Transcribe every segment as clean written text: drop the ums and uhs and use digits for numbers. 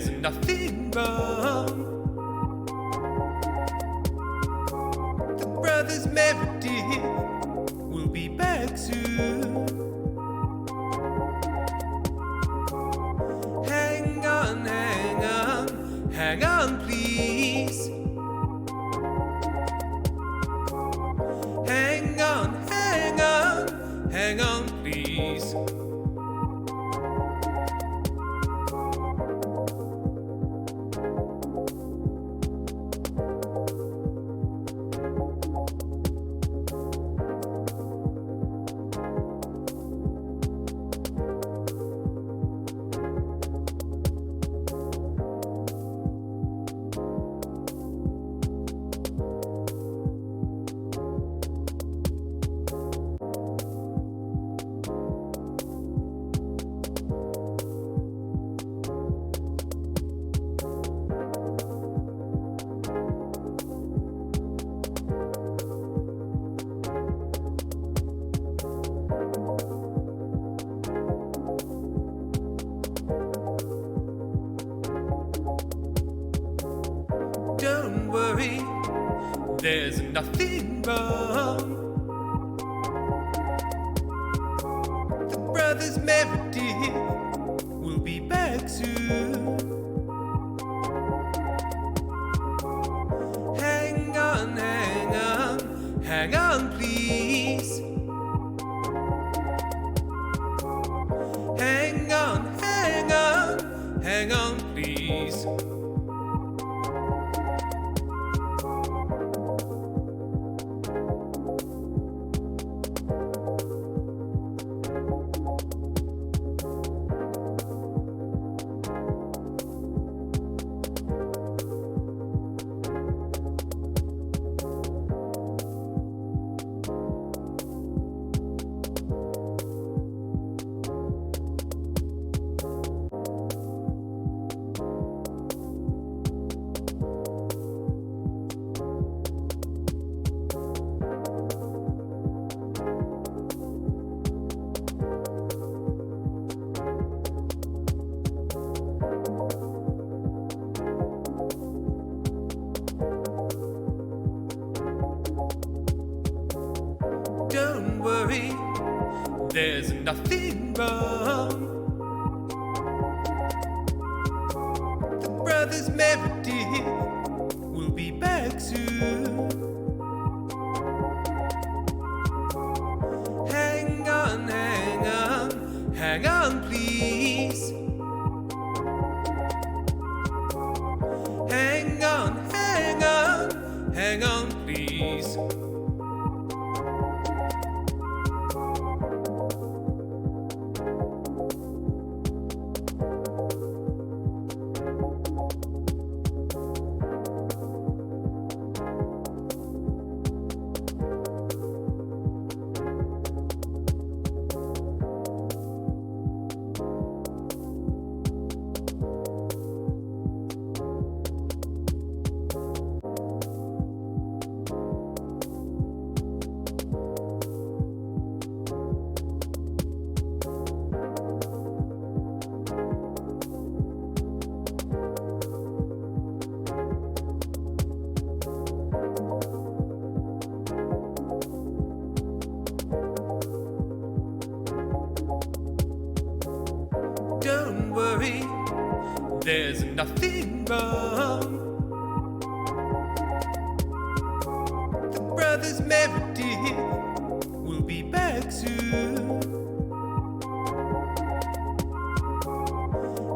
There's nothing wrong. The brothers Meredith will be back soon. Hang on, hang on, hang on, please. Hang on, hang on, hang on, please. Don't worry, there's nothing wrong. The brothers Meredith will be back soon. Hang on, hang on, hang on, please. Hang on, hang on, hang on, please. Don't worry, there's nothing wrong. The brothers Meredith will be back soon. Hang on, hang on, hang on, please. Hang on, hang on, hang on, please. Don't worry, there's nothing wrong. The brothers Meredith will be back soon.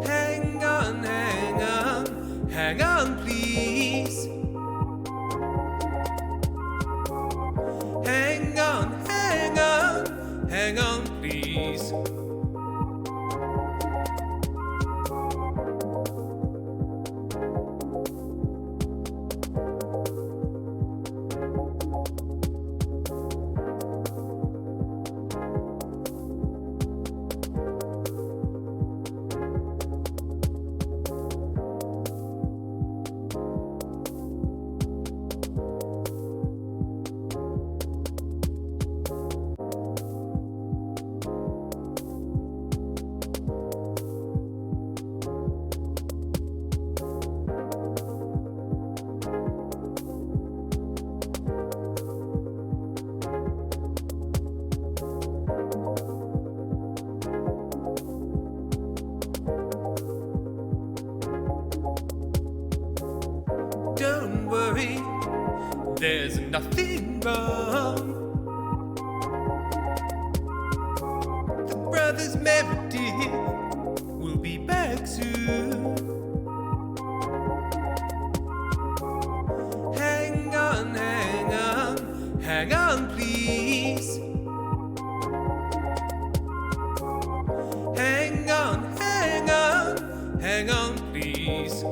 Hang on, hang on, hang on, please. Hang on, hang on, hang on, please. there's nothing wrong. The brothers Meredith will be back soon. Hang on, hang on, hang on, please. Hang on, hang on, hang on, please.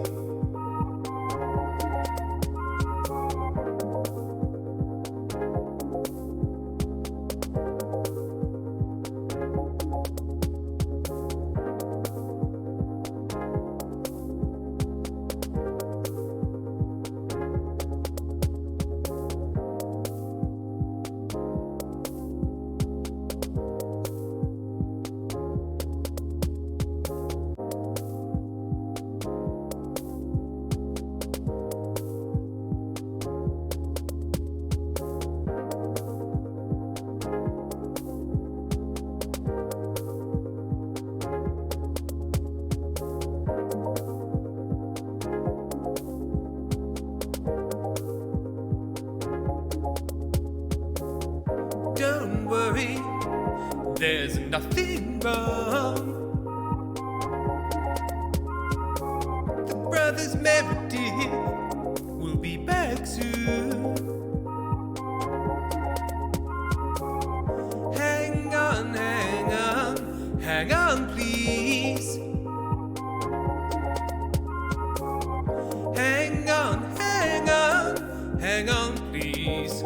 Don't worry, there's nothing wrong. The brothers Meredith will be back soon. Hang on, hang on, hang on, please. Hang on, hang on, hang on, please.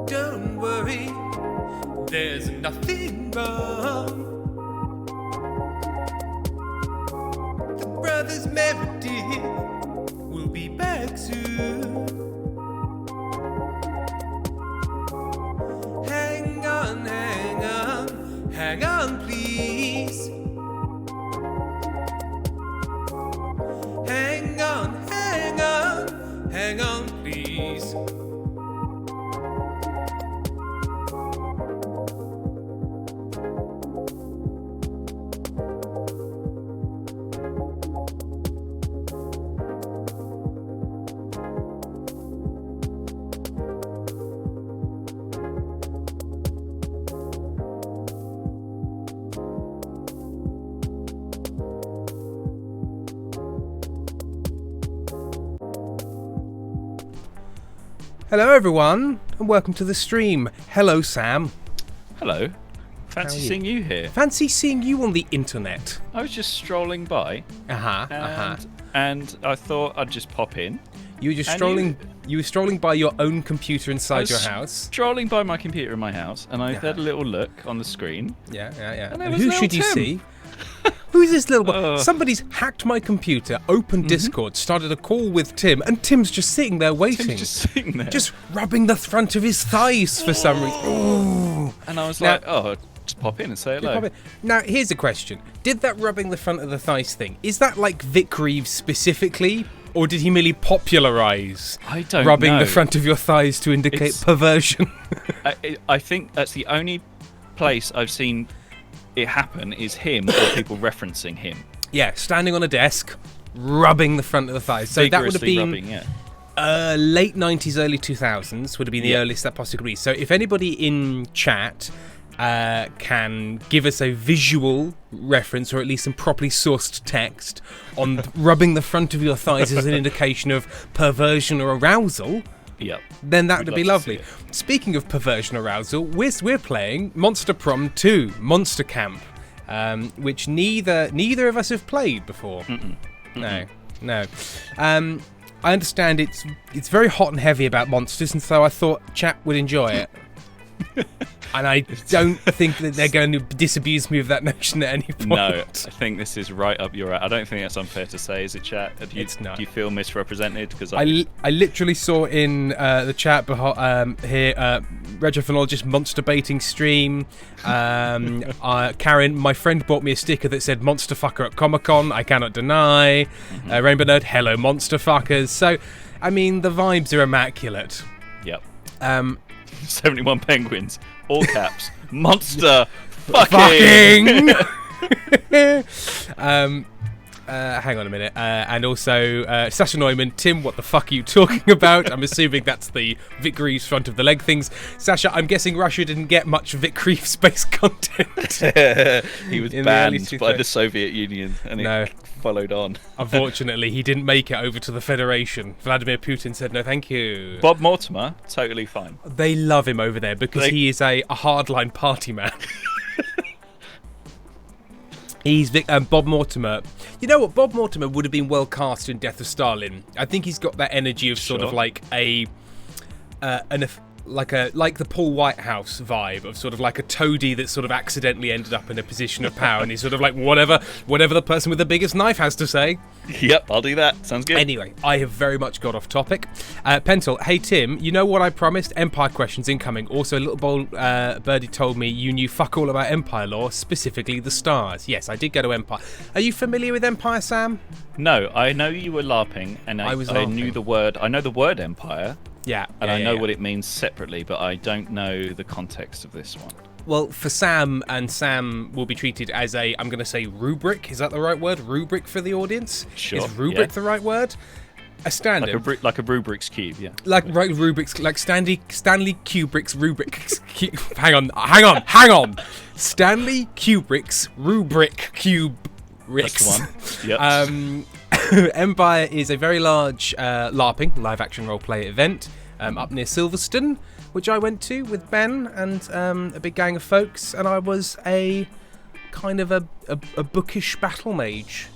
Don't worry, there's nothing wrong. The brothers Meredith will be back soon. Hang on, hang on, hang on, please. Hang on, hang on, hang on, please. Hello everyone, and welcome to the stream. Hello Sam. Hello. Fancy seeing you here. Fancy seeing you on the internet. I was just strolling by. And I thought I'd just pop in. You were just strolling. You were strolling by your own computer inside your house. Strolling by my computer in my house, and I had a little look on the screen. Yeah. And who should you see? Who's this little boy? Somebody's hacked my computer, opened Discord, started a call with Tim, and Tim's just sitting there waiting. Tim's just sitting there. Just rubbing the front of his thighs for some reason. Ooh. And I was like, just pop in and say hello. Now, here's a question. Did that rubbing the front of the thighs thing, is that like Vic Reeves specifically? Or did he merely popularise rubbing the front of your thighs to indicate perversion? I think that's the only place I've seen it happen is him or people referencing him. Yeah, standing on a desk, rubbing the front of the thighs. So that would have been late 90s, early 2000s would have been the earliest that possibly could be. So if anybody in chat can give us a visual reference or at least some properly sourced text on rubbing the front of your thighs as an indication of perversion or arousal, then that would be lovely. Speaking of perversion arousal, we're playing Monster Prom 2, Monster Camp. which neither of us have played before. No. I understand it's very hot and heavy about monsters, and so I thought chat would enjoy it. And I don't think that they're going to disabuse me of that notion at any point. No, I think this is right up your alley. I don't think that's unfair to say, is it, chat? It's not. Do you feel misrepresented? Because I literally saw in the chat here, Regophonologist monster baiting stream. Karen, my friend, bought me a sticker that said "Monster Fucker" at Comic-Con. I cannot deny. Rainbow Nerd, hello, monster fuckers. So, I mean, the vibes are immaculate. Yep. 71 penguins, all caps, monster fucking. Hang on a minute. And also, Sasha Neumann, Tim, what the fuck are you talking about? I'm assuming that's the Vic Reeves front of the leg things. Sasha, I'm guessing Russia didn't get much Vic Reeves-based content. He was banned by the Soviet Union, and it followed on. Unfortunately, he didn't make it over to the Federation. Vladimir Putin said no thank you. Bob Mortimer, totally fine. They love him over there because he is a hardline party man. He's Bob Mortimer. You know what? Bob Mortimer would have been well cast in Death of Stalin. I think he's got that energy of sort of like like the Paul Whitehouse vibe of sort of like a toady that sort of accidentally ended up in a position of power, and he's sort of like whatever the person with the biggest knife has to say. Yep, I'll do that. Sounds good. Anyway, I have very much got off topic. Pentel, hey Tim, you know what I promised? Empire questions incoming. Also, little bold birdie told me you knew fuck all about Empire lore, specifically the stars. Yes, I did go to Empire. Are you familiar with Empire, Sam? No, I know you were LARPing, and I knew the word. I know the word Empire. Yeah. And I know what it means separately, but I don't know the context of this one. Well, for Sam, and Sam will be treated as I'm going to say rubric. Is that the right word? Rubric for the audience? Sure. Is rubric the right word? A standard. Like a Rubik's Cube, yeah. Like Stanley Kubrick's Rubik's Cube. Hang on. Stanley Kubrick's rubric cube. That's the one. Yep. Empire is a very large LARPing, live action roleplay event up near Silverstone, which I went to with Ben and a big gang of folks, and I was a kind of a bookish battle mage.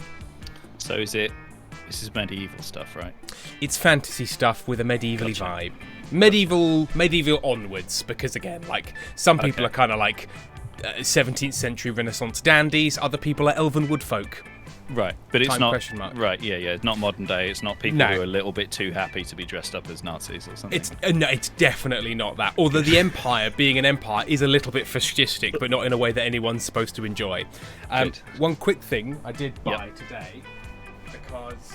So this is medieval stuff, right? It's fantasy stuff with a medieval vibe. Medieval onwards, because again, like some people are kind of like 17th century Renaissance dandies, other people are elven woodfolk. Right, but it's not. Question mark. Right, yeah, it's not modern day. It's not people who are a little bit too happy to be dressed up as Nazis or something. It's definitely not that. Although the Empire, being an empire, is a little bit fascistic, but not in a way that anyone's supposed to enjoy. One quick thing I did buy today, because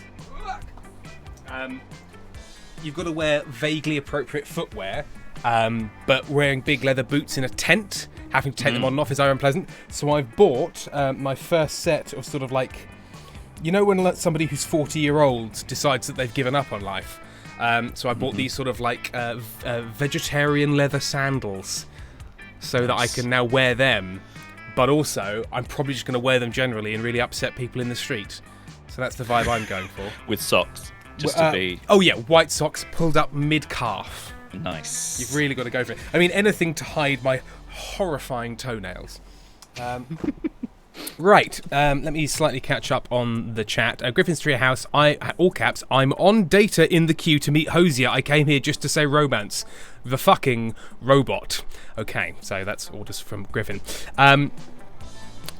you've got to wear vaguely appropriate footwear, but wearing big leather boots in a tent, having to take them on and off is very unpleasant. So I've bought my first set of sort of like. You know when somebody who's 40-year-old decides that they've given up on life? So I bought these sort of like vegetarian leather sandals so that I can now wear them. But also, I'm probably just going to wear them generally and really upset people in the street. So that's the vibe I'm going for. With socks, just to be... Oh yeah, white socks pulled up mid-calf. Nice. You've really got to go for it. I mean, anything to hide my horrifying toenails. Right, let me slightly catch up on the chat. Griffin's Treehouse, all caps, I'm on data in the queue to meet Hosier. I came here just to say romance. The fucking robot. Okay, so that's orders from Griffin.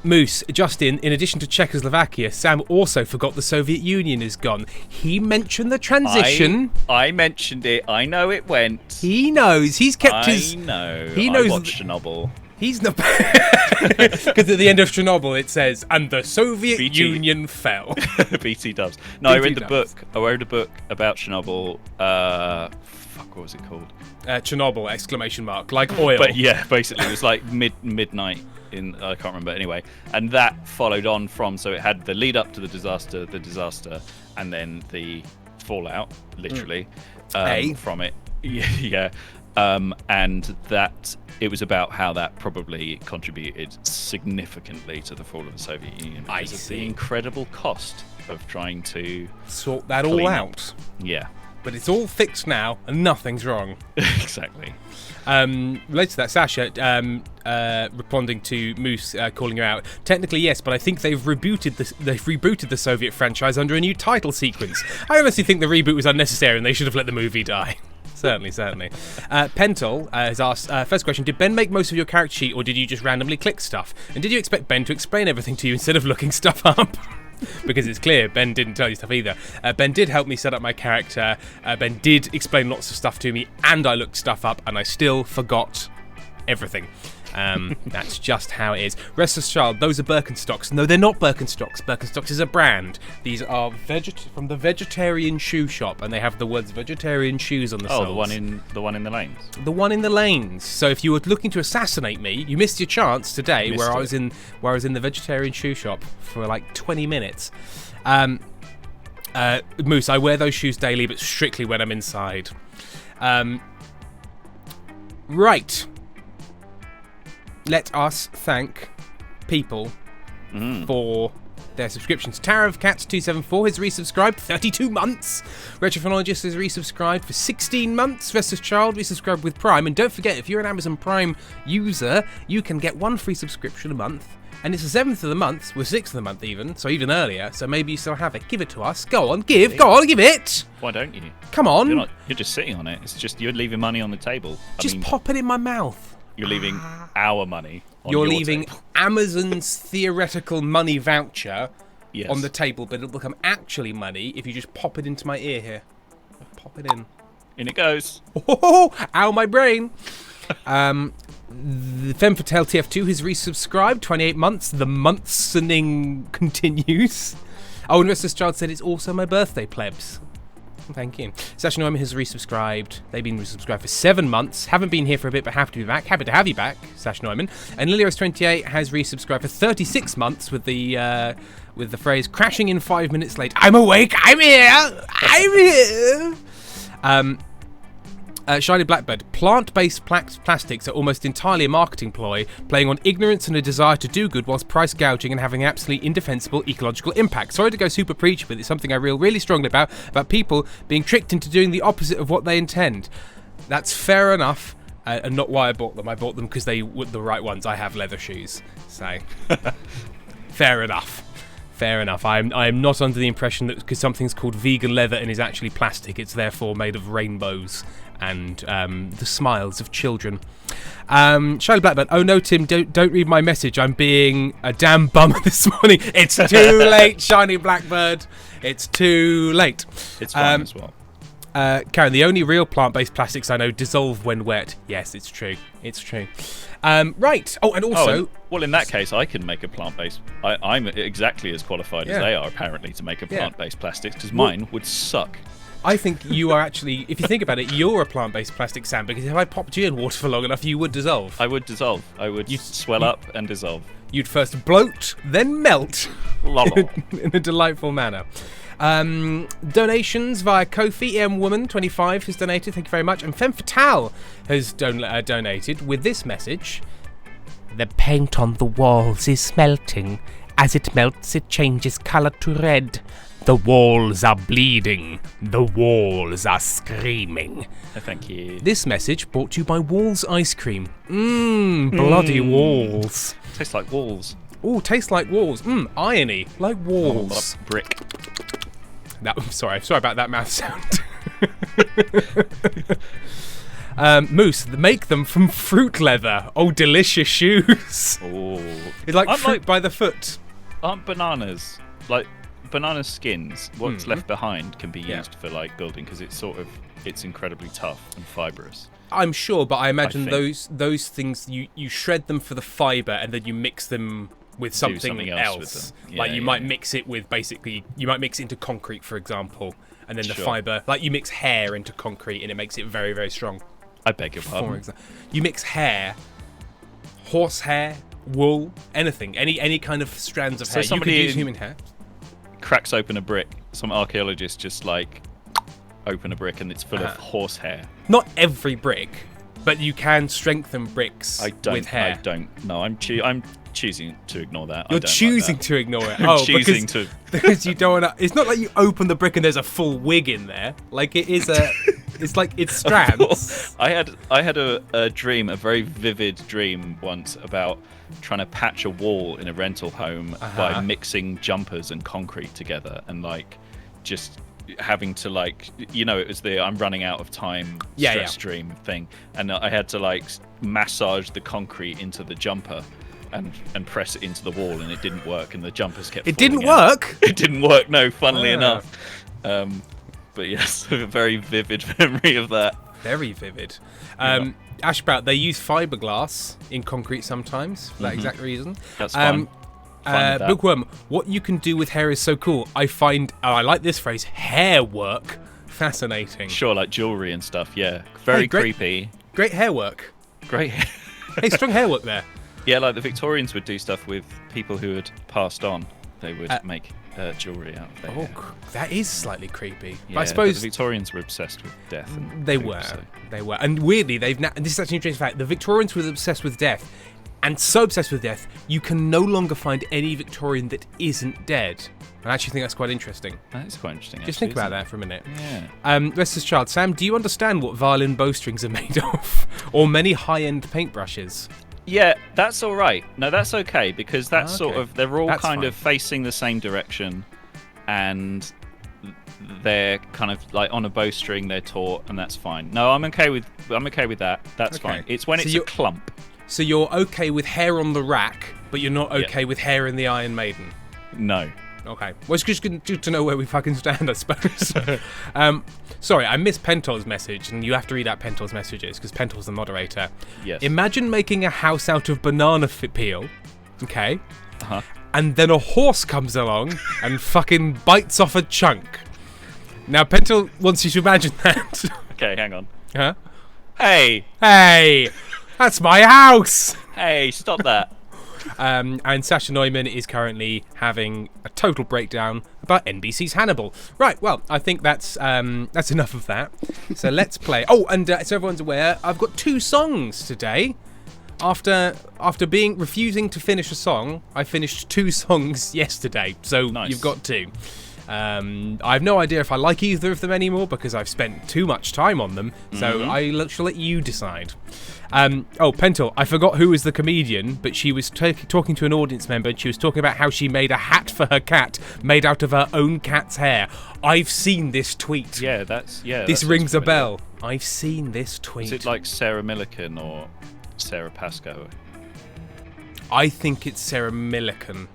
Moose, Justin, in addition to Czechoslovakia, Sam also forgot the Soviet Union is gone. He mentioned the transition. I mentioned it. I know it went. He knows. He's kept his... I know. He knows. I watched Chernobyl. He's not... Because at the end of Chernobyl it says, and the Soviet Union fell. BT dubs. No, I read the book. I wrote a book about Chernobyl. What was it called? Chernobyl, exclamation mark. Like oil. But yeah, basically it was like midnight in... I can't remember. Anyway. And that followed on from... So it had the lead up to the disaster, and then the fallout, literally, from it. Yeah. And that... It was about how that probably contributed significantly to the fall of the Soviet Union. Because of the incredible cost of trying to sort that all out. Yeah. but it's all fixed now and nothing's wrong. Exactly. Related to that, Sasha, responding to Moose calling her out. Technically, yes, but I think they've rebooted the Soviet franchise under a new title sequence. I honestly think the reboot was unnecessary and they should have let the movie die. Certainly. Pentel has asked, first question, did Ben make most of your character sheet or did you just randomly click stuff? And did you expect Ben to explain everything to you instead of looking stuff up? Because it's clear Ben didn't tell you stuff either. Ben did help me set up my character. Ben did explain lots of stuff to me, and I looked stuff up, and I still forgot everything. That's just how it is. Restless Child, those are Birkenstocks. No, they're not Birkenstocks. Birkenstocks is a brand. These are from the Vegetarian Shoe Shop, and they have the words vegetarian shoes on the soles. The one in the lanes. The one in the lanes. So if you were looking to assassinate me, you missed your chance today, where I was in the Vegetarian Shoe Shop for like 20 minutes. Moose, I wear those shoes daily, but strictly when I'm inside. Right. Let us thank people for their subscriptions. Tower of Cats 274 has resubscribed 32 months. Retrophonologist has resubscribed for 16 months. Restless Child resubscribed with Prime. And don't forget, if you're an Amazon Prime user, you can get one free subscription a month. And it's the 7th of the month, we're 6th of the month even, so even earlier. So maybe you still have it. Give it to us. Go on, give it. Why don't you? Come on. You're just sitting on it. It's just you're leaving money on the table. Just pop it in my mouth. You're leaving our money on You're your leaving table. Amazon's theoretical money voucher Yes. on the table, but it'll become actually money if you just pop it into my ear here. Pop it in. In it goes. Oh, ow, my brain. The Femme Fatale TF2 has resubscribed, 28 months. The monthsening continues. Oh, and Restless Child said it's also my birthday, plebs. Thank you. Sasha Neumann has resubscribed. They've been resubscribed for 7 months. Haven't been here for a bit, but happy to be back. Happy to have you back, Sasha Neumann. And Lilios28 has resubscribed for 36 months with the phrase "crashing in 5 minutes late." I'm awake. I'm here. Shiny Blackbird. Plant-based plastics are almost entirely a marketing ploy, playing on ignorance and a desire to do good whilst price gouging and having an absolutely indefensible ecological impact. Sorry to go super preachy, but it's something I feel really strongly about people being tricked into doing the opposite of what they intend. That's fair enough, and not why I bought them. I bought them because they were the right ones. I have leather shoes, so fair enough. Fair enough. I am not under the impression that because something's called vegan leather and is actually plastic, it's therefore made of rainbows and the smiles of children. Shiny Blackbird. Oh no, Tim, don't read my message. I'm being a damn bummer this morning. It's too late, Shiny Blackbird. It's too late. It's fine as well. Karen, the only real plant-based plastics I know dissolve when wet. Yes, it's true. It's true. Right. Oh, and also... well, in that case, I can make a plant-based... I'm exactly as qualified as they are, apparently, to make a plant-based plastics, because mine would suck. I think you are actually... If you think about it, you're a plant-based plastic, Sam, because if I popped you in water for long enough, you would dissolve. I would dissolve. You'd swell up and dissolve. You'd first bloat, then melt. In a delightful manner. Donations via Ko-fi. Woman25 has donated, thank you very much. And Femme Fatale has donated with this message: the paint on the walls is melting. As it melts, it changes colour to red. The walls are bleeding. The walls are screaming. Thank you. This message brought to you by Walls Ice Cream. Bloody walls. Tastes like walls. Ooh, tastes like walls. Irony, like walls. Brick. Sorry about that mouth sound. Moose, make them from fruit leather. Oh, delicious shoes. Oh, it's like fruit by the foot. Aren't bananas like banana skins? What's left behind can be used for like building because it's incredibly tough and fibrous. I'm sure, but I imagine those things you shred them for the fibre and then you mix them with something else. With them. Like you might mix it with you might mix it into concrete, for example, and then the fibre, like you mix hair into concrete and it makes it very, very strong. I beg your pardon. For example, you mix hair, horse hair, wool, anything, any kind of strands of hair. Somebody you could use human hair. Cracks open a brick. Some archaeologists just like open a brick and it's full of horse hair. Not every brick. But you can strengthen bricks with hair. I don't. No, I'm choosing to ignore that. You're choosing to ignore it. I'm choosing to. Because you don't want to. It's not like you open the brick and there's a full wig in there. Like it is a. It's like it's strands. I had a dream, a very vivid dream once about trying to patch a wall in a rental home by mixing jumpers and concrete together, and like just having to like, you know, it was the I'm running out of time stress dream thing, and I had to like massage the concrete into the jumper and press it into the wall, and it didn't work, and the jumpers kept It falling didn't out. work? It didn't work, no, funnily enough. But yes, a very vivid memory of that. Very vivid. Ashbrout, they use fiberglass in concrete sometimes for that exact reason. That's fun. Bookworm, what you can do with hair is so cool. I like this phrase, hair work. Fascinating. Sure, like jewellery and stuff, yeah. Very creepy. Great hair work. Great. Hey, strong hair work there. Yeah, like the Victorians would do stuff with people who had passed on. They would make jewellery out of their hair. That is slightly creepy. Yeah, but I suppose the Victorians were obsessed with death. And they food, were. So. They were. And weirdly, and this is actually an interesting fact, the Victorians were obsessed with death. And so obsessed with death, you can no longer find any Victorian that isn't dead. I actually think that's quite interesting. That is quite interesting. Just think about that for a minute. Yeah. Restless Child, Sam, do you understand what violin bowstrings are made of? Or many high-end paintbrushes? Yeah, that's all right. No, that's okay, because that's sort of, they're all kind of facing the same direction, and they're kind of like on a bowstring, they're taut, and that's fine. No, I'm okay with that. That's fine. It's when it's a clump. So you're okay with hair on the rack, but you're not okay with hair in the Iron Maiden? No. Okay. Well, it's just good to know where we fucking stand, I suppose. Sorry, I missed Pentol's message, and you have to read out Pentol's messages, because Pentol's the moderator. Yes. Imagine making a house out of banana peel, okay? And then a horse comes along and fucking bites off a chunk. Now, Pentol wants you to imagine that. Okay, hang on. Huh? Hey! That's my house! Hey, stop that. And Sasha Neumann is currently having a total breakdown about NBC's Hannibal. Right, well, I think that's enough of that. So let's play. Oh, and so everyone's aware, I've got 2 songs today. After refusing to finish a song, I finished 2 songs yesterday. So nice. You've got 2. I have no idea if I like either of them anymore because I've spent too much time on them. So I shall let you decide. Pentel, I forgot who was the comedian, but she was talking to an audience member, and she was talking about how she made a hat for her cat made out of her own cat's hair. I've seen this tweet. This rings a bell. I've seen this tweet. Is it like Sarah Millican or Sarah Pascoe? I think it's Sarah Millican.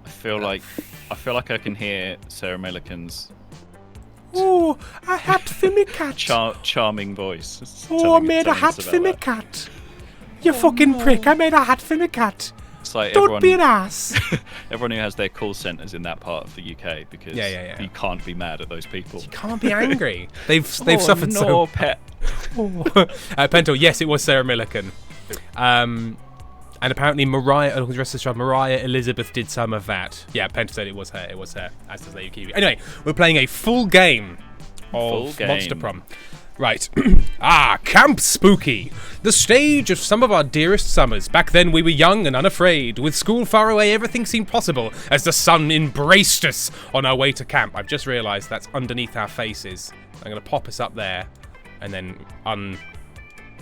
I feel like I can hear Sarah Millican's. Oh, a hat for me cat. Charming voice. I made a hat for me cat. You fucking prick, I made a hat for me cat. It's like Don't be an ass. Everyone who has their call centres in that part of the UK, because you can't be mad at those people. You can't be angry. They've suffered so. Pet. Pentel, yes, it was Sarah Millican. And apparently Mariah Elizabeth did some of that. Yeah, Pentel said it was her. It was her. As does Lady Kiwi. Anyway, we're playing a full game of Monster Prom. Right. Camp Spooky. The stage of some of our dearest summers. Back then we were young and unafraid. With school far away, everything seemed possible as the sun embraced us on our way to camp. I've just realised that's underneath our faces. I'm going to pop us up there and then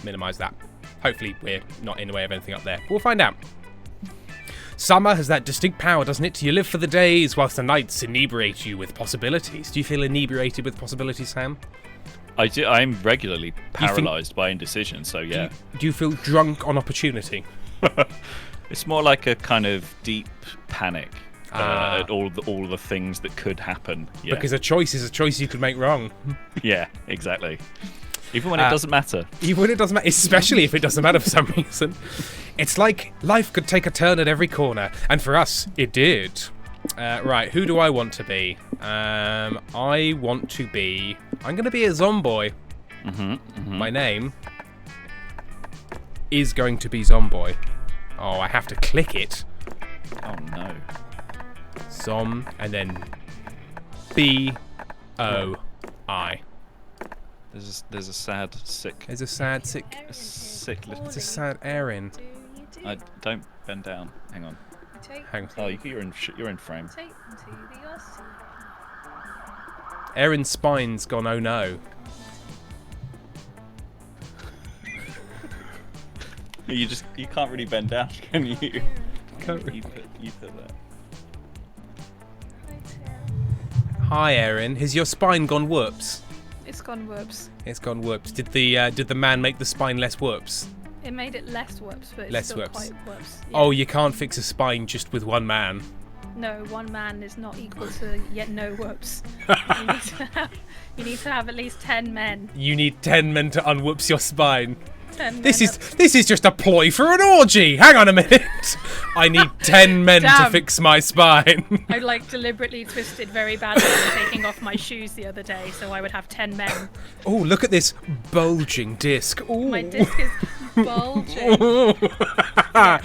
minimise that. Hopefully we're not in the way of anything up there. We'll find out. Summer has that distinct power, doesn't it? You live for the days whilst the nights inebriate you with possibilities. Do you feel inebriated with possibilities, Sam? I do. I'm regularly paralysed by indecision, so yeah. Do you feel drunk on opportunity? It's more like a kind of deep panic at all the things that could happen. Yeah. Because a choice is a choice you could make wrong. Yeah, exactly. Even when it doesn't matter. Even when it doesn't matter, especially if it doesn't matter for some reason. It's like life could take a turn at every corner, and for us, it did. Right, who do I want to be? I'm going to be a Zomboy. My name is going to be Zomboy. Oh, I have to click it. Oh, no. Zom, and then B-O-I. There's a sad, sick. There's a sad, sick. Little. It's a sad Erin. I don't bend down. Hang on. Hang on. Oh, you're in frame. Erin's spine's gone. Oh no. You can't really bend down, can you? Can't You put that. Hi, Erin. Has your spine gone whoops? It's gone whoops. It's gone whoops. Did the man make the spine less whoops? It made it less whoops, but it's Less still whoops. quite whoops. Yeah. Oh, you can't fix a spine just with one man. No, one man is not equal to yet no whoops. You need to have at least 10 men. You need 10 men to unwhoops your spine. 10 men. This is just a ploy for an orgy. Hang on a minute. I need 10 men to Damn. fix my spine. I deliberately twisted very badly when taking off my shoes the other day, so I would have 10 men. Oh, look at this bulging disc. Ooh. My disc is bulging. Yeah.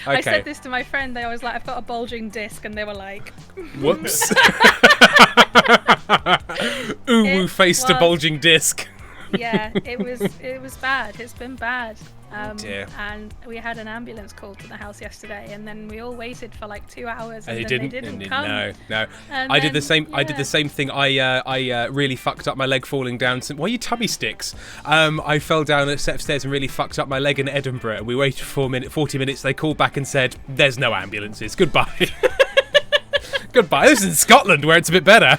Okay. I said this to my friend. They always like, I've got a bulging disc, and they were like, Whoops. Uwu faced a was- bulging disc. yeah, it was bad. It's been bad. Dear. And we had an ambulance called to the house yesterday, and then we all waited for like 2 hours, And and it then didn't. they didn't come. No. And I did the then, same. I did yeah. the same thing. I really fucked up my leg falling down. Why are you tummy sticks? I fell down a set of stairs and really fucked up my leg in Edinburgh. And we waited for 40 minutes. They called back and said, "There's no ambulances. Goodbye." Goodbye. This is in Scotland where it's a bit better.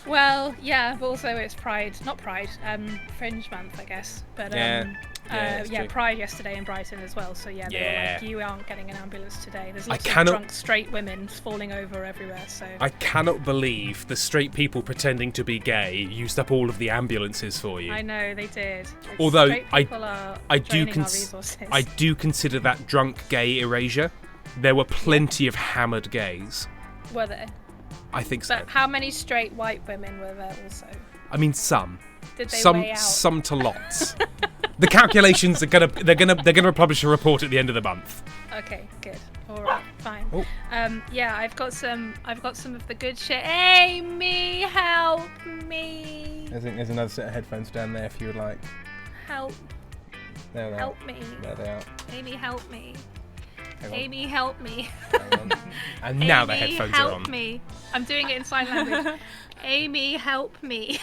Well, yeah, but also it's Fringe Month, I guess. But it's true. Pride yesterday in Brighton as well. So yeah, they were like, you aren't getting an ambulance today. There's lots of drunk straight women falling over everywhere. So I cannot believe the straight people pretending to be gay used up all of the ambulances for you. I know they did. Although straight people are I do draining our resources. I do consider that drunk gay erasure. There were plenty of hammered gays. Were there? I think so. But how many straight white women were there also? I mean, some. Did they weigh out? Some to lots. The calculations they're gonna publish a report at the end of the month. Okay, good. All right, fine. Oh. Yeah, I've got some of the good shit. Amy, help me! I think there's another set of headphones down there if you would like. Help! There they Help me! There they are. Amy, help me! Hang on. Amy, help me! Hang on. And now the Amy, headphones are on. help me! I'm doing it in sign language. Amy, help me!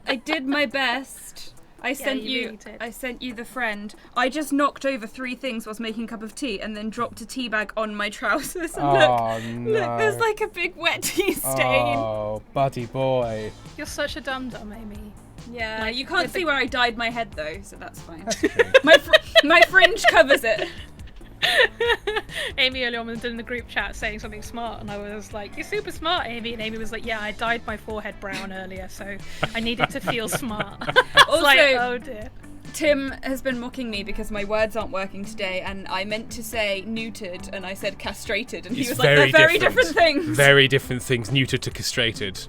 I did my best. I sent really did. I sent you the friend. I just knocked over 3 things whilst making a cup of tea and then dropped a tea bag on my trousers. And look, there's like a big wet tea stain. Oh, buddy boy. You're such a dum-dum, Amy. Yeah, Like, you can't with see the- where I dyed my head though, so that's fine. That's true. My fringe covers it. Amy earlier on was in the group chat saying something smart, and I was like, "You're super smart, Amy." And Amy was like, "Yeah, I dyed my forehead brown earlier, so I needed to feel smart." Also, Like, oh dear. Tim has been mocking me because my words aren't working today, and I meant to say neutered, and I said castrated, and he was like, "They're very different things." Very different things. Neutered to castrated.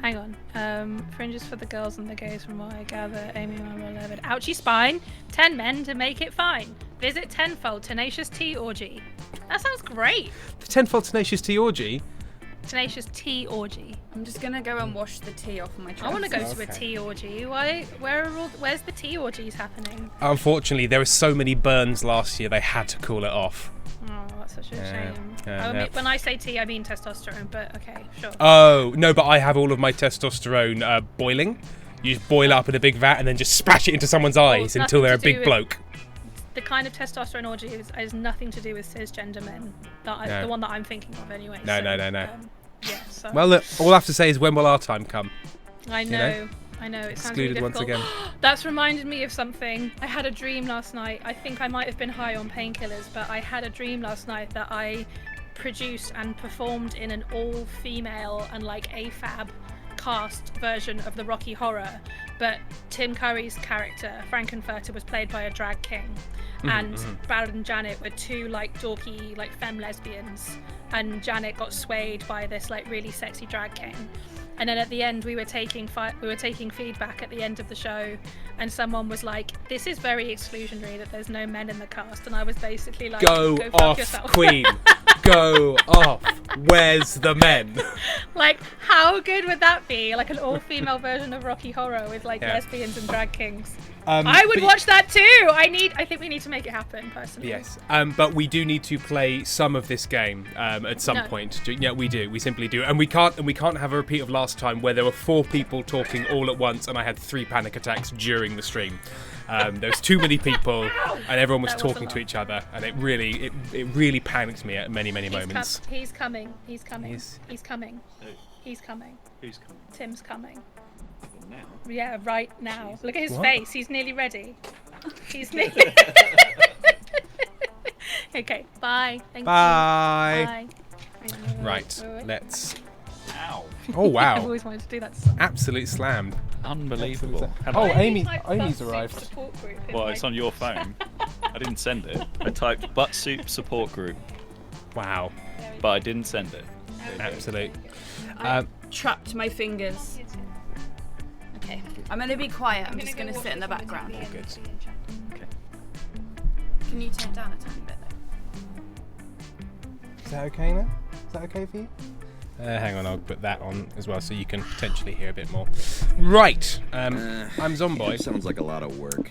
Hang on. Fringes for the girls and the gays, from what I gather. Amy, my beloved. Ouchie spine. 10 men to make it fine. Visit tenfold Tenacious Tea Orgy. That sounds great. The tenfold tenacious tea orgy. Tenacious Tea Orgy. I'm just gonna go and wash the tea off my trousers. I want to go to a Okay. tea orgy. Where's the tea orgies happening? Unfortunately, there were so many burns last year they had to call it off. Oh, that's such a Yeah, shame. yeah. When I say tea, I mean testosterone, but okay, sure. Oh no, but I have all of my testosterone boiling. You just boil it up in a big vat and then just splash it into someone's eyes nothing until they're a to do big with- bloke. The kind of testosterone orgy has nothing to do with cisgender men. No. The one that I'm thinking of, anyway. No, so, no. Yeah. So. Well, look, all I have to say is when will our time come? I you know. know, I know. It sounds Excluded really once difficult. again. That's reminded me of something. I had a dream last night. I think I might have been high on painkillers, but I had a dream last night that I produced and performed in an all-female and like AFAB cast version of the Rocky Horror, but Tim Curry's character Frankenfurter was played by a drag king, and Brad and Janet were 2 like dorky like femme lesbians, and Janet got swayed by this like really sexy drag king. And then at the end, we were taking feedback at the end of the show, and someone was like, "This is very exclusionary that there's no men in the cast." And I was basically like, Go fuck off, yourself. Queen. Go off. Where's the men? Like, how good would that be? Like an all-female version of Rocky Horror with like lesbians and drag kings. I would watch that too. I think we need to make it happen, personally. Yes, but we do need to play some of this game at some point. Yeah, we do. We simply do, and we can't have a repeat of last time where there were 4 people talking all at once, and I had 3 panic attacks during the stream. There was too many people, and everyone was talking to each other, and it really panicked me at many moments. He's coming. He's coming. He's coming. Who? He's coming. Who's coming? Tim's coming. Now? Yeah, right now. Jesus. Look at his What? face. He's nearly ready. He's nearly. Okay. Bye. Thank Bye. you. Bye. Right. Let's. Ow. Oh I've wow! always wanted to do that. To someone. Absolute slam. Unbelievable. Oh, I Amy's typed butt arrived. soup support group in Well, my- it's on your phone. I didn't send it. I typed butt soup support group, Wow. but I didn't send it. Absolute. I trapped my fingers. Okay, I'm gonna be quiet. I'm just gonna sit in the background. Good. Okay. Can you turn it down a tiny bit Is that okay now? Is that okay for you? Hang on, I'll put that on as well so you can potentially hear a bit more. Right, I'm Zomboy. Sounds like a lot of work.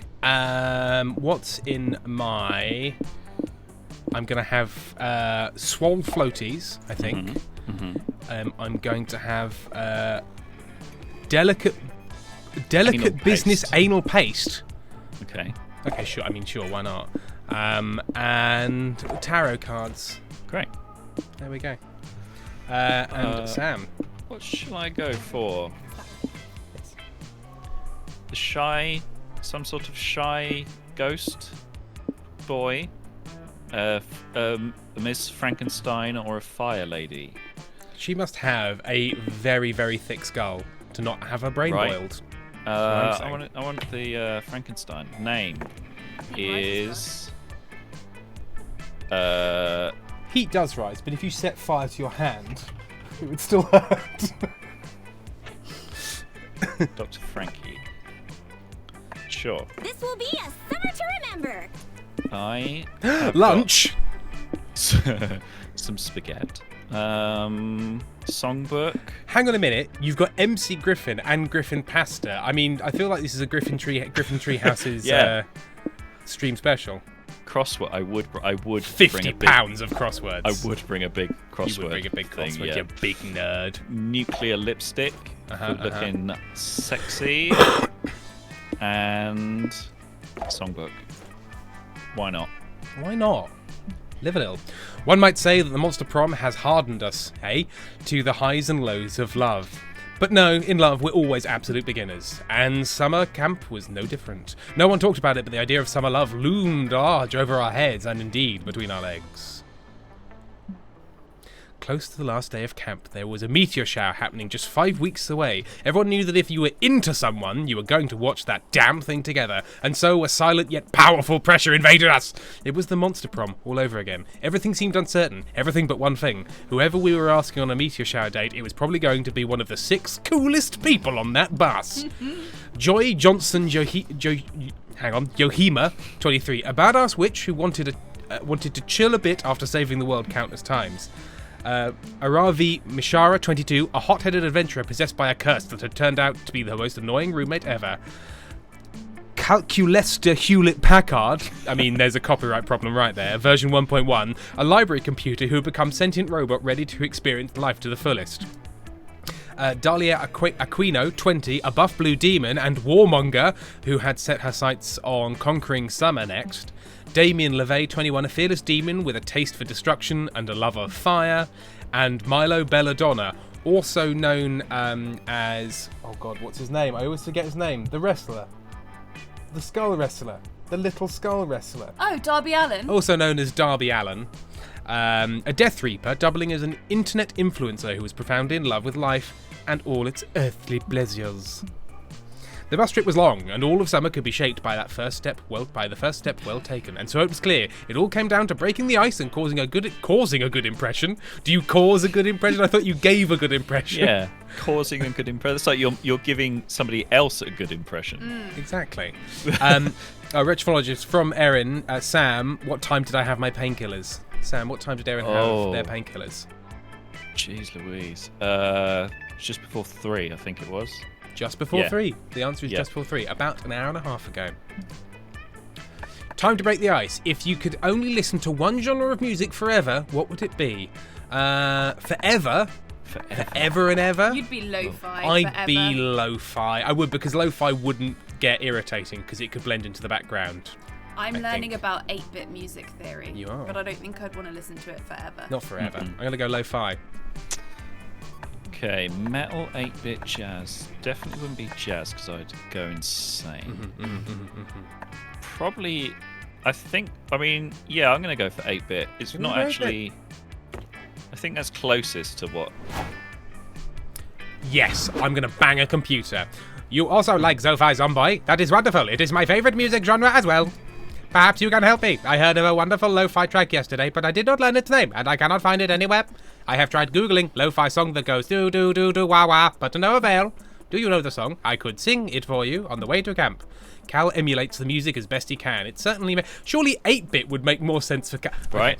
What's in my... I'm going to have swole floaties, I think. I'm going to have delicate Anal business paste. anal paste. Okay. Okay, sure. I mean, sure, why not? And tarot cards. Great. There we go. And Sam. What shall I go for? The shy, some sort of shy ghost boy, Miss Frankenstein, or a fire lady. She must have a very, very thick skull to not have her brain Right. boiled. I want the Frankenstein. Name is Heat does rise, but if you set fire to your hand, it would still hurt. Dr. Frankie. Sure. This will be a summer to remember. I have Lunch. got some spaghetti. Songbook. Hang on a minute. You've got MC Griffin and Griffin Pasta. I mean, I feel like this is a Griffin Tree House's Yeah. Stream special. Crossword. I would 50 bring a big, pounds of crosswords. I would bring a big crossword. You would bring a big thing, crossword, yeah. you big nerd. Nuclear lipstick. Good looking sexy. And songbook. Why not? Why not? Live a little. One might say that the Monster Prom has hardened us, to the highs and lows of love. But no, in love, we're always absolute beginners. And summer camp was no different. No one talked about it, but the idea of summer love loomed large over our heads and indeed between our legs. Close to the last day of camp, there was a meteor shower happening just 5 weeks away. Everyone knew that if you were into someone, you were going to watch that damn thing together. And so a silent yet powerful pressure invaded us. It was the Monster Prom all over again. Everything seemed uncertain. Everything but one thing. Whoever we were asking on a meteor shower date, it was probably going to be one of the 6 coolest people on that bus. Joy Johnson Yohima, 23, a badass witch who wanted to chill a bit after saving the world countless times. Aravi Mishara, 22, a hot-headed adventurer possessed by a curse that had turned out to be the most annoying roommate ever. Calculester Hewlett-Packard, I mean, there's a copyright problem right there, version 1.1, a library computer who had become sentient robot ready to experience life to the fullest. Dahlia Aquino, 20, a buff blue demon and warmonger who had set her sights on conquering summer next. Damien LeVay, 21, a fearless demon with a taste for destruction and a love of fire. And Milo Belladonna, also known as... Oh god, what's his name? I always forget his name. The wrestler. The skull wrestler. The little skull wrestler. Oh, Darby Allin. Also known as Darby Allin. A Death Reaper, doubling as an internet influencer who was profoundly in love with life and all its earthly pleasures. The bus trip was long, and all of summer could be shaped by the first step well taken. And so it was clear. It all came down to breaking the ice and causing a good impression. Do you cause a good impression? I thought you gave a good impression. Yeah, causing a good impression. It's like you're giving somebody else a good impression. Exactly. A retrophologist from Erin, Sam, what time did I have my painkillers? Sam, what time did Erin have their painkillers? Jeez Louise. Just before 3, I think it was. Just before 3. The answer is just before 3. About an hour and a half ago. Time to break the ice. If you could only listen to one genre of music forever, what would it be? Forever and ever? You'd be lo-fi. I'd be lo-fi. I would, because lo-fi wouldn't get irritating because it could blend into the background. I'm learning about 8-bit music theory. You are. But I don't think I'd want to listen to it forever. Not forever. I'm going to go lo-fi. Okay, metal 8-bit jazz. Definitely wouldn't be jazz because I'd go insane. Probably, I'm going to go for 8-bit. It's not actually... I think that's closest to what... Yes, I'm going to bang a computer. You also like Zo-Fi Zomboy? That is wonderful. It is my favorite music genre as well. Perhaps you can help me. I heard of a wonderful lo-fi track yesterday, but I did not learn its name, and I cannot find it anywhere. I have tried Googling lo-fi song that goes do-do-do-do wah-wah, but to no avail. Do you know the song? I could sing it for you on the way to camp. Cal emulates the music as best he can. It certainly... Surely 8-bit would make more sense for Cal. Right.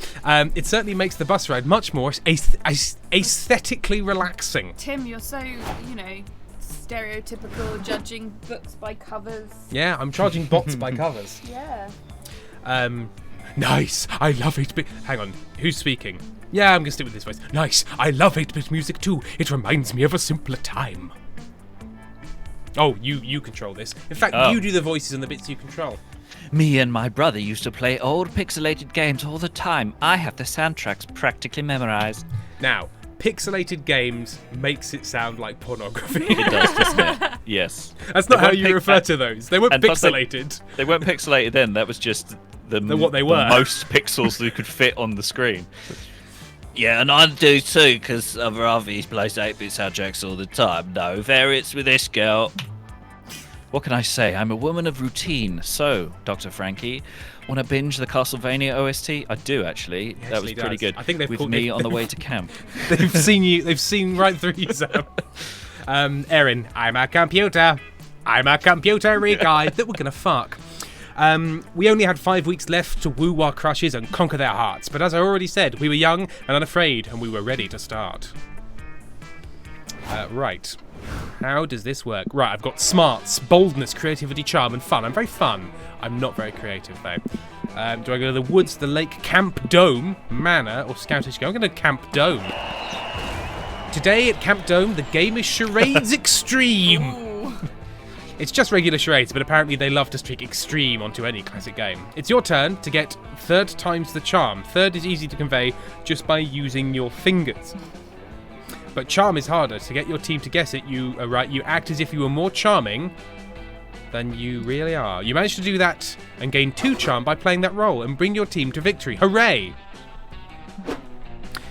It certainly makes the bus ride much more aesthetically relaxing. Tim, you're so, stereotypical, judging books by covers. Yeah, I'm charging bots by covers. Yeah. Nice. I love 8-bit. Hang on. Who's speaking? Yeah, I'm going to stick with this voice. Nice. I love 8-bit music too. It reminds me of a simpler time. Oh, you control this. In fact, you do the voices and the bits you control. Me and my brother used to play old pixelated games all the time. I have the soundtracks practically memorized. Now, pixelated games makes it sound like pornography. It does, doesn't it? Yes. That's not how you refer to those. They weren't pixelated. They weren't pixelated then. That was just what they were. The most pixels that could fit on the screen. Yeah, and I do too, because Ravi plays 8-bit soundtracks all the time. No variants with this girl. What can I say? I'm a woman of routine. So, Dr. Frankie, want to binge the Castlevania OST? I do, actually. That was pretty good. I think they've with me on the way to camp. They've seen you. They've seen right through you, Sam. Erin, I'm a computer. I'm a computer-y guy that we're going to fuck. We only had 5 weeks left to woo our crushes and conquer their hearts, but as I already said, we were young and unafraid, and we were ready to start. Right. How does this work? Right, I've got smarts, boldness, creativity, charm, and fun. I'm very fun. I'm not very creative, though. Do I go to the woods, the lake, Camp Dome, Manor, or Scoutish Go? I'm going to Camp Dome. Today at Camp Dome, the game is Charades Extreme. It's just regular charades, but apparently they love to streak extreme onto any classic game. It's your turn to get 3 times the charm. 3 is easy to convey just by using your fingers. But charm is harder. To get your team to guess it, you act as if you were more charming than you really are. You managed to do that and gain 2 charm by playing that role and bring your team to victory. Hooray!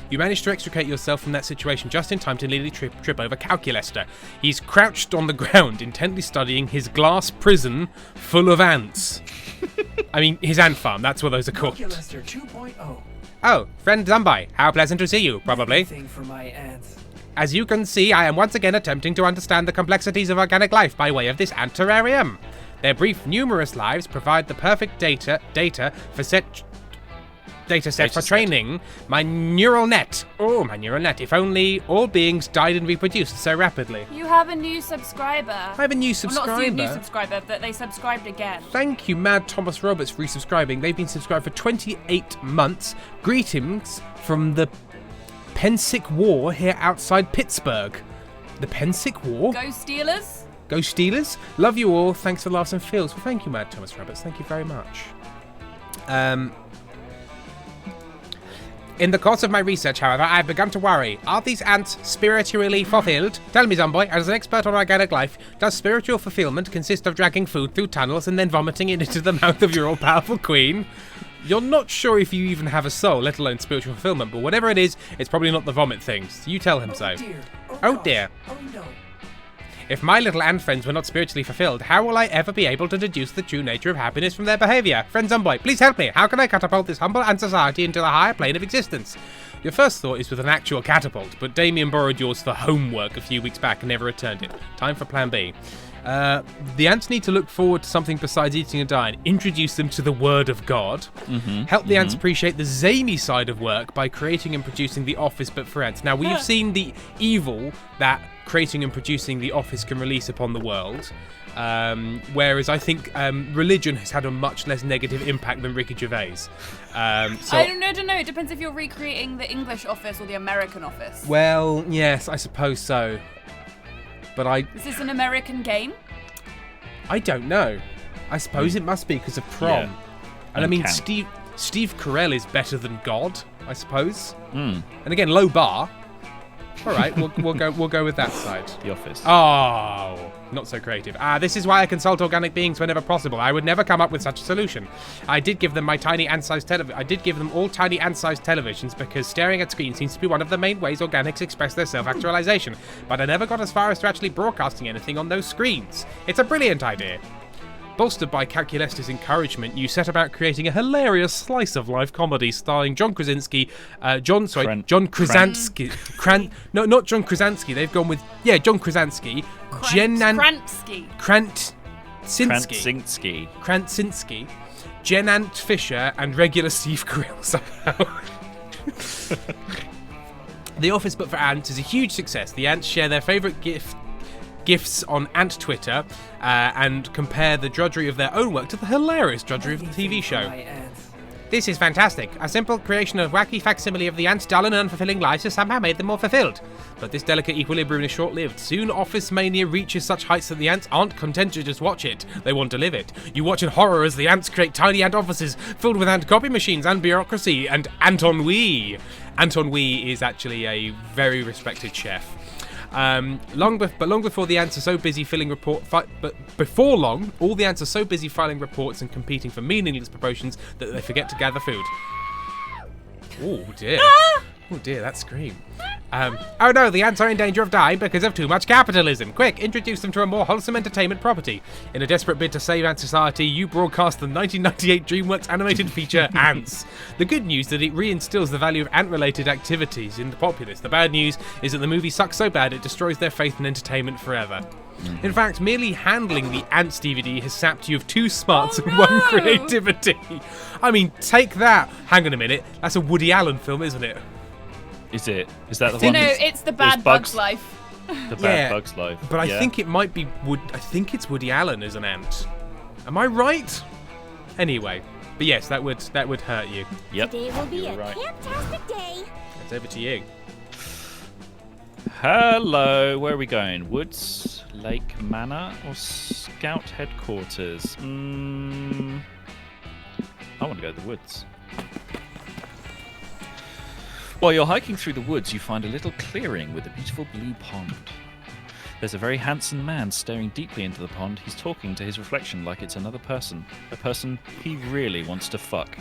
You managed to extricate yourself from that situation just in time to nearly trip over Calculester. He's crouched on the ground, intently studying his glass prison full of ants. I mean, his ant farm, that's what those are called. Calculester 2.0. Oh, friend Zomboy, how pleasant to see you, probably. Thing for my ants. As you can see, I am once again attempting to understand the complexities of organic life by way of this ant terrarium. Their brief, numerous lives provide the perfect data set for training my neural net. Oh, my neural net. If only all beings died and reproduced so rapidly. You have a new subscriber. I have a new subscriber. Well, not a new subscriber, but they subscribed again. Thank you, Mad Thomas Roberts, for resubscribing. They've been subscribed for 28 months. Greetings from the Pensick War here outside Pittsburgh. The Pensick War? Go Steelers. Go Steelers. Love you all. Thanks for laughs and feels. Well, thank you, Mad Thomas Roberts. Thank you very much. In the course of my research, however, I have begun to worry. Are these ants spiritually fulfilled? Tell me, Zomboy, as an expert on organic life, does spiritual fulfillment consist of dragging food through tunnels and then vomiting it into the mouth of your all-powerful queen? You're not sure if you even have a soul, let alone spiritual fulfillment, but whatever it is, it's probably not the vomit things. You tell him so. Dear. Oh dear. Oh no. If my little ant friends were not spiritually fulfilled, how will I ever be able to deduce the true nature of happiness from their behaviour? Friend Zomboy, please help me. How can I catapult this humble ant society into the higher plane of existence? Your first thought is with an actual catapult, but Damien borrowed yours for homework a few weeks back and never returned it. Time for plan B. The ants need to look forward to something besides eating and dying. Introduce them to the Word of God. Help the ants appreciate the zany side of work by creating and producing The Office, but for ants. Now, we have seen the evil that creating and producing The Office can release upon the world. Whereas I think religion has had a much less negative impact than Ricky Gervais. I don't know. It depends if you're recreating the English Office or the American Office. Well, yes, I suppose so. But Is this an American game? I don't know. I suppose it must be because of Prom. Yeah. And I mean, Camp. Steve Carell is better than God, I suppose. And again, low bar. All right, we'll go with that side. The Office. Oh, not so creative. This is why I consult organic beings whenever possible. I would never come up with such a solution. I did give them my tiny ant-sized I did give them all tiny ant-sized televisions because staring at screens seems to be one of the main ways organics express their self-actualization. But I never got as far as to actually broadcasting anything on those screens. It's a brilliant idea. Bolstered by Calculestis' encouragement, you set about creating a hilarious slice-of-life comedy starring John Krasinski, John Krasinski. No, not John Krasinski. They've gone with John Krasinski, Krasinski, Jen Ant Fisher, and regular Steve Carell somehow. The Office But for Ants is a huge success. The ants share their favourite gifs on Ant Twitter and compare the drudgery of their own work to the hilarious drudgery of the TV show. This is fantastic. A simple creation of wacky facsimile of the ants' dull and unfulfilling lives has somehow made them more fulfilled. But this delicate equilibrium is short-lived. Soon Office Mania reaches such heights that the ants aren't content to just watch it. They want to live it. You watch in horror as the ants create tiny ant offices filled with ant copy machines and bureaucracy and ant-ennui. Ant-ennui is actually a very respected chef. Long before the ants are so busy before long, all the ants are so busy filing reports and competing for meaningless promotions that they forget to gather food. Oh dear. Oh dear, that scream. Oh no, the ants are in danger of dying because of too much capitalism. Quick, introduce them to a more wholesome entertainment property. In a desperate bid to save Ant Society, you broadcast the 1998 DreamWorks animated feature Ants. The good news is that it reinstills the value of ant-related activities in the populace. The bad news is that the movie sucks so bad it destroys their faith in entertainment forever. In fact, merely handling the Ants DVD has sapped you of 2 smarts and 1 creativity. I mean, take that. Hang on a minute, that's a Woody Allen film, isn't it? Is it? Is that the one? No, it's the Bad Bug's Life. The Bad Bug's Life. But I think it might be I think it's Woody Allen as an ant. Am I right? Anyway, but yes, that would hurt you. Yep. Today will be You're a right. fantastic day. It's over to you. Hello, where are we going? Woods, Lake Manor, or Scout Headquarters? I want to go to the woods. While you're hiking through the woods, you find a little clearing with a beautiful blue pond. There's a very handsome man staring deeply into the pond. He's talking to his reflection like it's another person. A person he really wants to fuck.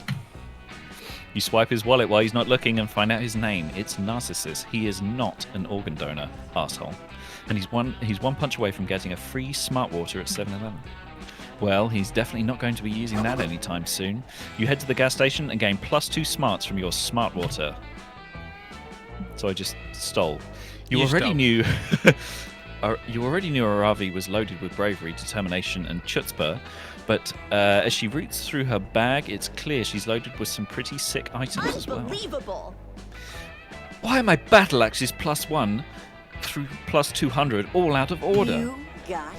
You swipe his wallet while he's not looking and find out his name. It's Narcissus. He is not an organ donor, arsehole. And he's one punch away from getting a free smart water at 7-Eleven. Well, he's definitely not going to be using that anytime soon. You head to the gas station and gain +2 smarts from your smart water. So I just stole. You already knew Aravi was loaded with bravery, determination, and chutzpah, but as she roots through her bag, it's clear she's loaded with some pretty sick items as well. Unbelievable. Why are my battle axes +1 through +200 all out of order? You got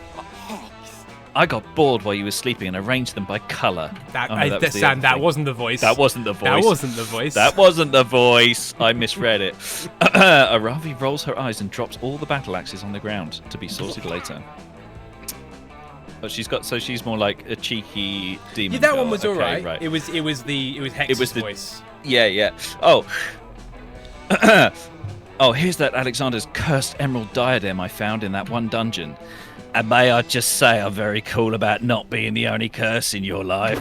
hex. I got bored while you were sleeping and arranged them by colour. That wasn't the voice. That wasn't the voice. I misread it. Aravi rolls her eyes and drops all the battle axes on the ground to be sorted later. But she's more like a cheeky demon. Yeah, that girl. one was Okay, alright. right. It was Hex's voice. Yeah. Oh. Oh, here's that Alexander's cursed emerald diadem I found in that one dungeon. And may I just say I'm very cool about not being the only curse in your life.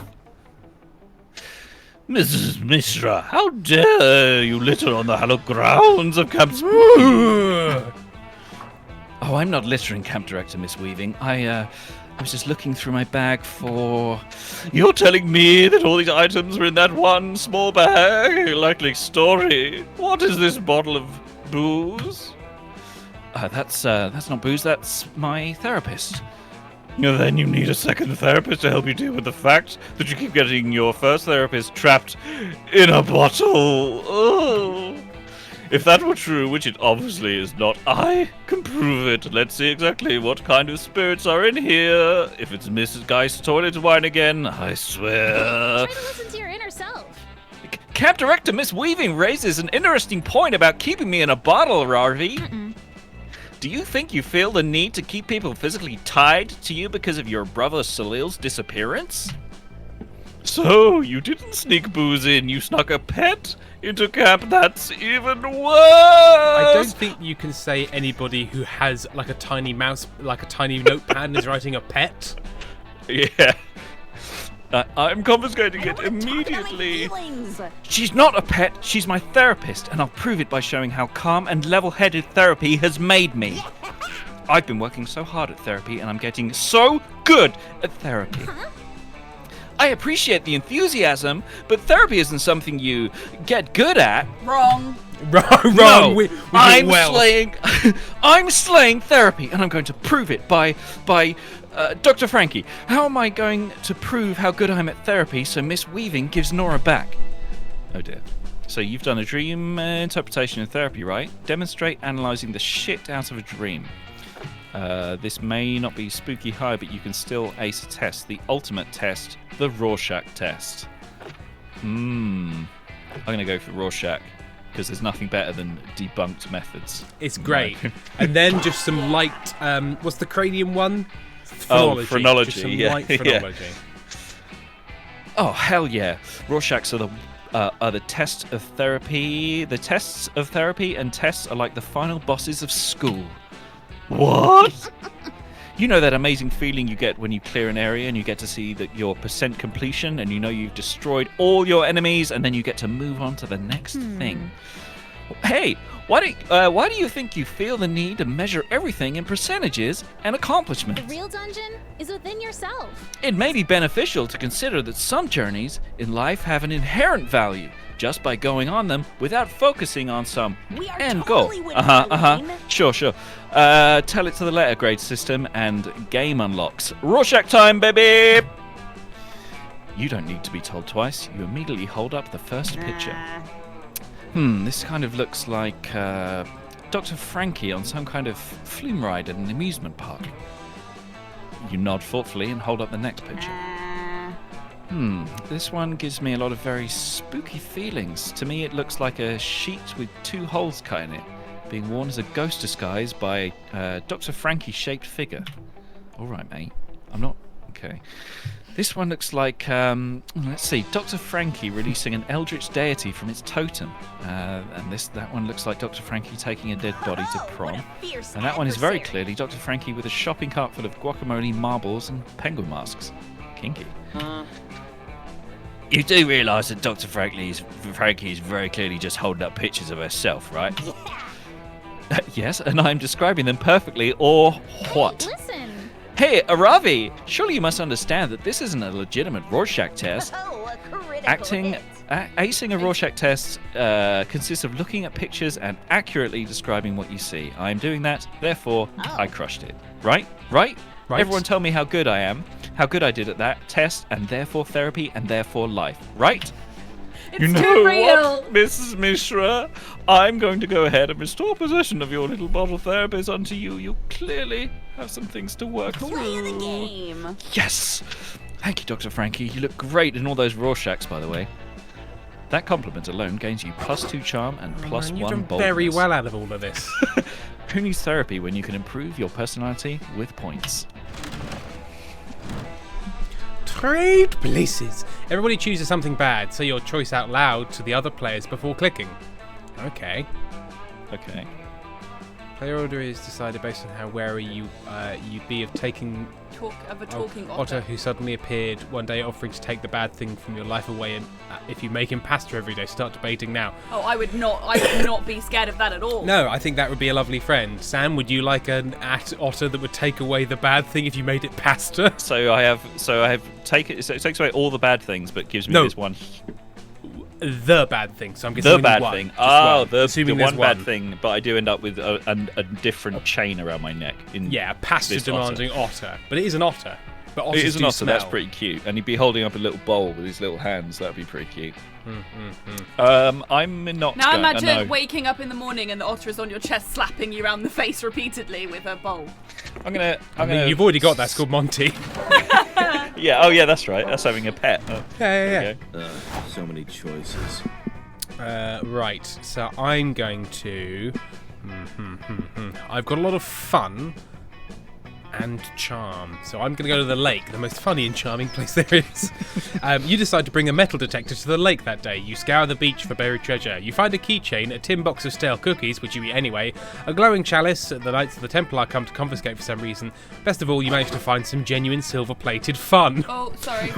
Mrs. Mishra, how dare you litter on the hallowed grounds of Camp... Oh, I'm not littering, Camp Director Miss Weaving. I was just looking through my bag for... You're telling me that all these items were in that one small bag? Likely story. What is this bottle of booze? That's not booze, that's my therapist. Then you need a second therapist to help you deal with the fact that you keep getting your first therapist trapped in a bottle. Oh. If that were true, which it obviously is not, I can prove it. Let's see exactly what kind of spirits are in here. If it's Mrs. Geist's toilet wine again, I swear. Try to listen to your inner self. Camp Director Miss Weaving raises an interesting point about keeping me in a bottle, Rarvy. Do you think you feel the need to keep people physically tied to you because of your brother Salil's disappearance? So, you didn't sneak booze in, you snuck a pet into camp? That's even worse! I don't think you can say anybody who has like a tiny mouse, like a tiny notepad and is writing a pet. Yeah. I'm confiscating it immediately. She's not a pet, she's my therapist, and I'll prove it by showing how calm and level-headed therapy has made me. I've been working so hard at therapy, and I'm getting so good at therapy. I appreciate the enthusiasm, but therapy isn't something you get good at. Wrong. Wrong. No, I'm slaying therapy, and I'm going to prove it by Dr. Frankie. How am I going to prove how good I am at therapy so Miss Weaving gives Nora back? Oh dear. So you've done a dream interpretation in therapy, right? Demonstrate analysing the shit out of a dream. This may not be spooky high, but you can still ace a test. The ultimate test, the Rorschach test. I'm going to go for Rorschach, because there's nothing better than debunked methods. It's great. And then just some light, what's the cranium one? Phrenology. Phrenology. Just some Yeah. light phrenology. Oh, hell yeah. Rorschachs are the test of therapy. The tests of therapy and tests are like the final bosses of school. What? You know that amazing feeling you get when you clear an area and you get to see that your percent completion and you know you've destroyed all your enemies and then you get to move on to the next thing. Hey, why do you think you feel the need to measure everything in percentages and accomplishments? The real dungeon is within yourself. It may be beneficial to consider that some journeys in life have an inherent value just by going on them without focusing on some We are end totally goal. with you, Lane. Sure. Tell it to the letter grade system and game unlocks. Rorschach time, baby! You don't need to be told twice. You immediately hold up the first picture. This kind of looks like Dr. Frankie on some kind of flume ride at an amusement park. You nod thoughtfully and hold up the next picture. This one gives me a lot of very spooky feelings. To me, it looks like a sheet with 2 holes cut in it, being worn as a ghost disguise by a Dr. Frankie-shaped figure. All right, mate. I'm not... Okay. This one looks like, let's see, Dr. Frankie releasing an eldritch deity from its totem. And that one looks like Dr. Frankie taking a dead body to prom. And that one is very clearly Dr. Frankie with a shopping cart full of guacamole, marbles, and penguin masks. Kinky. You do realise that Dr. Frankie is very clearly just holding up pictures of herself, right? Yes, and I'm describing them perfectly, or what? Hey, listen. Hey, Aravi! Surely you must understand that this isn't a legitimate Rorschach test. Oh, a critical hit. Acing a Rorschach test consists of looking at pictures and accurately describing what you see. I am doing that, therefore I crushed it. Right? Everyone tell me how good I am, how good I did at that test, and therefore therapy, and therefore life. Right? It's You know too real. what, Mrs. Mishra? I'm going to go ahead and restore possession of your little bottle therapist unto you. You clearly have some things to work Play through. the game. Yes! Thank you, Dr. Frankie. You look great in all those Rorschachs, by the way. That compliment alone gains you +2 charm and +1 You've done boldness. very well out of all of this. Who needs therapy when you can improve your personality with points? Trade places. Everybody chooses something bad. Say your choice out loud to the other players before clicking. Okay. Player order is decided based on how wary you'd be of taking Talking Otter, who suddenly appeared one day offering to take the bad thing from your life away, and if you make him pasta every day, start debating now. Oh, I would not be scared of that at all. No, I think that would be a lovely friend. Sam, would you like an otter that would take away the bad thing if you made it pasta? So I have taken. So it takes away all the bad things, but gives me No. this one. the bad thing. So I'm guessing The bad one. thing. Just Oh, one. the Assuming there's one bad thing, but I do end up with a different chain around my neck. Yeah, a pasture-demanding otter. But it is an otter. But otters It is an do otter, smell. that's pretty cute. And he'd be holding up a little bowl with his little hands, that'd be pretty cute. I'm not Now going. imagine waking up in the morning and the otter is on your chest slapping you around the face repeatedly with a bowl. I'm gonna. I mean, you've already got that. It's called Monty. Yeah. Oh, yeah. That's right. That's having a pet. Oh, Yeah. So many choices. Right. So I'm going to. I've got a lot of fun and charm. So I'm going to go to the lake, the most funny and charming place there is. You decide to bring a metal detector to the lake that day. You scour the beach for buried treasure. You find a keychain, a tin box of stale cookies, which you eat anyway, a glowing chalice that the Knights of the Templar come to confiscate for some reason. Best of all, you manage to find some genuine silver-plated fun. Oh, sorry.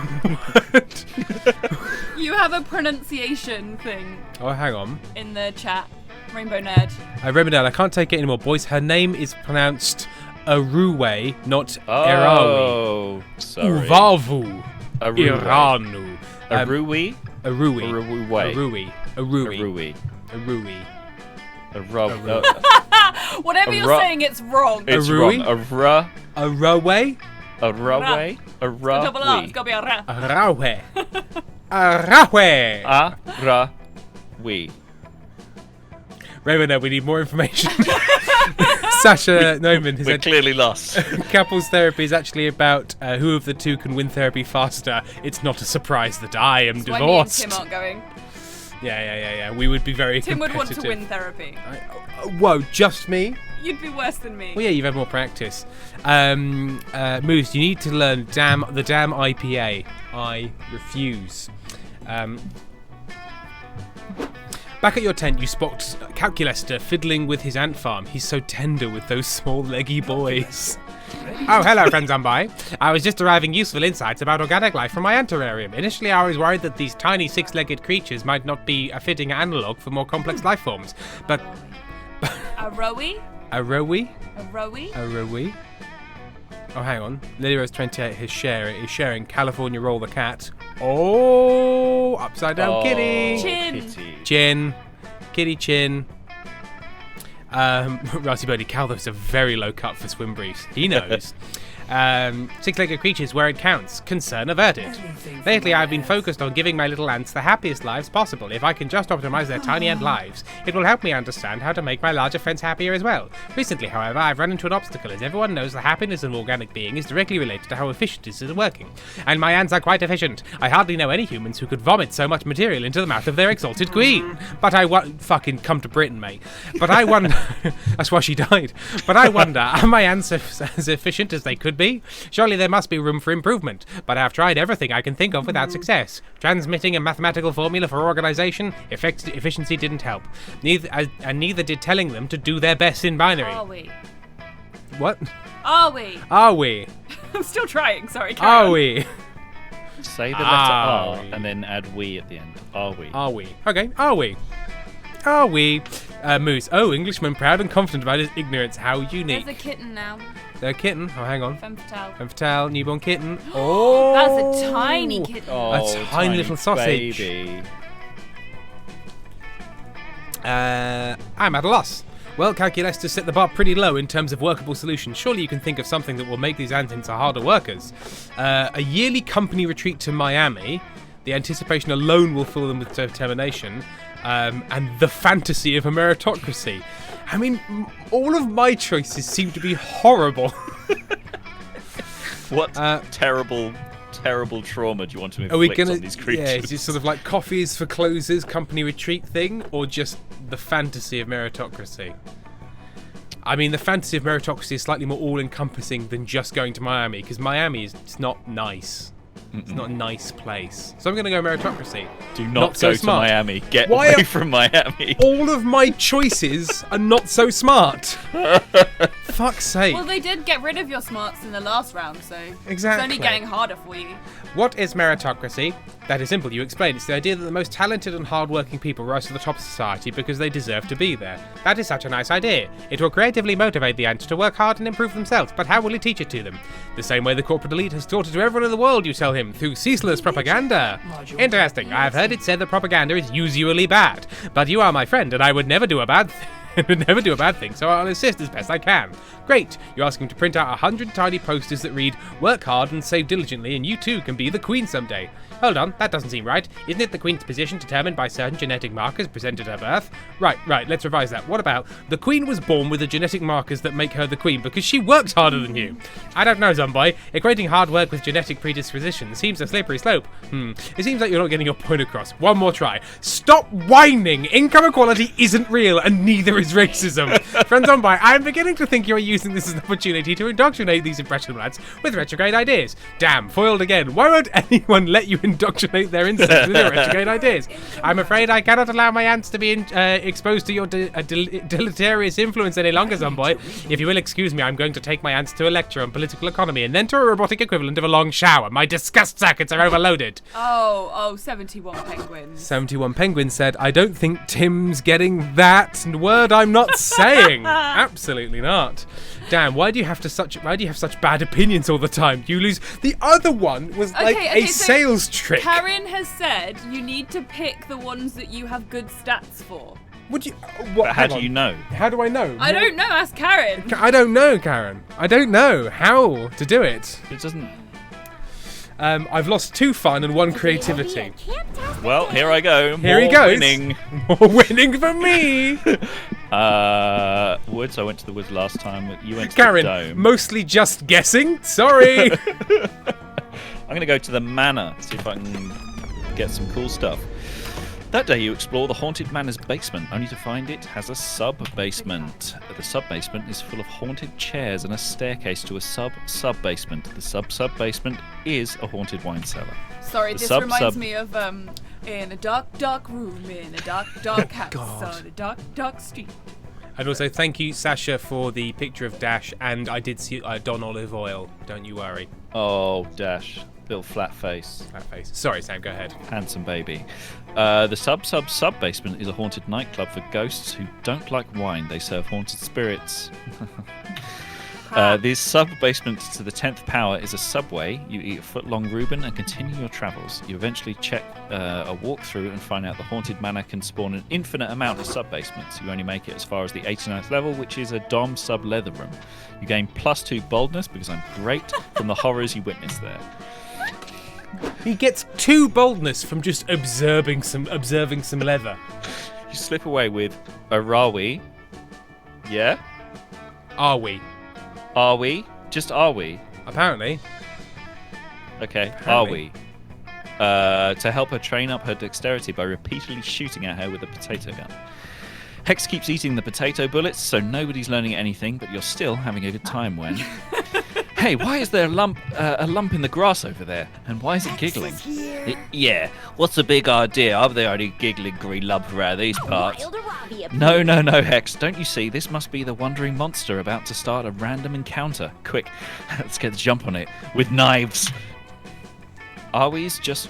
You have a pronunciation thing Oh, hang on. in the chat. Rainbow Nerd. I remember now, I can't take it anymore, boys. Her name is pronounced Aruwe, not Erawi. Oh, sorry. Uvavu. Aruwe. Iranu. Arui? Arui. Aruwe. Arui. Arui. Arui. Whatever you're saying, it's wrong. It's Arui? wrong. Arawe. Arawe? Double R. It's Arawe. got to be a ra. Arawe. Arawe. Arawe. Raymond, we need more information. Sasha Neumann has We're said clearly lost. couples therapy is actually about who of the two can win therapy faster. It's not a surprise that I am Wendy and divorced. Tim aren't going. Yeah. We would be very Tim would competitive. want to win therapy. Whoa, just me? You'd be worse than me. Well, yeah, you've had more practice. Moose, you need to learn the damn IPA. I refuse. Back at your tent, you spot Calculester fiddling with his ant farm. He's so tender with those small leggy boys. Oh, hello, friends on by. I was just deriving useful insights about organic life from my ant terrarium. Initially, I was worried that these tiny six-legged creatures might not be a fitting analogue for more complex life forms. But... Aroe? Aroe? Aroe? Aroe? Oh, hang on. Lily Rose 28 is sharing California Roll the Cat. Oh, upside down kitty. Chin. Kitty chin. Rossi Birdie Caldo's a very low cut for swim briefs. He knows. Six-legged creatures where it counts. Concern averted. Lately, I've been focused on giving my little ants the happiest lives possible. If I can just optimize their tiny ant lives, it will help me understand how to make my larger friends happier as well. Recently, however, I've run into an obstacle. As everyone knows, the happiness of an organic being is directly related to how efficient it is at working. And my ants are quite efficient. I hardly know any humans who could vomit so much material into the mouth of their exalted queen. But I fucking come to Britain, mate. But I wonder... That's why she died. But I wonder, are my ants as efficient as they could be? Surely there must be room for improvement, but I've tried everything I can think of without success. Transmitting a mathematical formula for organization, efficiency didn't help. Neither did telling them to do their best in binary. Are we? What? Are we? Are we? I'm still trying, sorry. Are we? Say the letter Are R we? and then add we at the end. Are we? Are we? Okay, are we? Are we? Moose. Oh, Englishman proud and confident about his ignorance. How unique. There's a kitten now. The kitten. Oh, hang on. Femme fatale. Femme fatale, newborn kitten. Oh! That's a tiny kitten. Oh, A tiny little sausage. Baby. I'm at a loss. Well, Calculester set the bar pretty low in terms of workable solutions. Surely you can think of something that will make these ants into harder workers. A yearly company retreat to Miami. The anticipation alone will fill them with determination. And the fantasy of a meritocracy. I mean, all of my choices seem to be horrible. What terrible trauma do you want to inflict Are we gonna? on these creatures? Yeah, is it sort of like coffees for closers, company retreat thing, or just the fantasy of meritocracy? I mean, the fantasy of meritocracy is slightly more all-encompassing than just going to Miami, because Miami is it's not nice. It's not a nice place. So I'm going to go meritocracy. Do not so go to smart. Miami. Get Why away are- from Miami. All of my choices are not so smart. fuck's sake. Well, they did get rid of your smarts in the last round, so Exactly. it's only getting harder for you. What is meritocracy? That is simple, you explain. It's the idea that the most talented and hard-working people rise to the top of society because they deserve to be there. That is such a nice idea. It will creatively motivate the ants to work hard and improve themselves, but how will it teach it to them? The same way the corporate elite has taught it to everyone in the world, you tell him, through ceaseless propaganda. Interesting. I've heard it said that propaganda is usually bad, but you are my friend, and I would never do a bad thing. So I'll assist as best I can. Great, you ask him to print out 100 tiny posters that read, work hard and save diligently and you too can be the Queen someday. Hold on, that doesn't seem right. Isn't it the Queen's position determined by certain genetic markers presented at her birth? Right, let's revise that. What about, the Queen was born with the genetic markers that make her the Queen because she works harder than you? I don't know, Zomboy. Equating hard work with genetic predisposition seems a slippery slope. It seems like you're not getting your point across. One more try. Stop whining! Income equality isn't real and neither is racism. Friend Zomboy, I'm beginning to think you're using this as an opportunity to indoctrinate these impression lads with retrograde ideas. Damn, foiled again. Why won't anyone let you indoctrinate their insects with your retrograde ideas? I'm afraid I cannot allow my ants to be exposed to your deleterious influence any longer, Zomboy. If you will excuse me, I'm going to take my ants to a lecture on political economy and then to a robotic equivalent of a long shower. My disgust circuits are overloaded. 71 penguins. 71 penguins said, I don't think Tim's getting that word I'm not saying. Absolutely not. Damn, why do you have such bad opinions all the time? You lose. The other one was Okay, so so sales trick. Karen has said you need to pick the ones that you have good stats for. Would you? But how do you know? How do I know? I don't know, ask Karen. I don't know, Karen. I don't know how to do it. It doesn't. I've lost 2 fun and 1 creativity. Well, here I go. Here he More goes. Winning. More winning for me. Woods. I went to the woods last time. You went to Karen, the dome. mostly just guessing. Sorry. I'm going to go to the manor, see if I can get some cool stuff. That day you explore the haunted manor's basement, only to find it has a sub-basement. The sub-basement is full of haunted chairs and a staircase to a sub-sub-basement. The sub-sub-basement is a haunted wine cellar. Sorry, The this sub- reminds sub- me of in a dark room, in a dark house, God. on a dark street. And also, thank you, Sasha, for the picture of Dash, and I did see Don Olive Oil. Don't you worry. Oh, Dash. Little flat face. That face. Sorry, Sam, go ahead. Handsome baby. The sub-basement is a haunted nightclub for ghosts who don't like wine. They serve haunted spirits. This sub-basement to the 10th power is a subway. You eat a foot-long Reuben and continue your travels. You eventually check a walkthrough and find out the haunted manor can spawn an infinite amount of sub-basements. You only make it as far as the 89th level, which is a Dom sub-leather room. You gain +2 boldness because I'm great from the horrors you witness there. He gets 2 boldness from just observing some leather. You slip away with Arawi. Yeah? Are we? Are we? Just are we? Apparently. Okay, Apparently. are we? To help her train up her dexterity by repeatedly shooting at her with a potato gun. Hex keeps eating the potato bullets, so nobody's learning anything, but you're still having a good time when... Hey, why is there a lump in the grass over there? And why is it giggling? Yeah, what's the big idea? I'm the only giggling green lump around these parts. No, Hex. Don't you see? This must be the wandering monster about to start a random encounter. Quick, let's get the jump on it. With knives. Arwie's just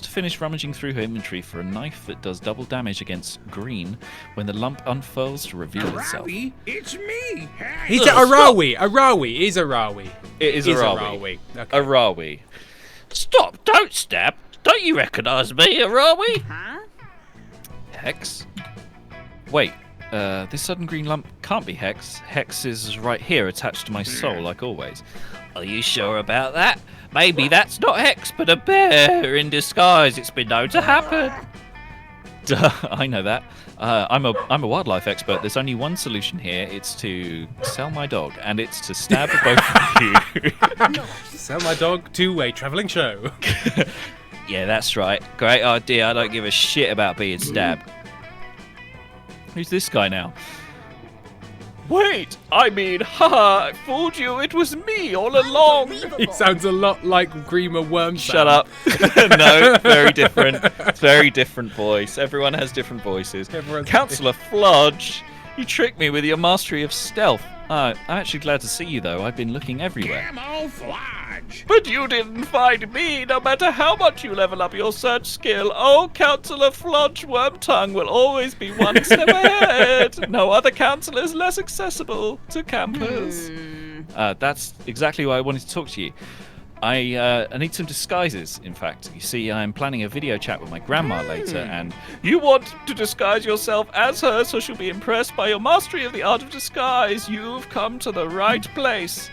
finished rummaging through her inventory for a knife that does double damage against green when the lump unfurls to reveal itself. Arawi, it's me. He's Arawi. Arawi is Arawi. It is Arawi. Okay. Arawi. Stop! Don't stab! Don't you recognise me, Arawi? Huh? Hex? Wait, this sudden green lump can't be Hex. Hex is right here attached to my soul, like always. Are you sure about that? Maybe that's not Hex, but a bear in disguise. It's been known to happen. Duh, I know that. I'm a wildlife expert. There's only one solution here. It's to sell my dog, and it's to stab both of you. Sell my dog to a travelling show. Yeah, that's right. Great idea. I don't give a shit about being stabbed. Who's this guy now? Wait, I mean, haha, I fooled you. It was me all along. He sounds a lot like Grima Worm. Shut up. No, very different. Very different voice. Everyone has different voices. Councillor Flodge. You tricked me with your mastery of stealth. I'm actually glad to see you, though. I've been looking everywhere. Camouflage! But you didn't find me, no matter how much you level up your search skill. Oh, Councillor Flodge Wormtongue will always be one step ahead. No other councillor is less accessible to campers. That's exactly why I wanted to talk to you. I need some disguises, in fact. You see, I'm planning a video chat with my grandma later, and you want to disguise yourself as her so she'll be impressed by your mastery of the art of disguise. You've come to the right place.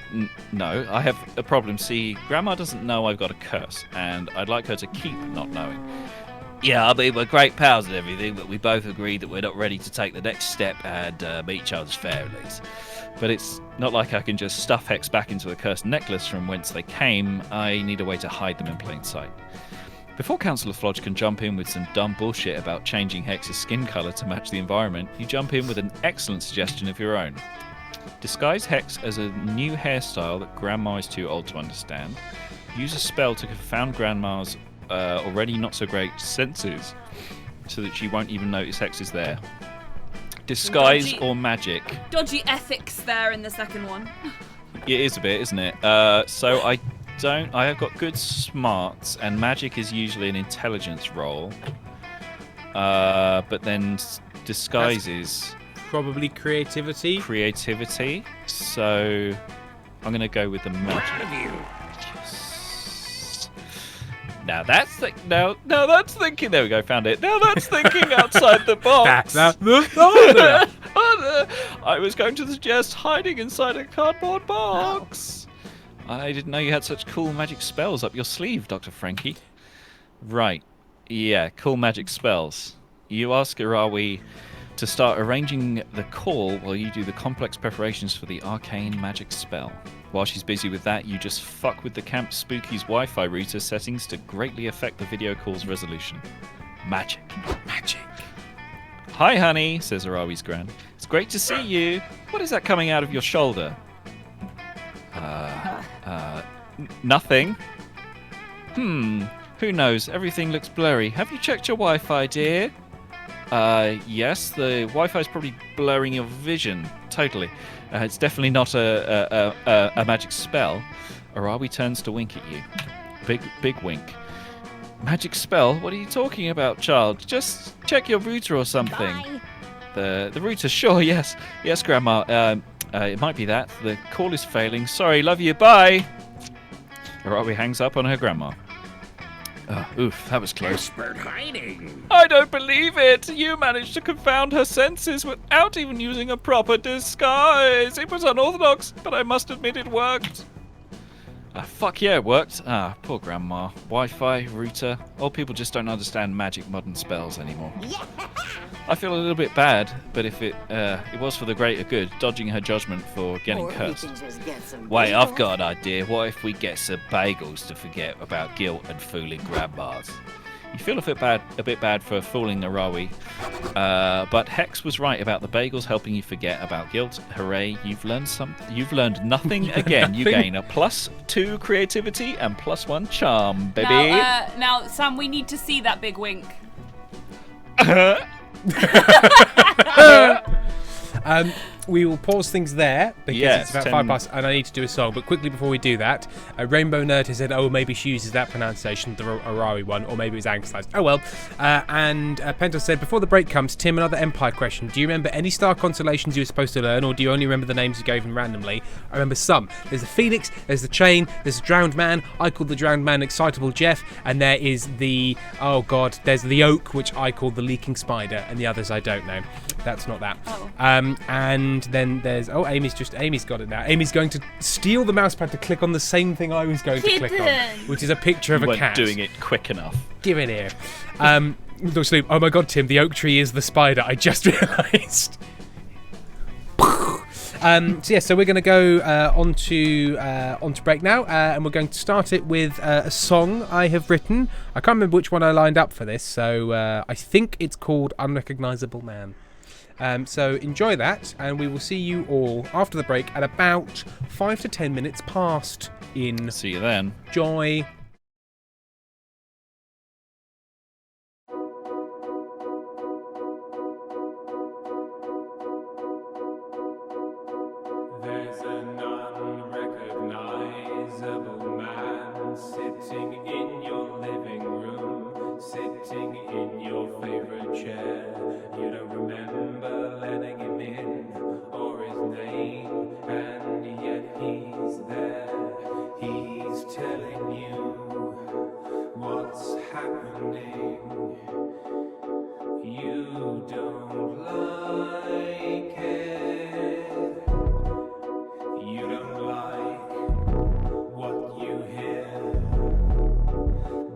No, I have a problem. See, Grandma doesn't know I've got a curse, and I'd like her to keep not knowing. Yeah, I mean, we're great pals and everything, but we both agree that we're not ready to take the next step and meet each other's families. But it's not like I can just stuff Hex back into a cursed necklace from whence they came. I need a way to hide them in plain sight. Before Councillor Flodge can jump in with some dumb bullshit about changing Hex's skin colour to match the environment, you jump in with an excellent suggestion of your own. Disguise Hex as a new hairstyle that Grandma is too old to understand. Use a spell to confound Grandma's already not so great senses so that she won't even notice Hex is there. Disguise Dodgy. or magic? Dodgy ethics there in the second one. It is a bit, isn't it? So I have got good smarts, and magic is usually an intelligence roll. But then disguises Probably creativity. creativity. So I'm gonna go with the magic. Yes. Now that's thinking. There we go, found it. Now that's thinking outside the box. I was going to suggest hiding inside a cardboard box. I didn't know you had such cool magic spells up your sleeve, Dr. Frankie. Right. Yeah, cool magic spells. You ask Arawi to start arranging the call while you do the complex preparations for the arcane magic spell. While she's busy with that, you just fuck with the Camp Spooky's Wi-Fi router settings to greatly affect the video call's resolution. Magic. Magic. Hi, honey, says Arawi's gran. It's great to see you. What is that coming out of your shoulder? Nothing. Who knows? Everything looks blurry. Have you checked your Wi-Fi, dear? Yes, the Wi-Fi is probably blurring your vision. Totally. It's definitely not a magic spell. Arawi turns to wink at you. Big wink. Magic spell? What are you talking about, child? Just check your router or something. Bye. The router, sure, yes. Yes, Grandma. It might be that. The call is failing. Sorry, love you, bye. Arawi hangs up on her grandma. Oof, that was close. Expert hiding. I don't believe it! You managed to confound her senses without even using a proper disguise! It was unorthodox, but I must admit it worked. Fuck yeah, it worked. Poor Grandma. Wi-Fi, router. Old people just don't understand magic modern spells anymore. I feel a little bit bad, but if it was for the greater good, dodging her judgment for getting cursed. Wait, I've got an idea. What if we get some bagels to forget about guilt and fooling grandmas? You feel a bit bad for fooling Arawi, but Hex was right about the bagels helping you forget about guilt. Hooray! You've learned nothing again. You gain a +2 creativity and +1 charm, baby. Now, Sam, we need to see that big wink. We will pause things there because Yes, it's about 10 5 past and I need to do a song. But quickly before we do that, Rainbow Nerd has said, oh, maybe she uses that pronunciation, the Arawi one, or maybe it was anglicized. Oh, well. And Pento said, before the break comes, Tim, another Empire question. Do you remember any star constellations you were supposed to learn, or do you only remember the names you gave them randomly? I remember some. There's the Phoenix, there's the Chain, there's the Drowned Man. I called the Drowned Man Excitable Jeff, and there is the, oh God, there's the Oak, which I called the Leaking Spider, and the others I don't know. That's not that. Oh. And then there's, oh, Amy's got it now. Amy's going to steal the mousepad to click on the same thing I was going to click on, which is a picture of a weren't cat. doing it quick enough. Give it here. Look, sleep. Oh my God, Tim, the oak tree is the spider. I just realised. So we're going to go onto break now, and we're going to start it with a song I have written. I can't remember which one I lined up for this, so I think it's called Unrecognisable Man. So enjoy that, and we will see you all after the break at about 5 to 10 minutes past in See you then. Joy. invisible man sitting in your living room, sitting in your favorite chair. You don't remember letting him in or his name, and yet he's there. He's telling you what's happening. You don't like it. You don't like what you hear,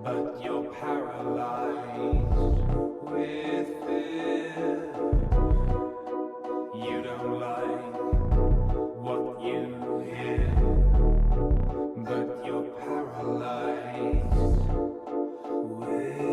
but you're paralyzed with fear. You don't like what you hear, but you're paralyzed with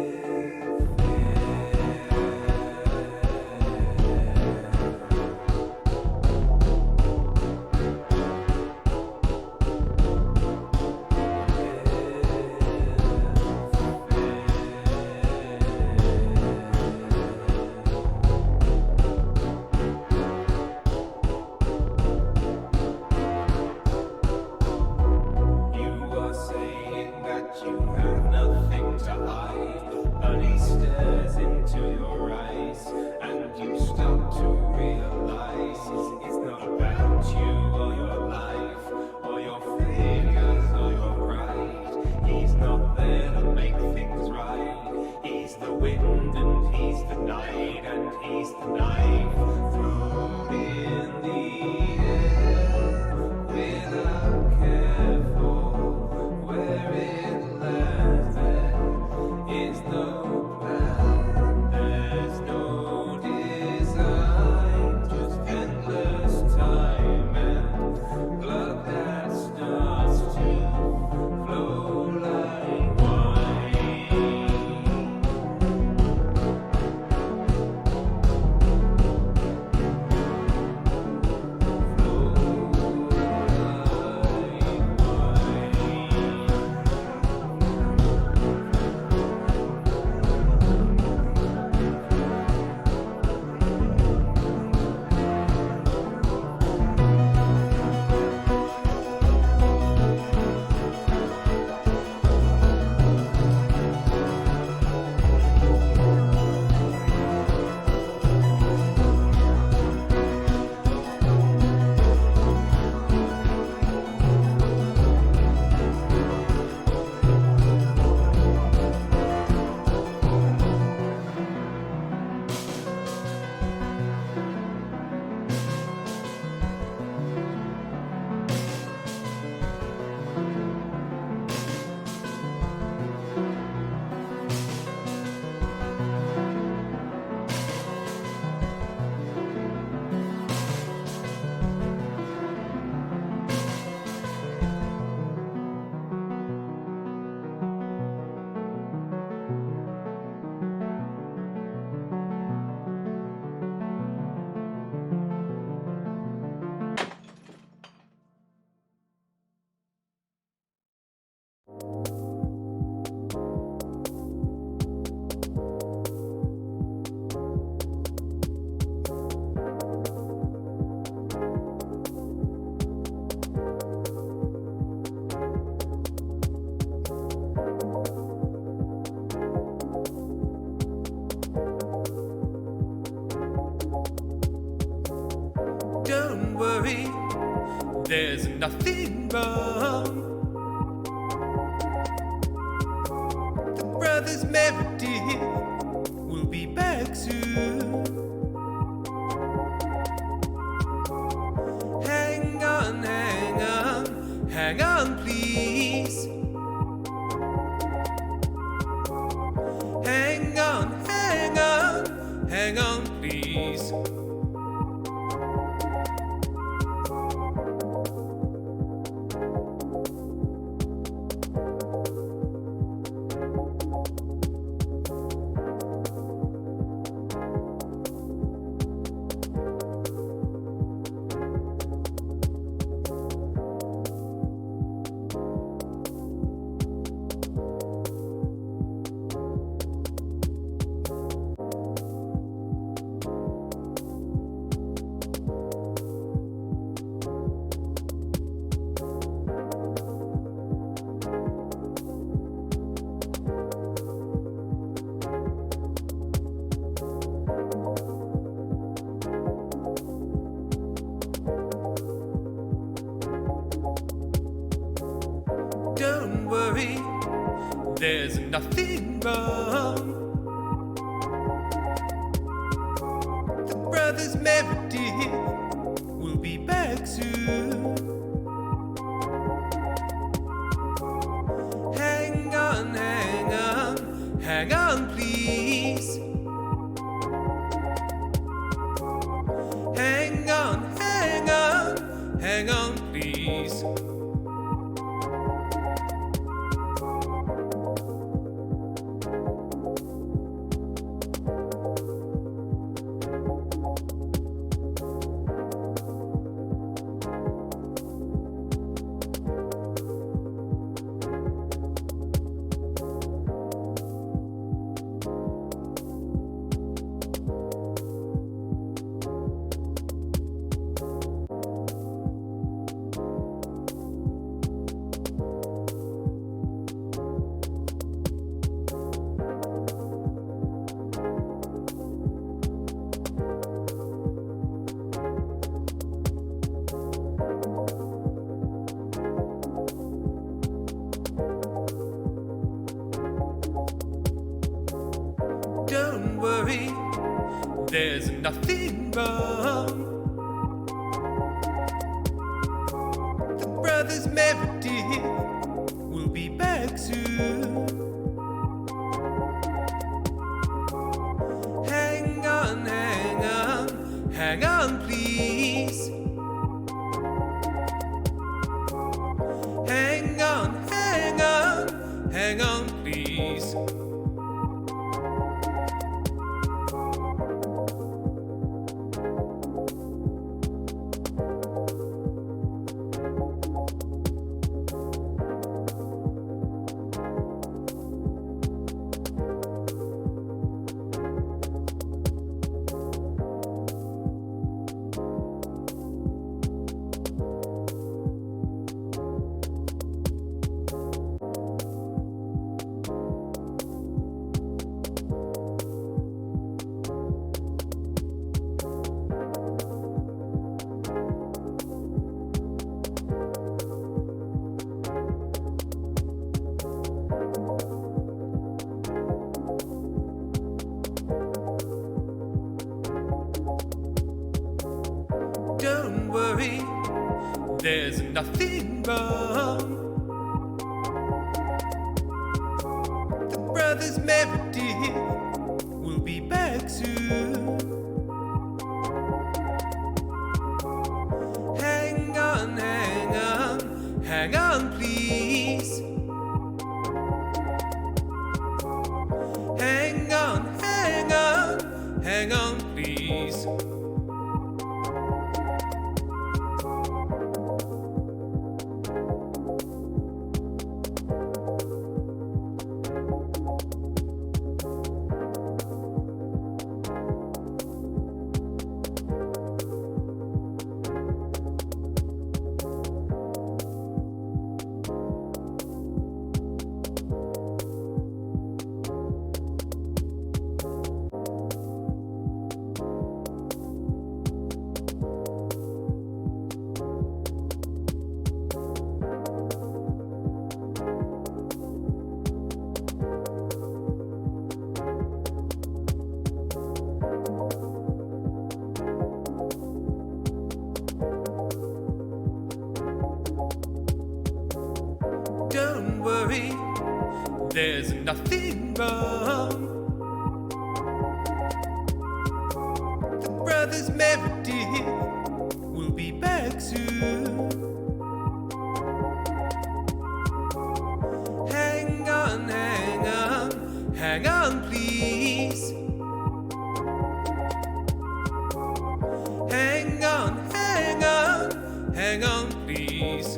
there's nothing wrong. The brothers Meredith will be back soon. Hang on, hang on, hang on, please. Hang on, hang on, hang on, please. there's nothing wrong. The brothers Meredith will be back soon. Hang on, hang on, hang on, please. Hang on, hang on, hang on, please. Don't worry, there's nothing wrong. The brothers Meredith will be back soon. Hang on, hang on, hang on, please. Hang on, hang on, hang on, please. Don't worry, there's nothing wrong. The brothers Meredith will be back soon. Hang on, hang on, hang on, please. Hang on, hang on, hang on, please. Don't worry, there's nothing wrong. The brothers Meredith will be back soon. Hang on, hang on, hang on, please. Hang on, hang on, hang on, please.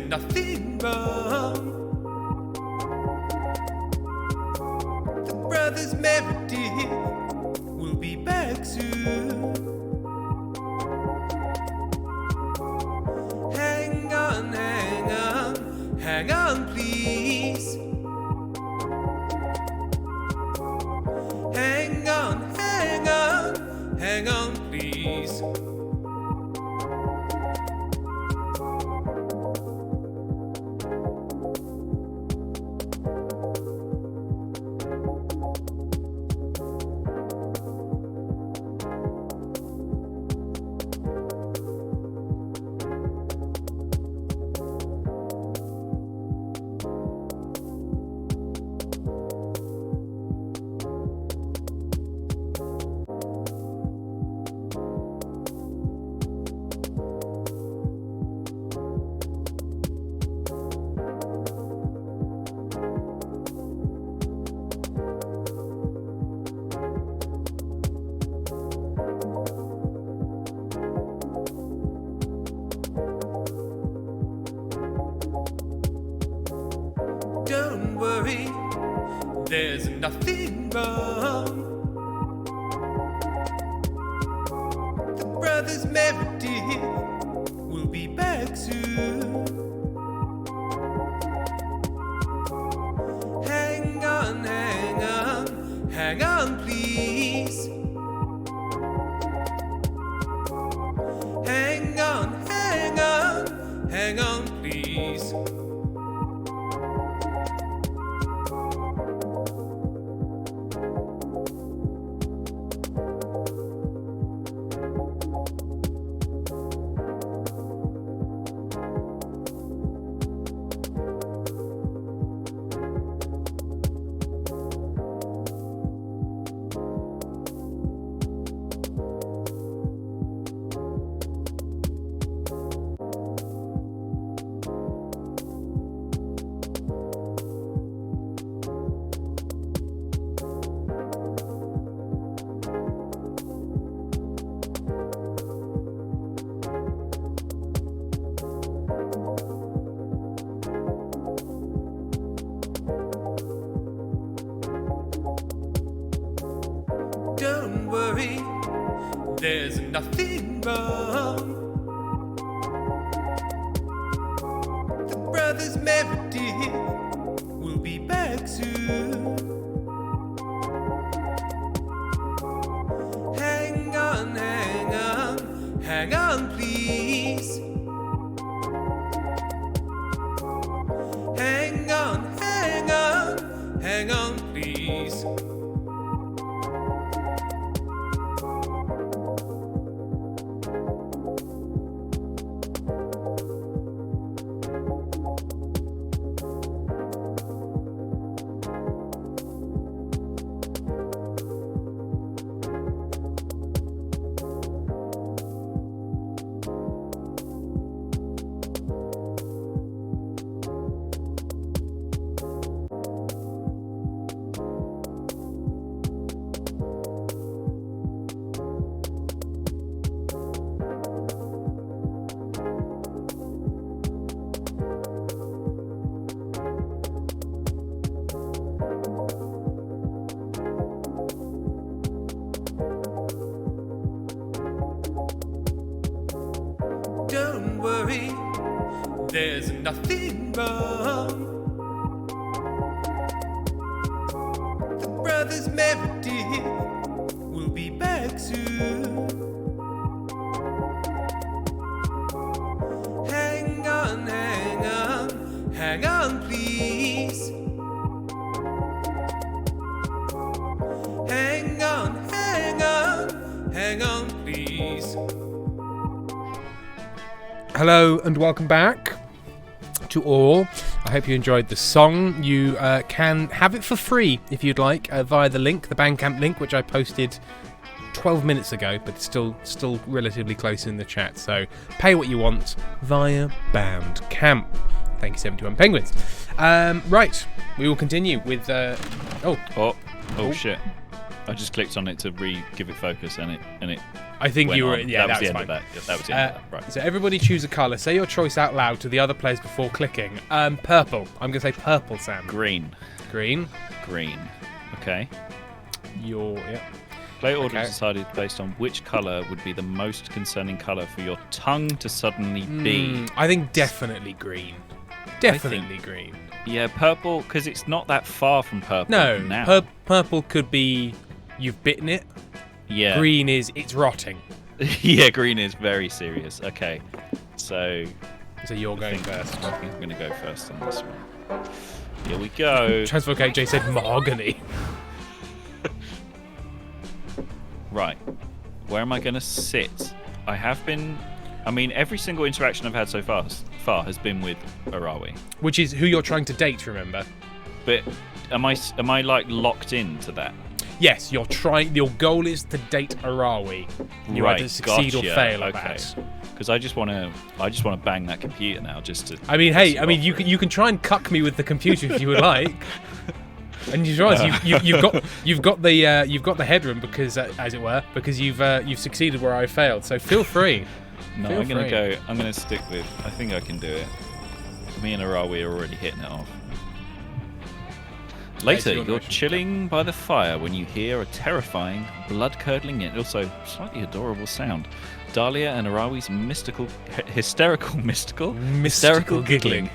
nothing wrong. The brothers Meredith will be back soon. Hang on, hang on, hang on, please. Hang on, hang on, hang on, please. Don't worry, there's nothing wrong. The brothers Meredith will be back soon. Hang on, hang on, hang on, please. Hang on, hang on, hang on, please. Don't worry, there's nothing wrong. The brothers Meredith will be back soon. Hang on, hang on, hang on, please. Hang on, hang on, hang on, please. Don't worry, there's nothing wrong. The brothers Meredith will be back soon. Hang on, hang on, hang on, please. Hang on, hang on, hang on, please. Hello and welcome back to all. I hope you enjoyed the song. You can have it for free if you'd like via the link, the Bandcamp link, which I posted 12 minutes ago, but it's still relatively close in the chat. So pay what you want via Bandcamp. Thank you, 71 Penguins. Right, we will continue with. Oh shit! I just clicked on it to give it focus, and it. I think went you were. on. Yeah, that was that's the end fine. of that. Yeah, that was the end of that. Right. So everybody choose a colour. Say your choice out loud to the other players before clicking. Purple. I'm going to say purple, Sam. Green. Green. Green. Okay. Yeah. Play order is decided based on which colour would be the most concerning colour for your tongue to suddenly be. I think definitely green. Definitely green. Yeah, purple, because it's not that far from purple. No, now. purple could be you've bitten it. Yeah. Green is it's rotting. Yeah, green is very serious. Okay, so you're going first. I think I'm going to go first on this one. Here we go. Transfer KJ said mahogany. Right, where am I going to sit? Every single interaction I've had so far has been with Arawi. Which is who you're trying to date, remember? But am I like locked into that? Yes, you're trying. Your goal is to date Arawi. You either succeed or fail at that. Because I just want to bang that computer now, just to. You can try and cuck me with the computer if you would like. And you realize you've got the headroom because, as it were, because you've succeeded where I failed. So feel free. No, I'm gonna stick with. I think I can do it. Me and Arawi are already hitting it off. Later, you're chilling by the fire when you hear a terrifying, blood-curdling yet also slightly adorable sound. Dahlia and Arawi's hysterical giggling.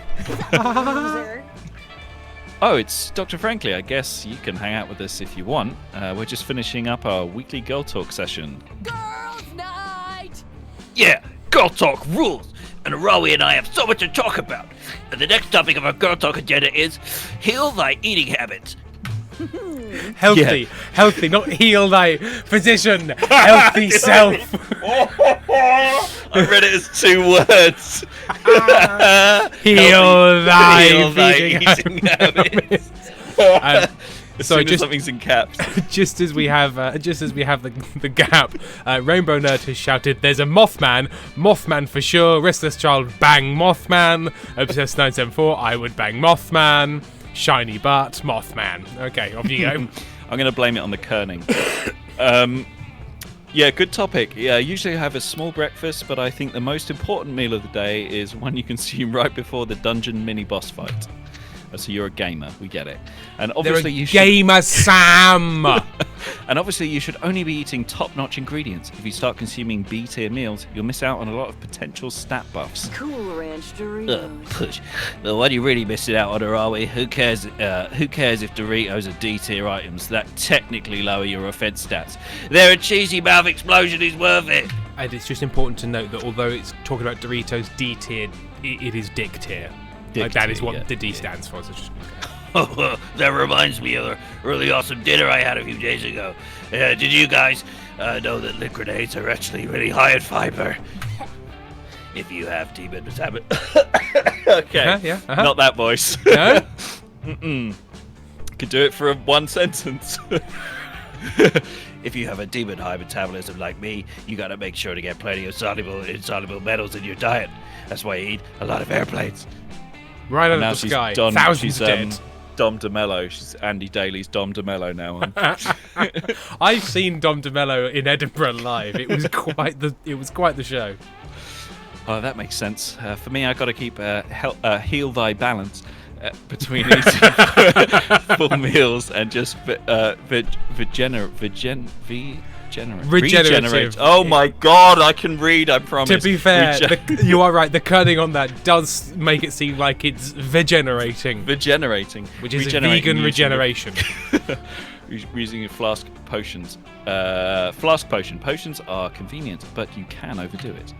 Oh, it's Dr. Frankly. I guess you can hang out with us if you want. We're just finishing up our weekly Girl Talk session. Girls' night! Yeah, Girl Talk rules. And Arawi and I have so much to talk about. And the next topic of our Girl Talk agenda is heal thy eating habits. Healthy, not heal thy physician, healthy self. I read it as 2 words. Heal thy eating habits. So something's in caps. Just as we have the gap, Rainbow Nerd has shouted, "There's a Mothman for sure. Restless Child, bang Mothman. Obsessed 974, I would bang Mothman. Shiny butt, Mothman." Okay, off you go. I'm going to blame it on the kerning. Yeah, good topic. Yeah, usually I have a small breakfast, but I think the most important meal of the day is one you consume right before the dungeon mini boss fight. So you're a gamer, we get it. And obviously gamer, Sam. And obviously you should only be eating top-notch ingredients. If you start consuming B-tier meals, you'll miss out on a lot of potential stat buffs. Cool Ranch Doritos. Push. Well, what are you really missing out on, are we? Who cares if Doritos are D-tier items that technically lower your offense stats? They're a cheesy mouth explosion is worth it. And it's just important to note that although it's talking about Doritos D-tier, it is dick tier. Like that is what the D stands for. So just... That reminds me of a really awesome dinner I had a few days ago. Did you guys know that liquid grenades are actually really high in fiber? If you have demon habit. Okay. Not that voice. No? Could do it for one sentence. If you have a demon high metabolism like me, you gotta make sure to get plenty of soluble and insoluble metals in your diet. That's why you eat a lot of airplanes. Right out of the sky. Thousands dead. Dom DeMello. She's Andy Daly's Dom DeMello now. I've seen Dom DeMello in Edinburgh live. It was quite the show. Oh, that makes sense. For me, I got to keep heal thy balance between eating full meals and just regenerate. Oh my god, I can read, I promise. To be fair, you are right. The cutting on that does make it seem like it's vegenerating. Which is vegan regeneration. Using flask potions. Flask potion. Potions are convenient, but you can overdo it.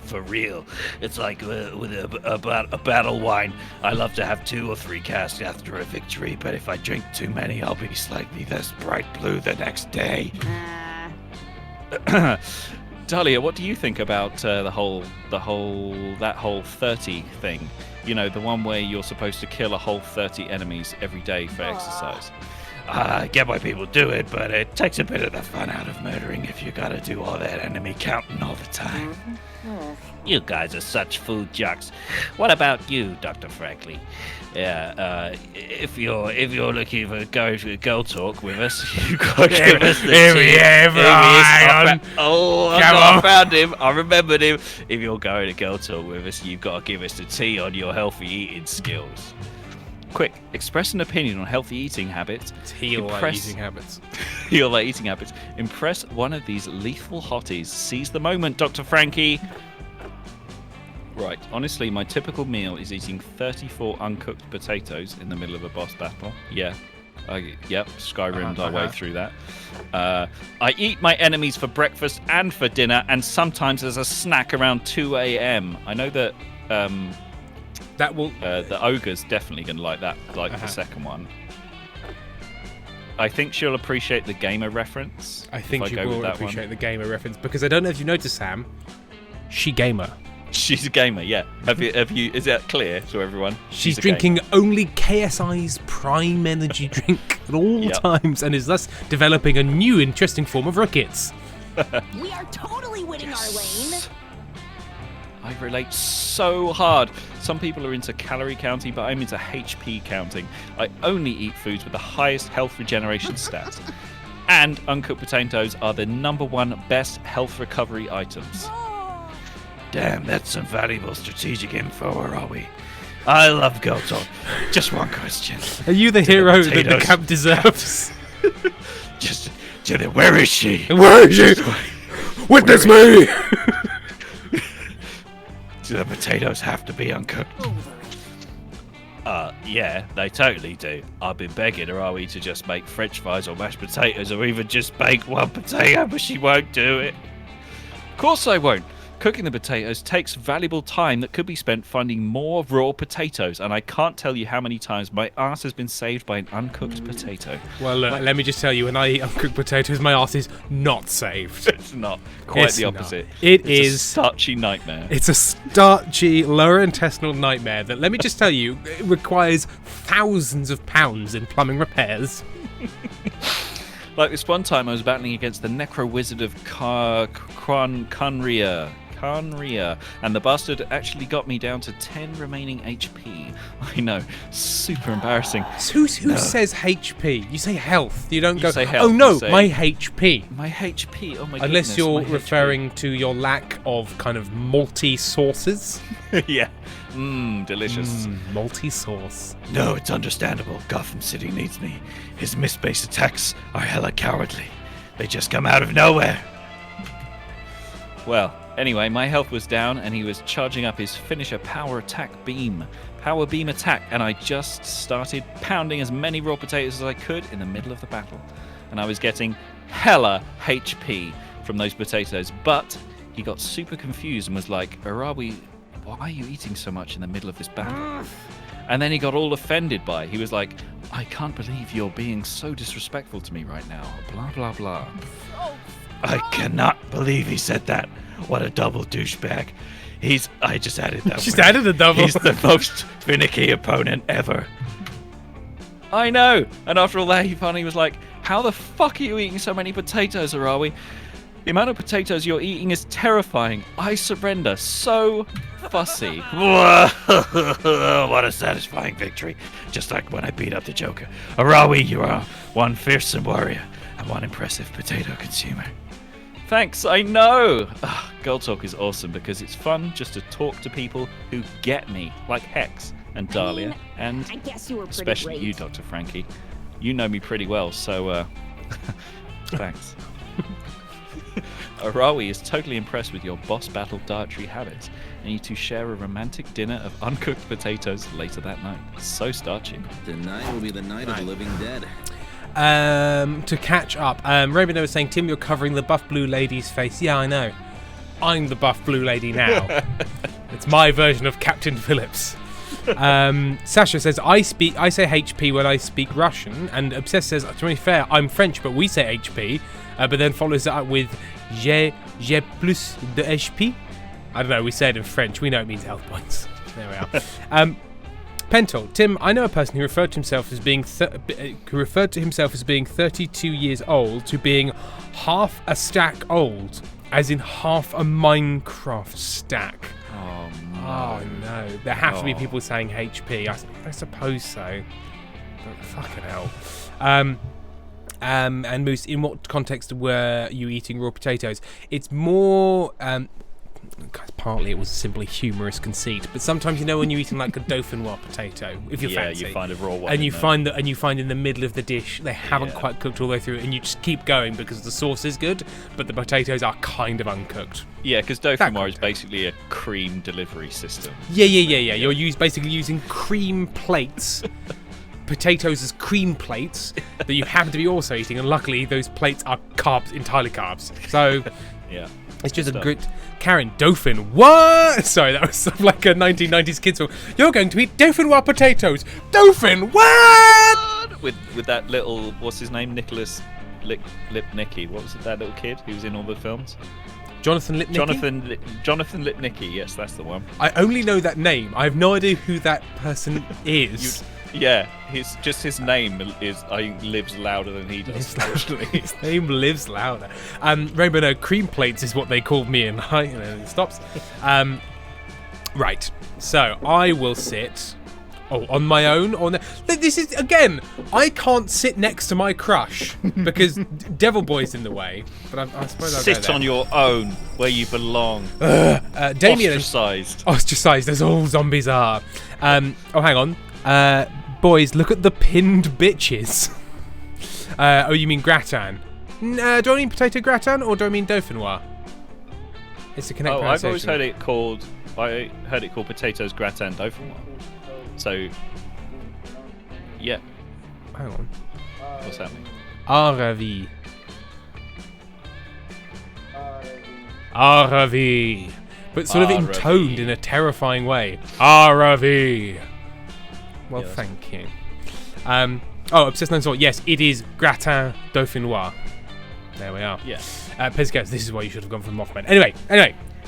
For real. It's like with a battle wine. I love to have 2 or 3 casks after a victory, but if I drink too many, I'll be slightly less bright blue the next day. Dahlia, what do you think about that whole 30 thing? You know, the one where you're supposed to kill a whole 30 enemies every day for exercise. I get why people do it, but it takes a bit of the fun out of murdering if you gotta do all that enemy counting all the time. You guys are such food jocks. What about you, Dr. Franklin? Yeah, if you're looking for going to girl talk with us, you gotta give us the tea. I found him. I remembered him. If you're going to girl talk with us, you've got to give us the tea on your healthy eating skills. Quick, express an opinion on healthy eating habits. Heal like eating habits. Heal like eating habits. Impress one of these lethal hotties. Seize the moment, Dr. Frankie. Right, honestly, my typical meal is eating 34 uncooked potatoes in the middle of a boss battle. Yeah. Yep, Skyrimmed our way through that. I eat my enemies for breakfast and for dinner, and sometimes as a snack around 2 a.m. I know that that will the ogre's definitely going to like that, the second one. I think she'll appreciate the gamer reference. I think she will appreciate the gamer reference, because I don't know if you noticed, Sam, she gamer. She's a gamer, yeah. Have you? Is that clear to everyone? She's drinking only KSI's Prime energy drink at all times, and is thus developing a new interesting form of rockets. We are totally winning our lane. I relate so hard. Some people are into calorie counting, but I'm into HP counting. I only eat foods with the highest health regeneration stats. And uncooked potatoes are the #1 best health recovery items. Damn, that's some valuable strategic info, or are we? I love Goto. Just one question. Are you the hero that the camp deserves? Where is she? Where is she? Witness me! Do the potatoes have to be uncooked? Yeah, they totally do. I've been begging Arawi to just make French fries or mashed potatoes, or even just bake one potato, but she won't do it. Of course I won't. Cooking the potatoes takes valuable time that could be spent finding more raw potatoes, and I can't tell you how many times my ass has been saved by an uncooked potato. Well, look, let me just tell you, when I eat uncooked potatoes, my ass is not saved. It's not. Quite the opposite. It's a starchy nightmare. It's a starchy, lower intestinal nightmare that, let me just tell you, it requires thousands of pounds in plumbing repairs. Like this one time I was battling against the Necro Wizard of Kanria, and the bastard actually got me down to 10 remaining HP. I know, super embarrassing. Who says HP? You say health. You don't say health. Oh no, my HP. My HP, oh my goodness. Unless you're referring to your lack of kind of malty sauces. Yeah. Delicious. Malty sauce. No, it's understandable. Gotham City needs me. His mist-based attacks are hella cowardly. They just come out of nowhere. Well, anyway, my health was down, and he was charging up his finisher power beam attack, and I just started pounding as many raw potatoes as I could in the middle of the battle. And I was getting hella HP from those potatoes, but he got super confused and was like, Arawi, why are you eating so much in the middle of this battle? And then he got all offended by it. He was like, I can't believe you're being so disrespectful to me right now. Blah, blah, blah. I cannot believe he said that. What a double douchebag. I just added that. Just added a double. He's the most finicky opponent ever. I know. And after all that, he finally was like, how the fuck are you eating so many potatoes, Arawi? The amount of potatoes you're eating is terrifying. I surrender. So fussy. What a satisfying victory. Just like when I beat up the Joker. Arawi, you are one fearsome warrior and one impressive potato consumer. Thanks, I know. Girl Talk is awesome because it's fun just to talk to people who get me, like Hex and Dahlia, and I guess you were pretty especially great. you, Dr. Frankie. You know me pretty well, so thanks. Arawi is totally impressed with your boss battle dietary habits, and you two share a romantic dinner of uncooked potatoes later that night. So starchy. Tonight will be the night of the living dead. To catch up, Raymond was saying, Tim, you're covering the buff blue lady's face. Yeah, I know. I'm the buff blue lady now. It's my version of Captain Phillips. Sasha says, I say HP when I speak Russian, and Obsessed says, to be fair, I'm French, but we say HP, but then follows it up with j'ai plus de HP. I don't know, we say it in French. We know it means health points. There we are. Pentol, Tim, I know a person who referred to himself as being 32 years old to being half a stack old, as in half a Minecraft stack. Oh no. Oh no. There have to be people saying HP. I suppose so. But fucking hell. And Moose, in what context were you eating raw potatoes? It's more partly it was simply humorous conceit, but sometimes when you're eating like a dauphinoise potato, if you're fancy, you find a raw one, and you find in the middle of the dish they haven't quite cooked all the way through, and you just keep going because the sauce is good, but the potatoes are kind of uncooked. Yeah, because dauphinoise is basically a cream delivery system. Yeah. You're basically using cream plates. Potatoes as cream plates that you happen to be also eating, and luckily those plates are entirely carbs. So yeah, it's just a good. Karen, Dauphin, what? Sorry, that was sort of like a 1990s kids film. You're going to eat Dauphinoise potatoes. Dauphin, what? With that little, what's his name? Nicholas Lipnicki. What was it? That little kid who was in all the films. Jonathan Lipnicki? Jonathan Lipnicki. Yes, that's the one. I only know that name. I have no idea who that person is. Yeah, his name is lives louder than he does. His name lives louder. Rainbow, no, cream plates is what they called me, and then it stops. Right, so I will sit on my own. This is, again, I can't sit next to my crush because Devil Boy's in the way. But I suppose I'll sit on your own where you belong. Damien, ostracized as all zombies are. Hang on. Boys, look at the pinned bitches. You mean gratin? Do I mean potato gratin or do I mean dauphinoise? It's a connect pronunciation. I've always heard it called. I heard it called potatoes gratin dauphinoise. So, yeah. Hang on. What's happening? Aravi. But sort of intoned in a terrifying way. Aravi. Well, thank you. Obsessed known salt. Yes, it is gratin dauphinoise. There we are. Yes. Pezcaz, this is why you should have gone for Mothman. Anyway,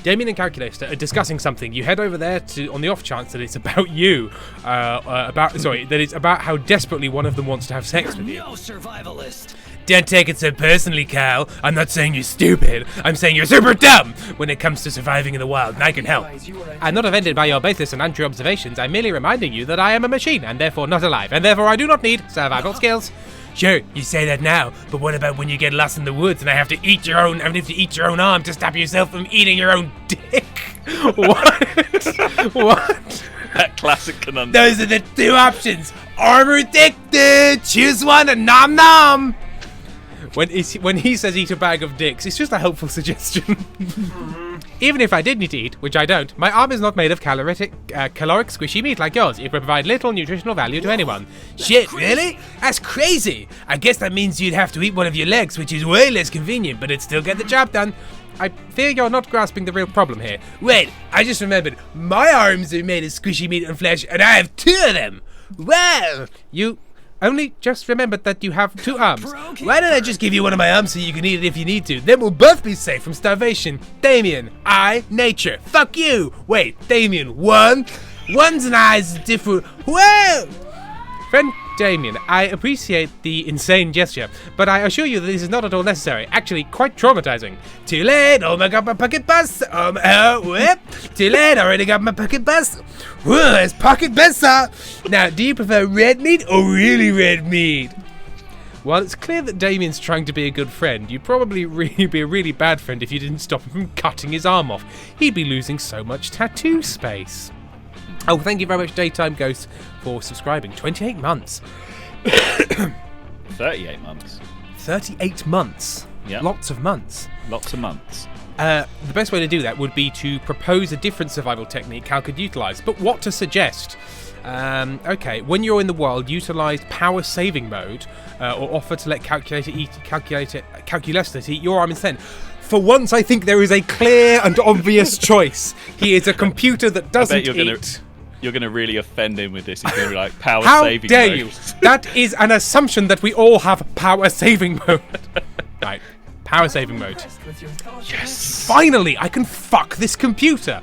Damien and Calculator are discussing something. You head over there on the off chance that it's about you. That it's about how desperately one of them wants to have sex with you. No survivalist. Don't take it so personally, Cal. I'm not saying you're stupid. I'm saying you're super dumb when it comes to surviving in the wild, and I can help. I'm not offended by your baseless and untrue observations. I'm merely reminding you that I am a machine, and therefore not alive, and therefore I do not need survival skills. Sure, you say that now, but what about when you get lost in the woods and I have to eat your own arm to stop yourself from eating your own dick? What? That classic conundrum. Those are the two options. Arm or dick, choose one and nom nom. When he says eat a bag of dicks, it's just a helpful suggestion. Even if I did need to eat, which I don't, my arm is not made of caloric squishy meat like yours. It would provide little nutritional value to anyone. Shit, really? That's crazy. I guess that means you'd have to eat one of your legs, which is way less convenient, but it'd still get the job done. I fear you're not grasping the real problem here. Wait, I just remembered. My arms are made of squishy meat and flesh, and I have 2 of them. Well, you only just remembered that you have 2 arms. Why don't I just give you one of my arms so you can eat it if you need to? Then we'll both be safe from starvation. Damien, nature. Fuck you. Wait, Damien, one's an eye is different. Well, friend Damien, I appreciate the insane gesture, but I assure you that this is not at all necessary. Actually, quite traumatizing. Too late, oh my god, my pocket bus. Too late, already got my pocket bus. Whoa, it's pocket bus. Now, do you prefer red meat or really red meat? While it's clear that Damien's trying to be a good friend, you'd probably be a really bad friend if you didn't stop him from cutting his arm off. He'd be losing so much tattoo space. Oh, thank you very much, Daytime Ghost, for subscribing. 28 months. 38 months. 38 months. Yeah. Lots of months. Lots of months. The best way to do that would be to propose a different survival technique Cal could utilise. But what to suggest? Okay, when you're in the wild, utilise power saving mode, or offer to let Calculator eat your arm instead. For once, I think there is a clear and obvious choice. He is a computer that doesn't eat. You're going to really offend him with this. He's going to be like, power saving mode. How dare you? That is an assumption that we all have power saving mode. Right, power saving mode. Yes. Finally, I can fuck this computer.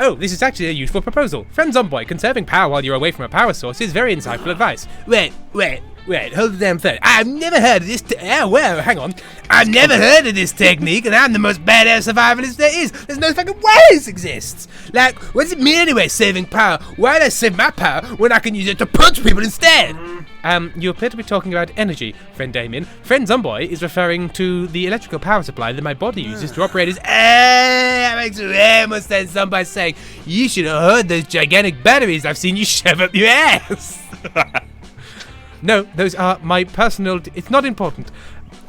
Oh, this is actually a useful proposal. Friends on boy, conserving power while you're away from a power source is very insightful advice. Wait, hold the damn phone. I've never heard of this. Hang on. I've never heard of this technique, and I'm the most badass survivalist there is. There's no fucking way this exists. Like, what's it mean anyway, saving power? Why did I save my power when I can use it to punch people instead? You appear to be talking about energy, friend Damien. Friend Zomboy is referring to the electrical power supply that my body uses to operate as. That makes way more sense. Zomboy saying, you should have heard those gigantic batteries I've seen you shove up your ass. No, those are my personal. It's not important.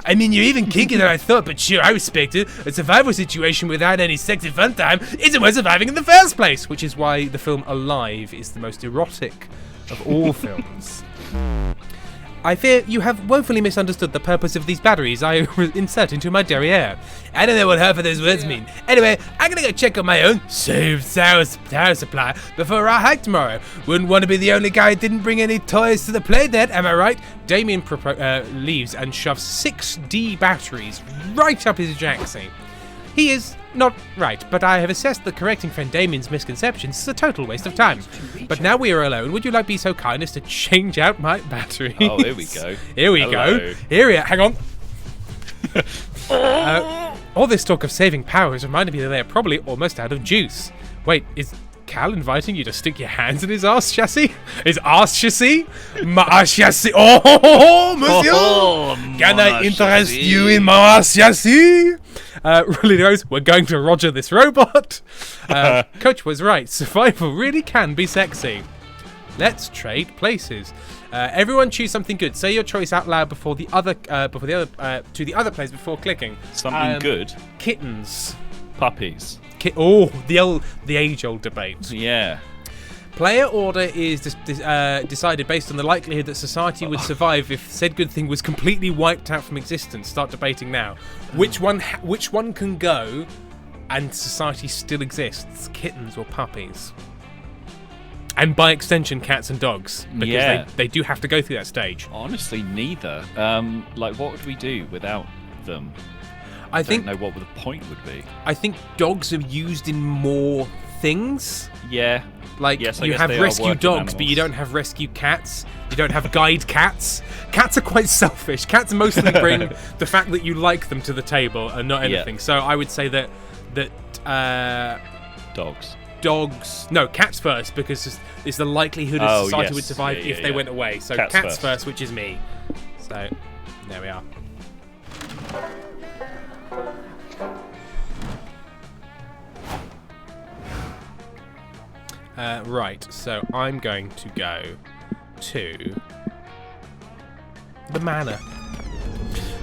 I mean, you're even kinkier than I thought, but sure, I respect it. A survival situation without any sexy fun time isn't worth surviving in the first place, which is why the film Alive is the most erotic of all films. I fear you have woefully misunderstood the purpose of these batteries I insert into my derriere. I don't know what half of those words mean. Anyway, I'm gonna go check on my own saved power supply before our hike tomorrow. Wouldn't want to be the only guy who didn't bring any toys to the play date, am I right? Damien leaves and shoves 6D batteries right up his jacksie. He is not right, but I have assessed that correcting friend Damien's misconceptions is a total waste of time. But now we are alone, would you like be so kind as to change out my batteries? Oh, here we go. Here we go. Here we are. Hang on. All this talk of saving power has reminded me that they are probably almost out of juice. Wait, is Cal inviting you to stick your hands in his arse chassis? His arse chassis? My arse chassis. Oh, monsieur! Can I interest you in my arse chassis? Really knows we're going to Roger this robot. Coach was right. Survival really can be sexy. Let's trade places. Everyone choose something good. Say your choice out loud to the other players before clicking. Something good. Kittens. Puppies. The age-old debate. Yeah. Player order is decided based on the likelihood that society would survive if said good thing was completely wiped out from existence. Start debating now. Which one can go and society still exists? Kittens or puppies? And by extension, cats and dogs. Because they do have to go through that stage. Honestly, neither. Like, what would we do without them? I don't know what the point would be. I think dogs are used in more things. Yeah. Like, yes, you have rescue dogs, but you don't have rescue cats. You don't have guide cats. Cats are quite selfish. Cats mostly bring the fact that you like them to the table and not anything. Yeah. So I would say that dogs. No, cats first, because it's the likelihood of society would survive if they went away. So cats first, which is me. So there we are. Right, so I'm going to go to the manor.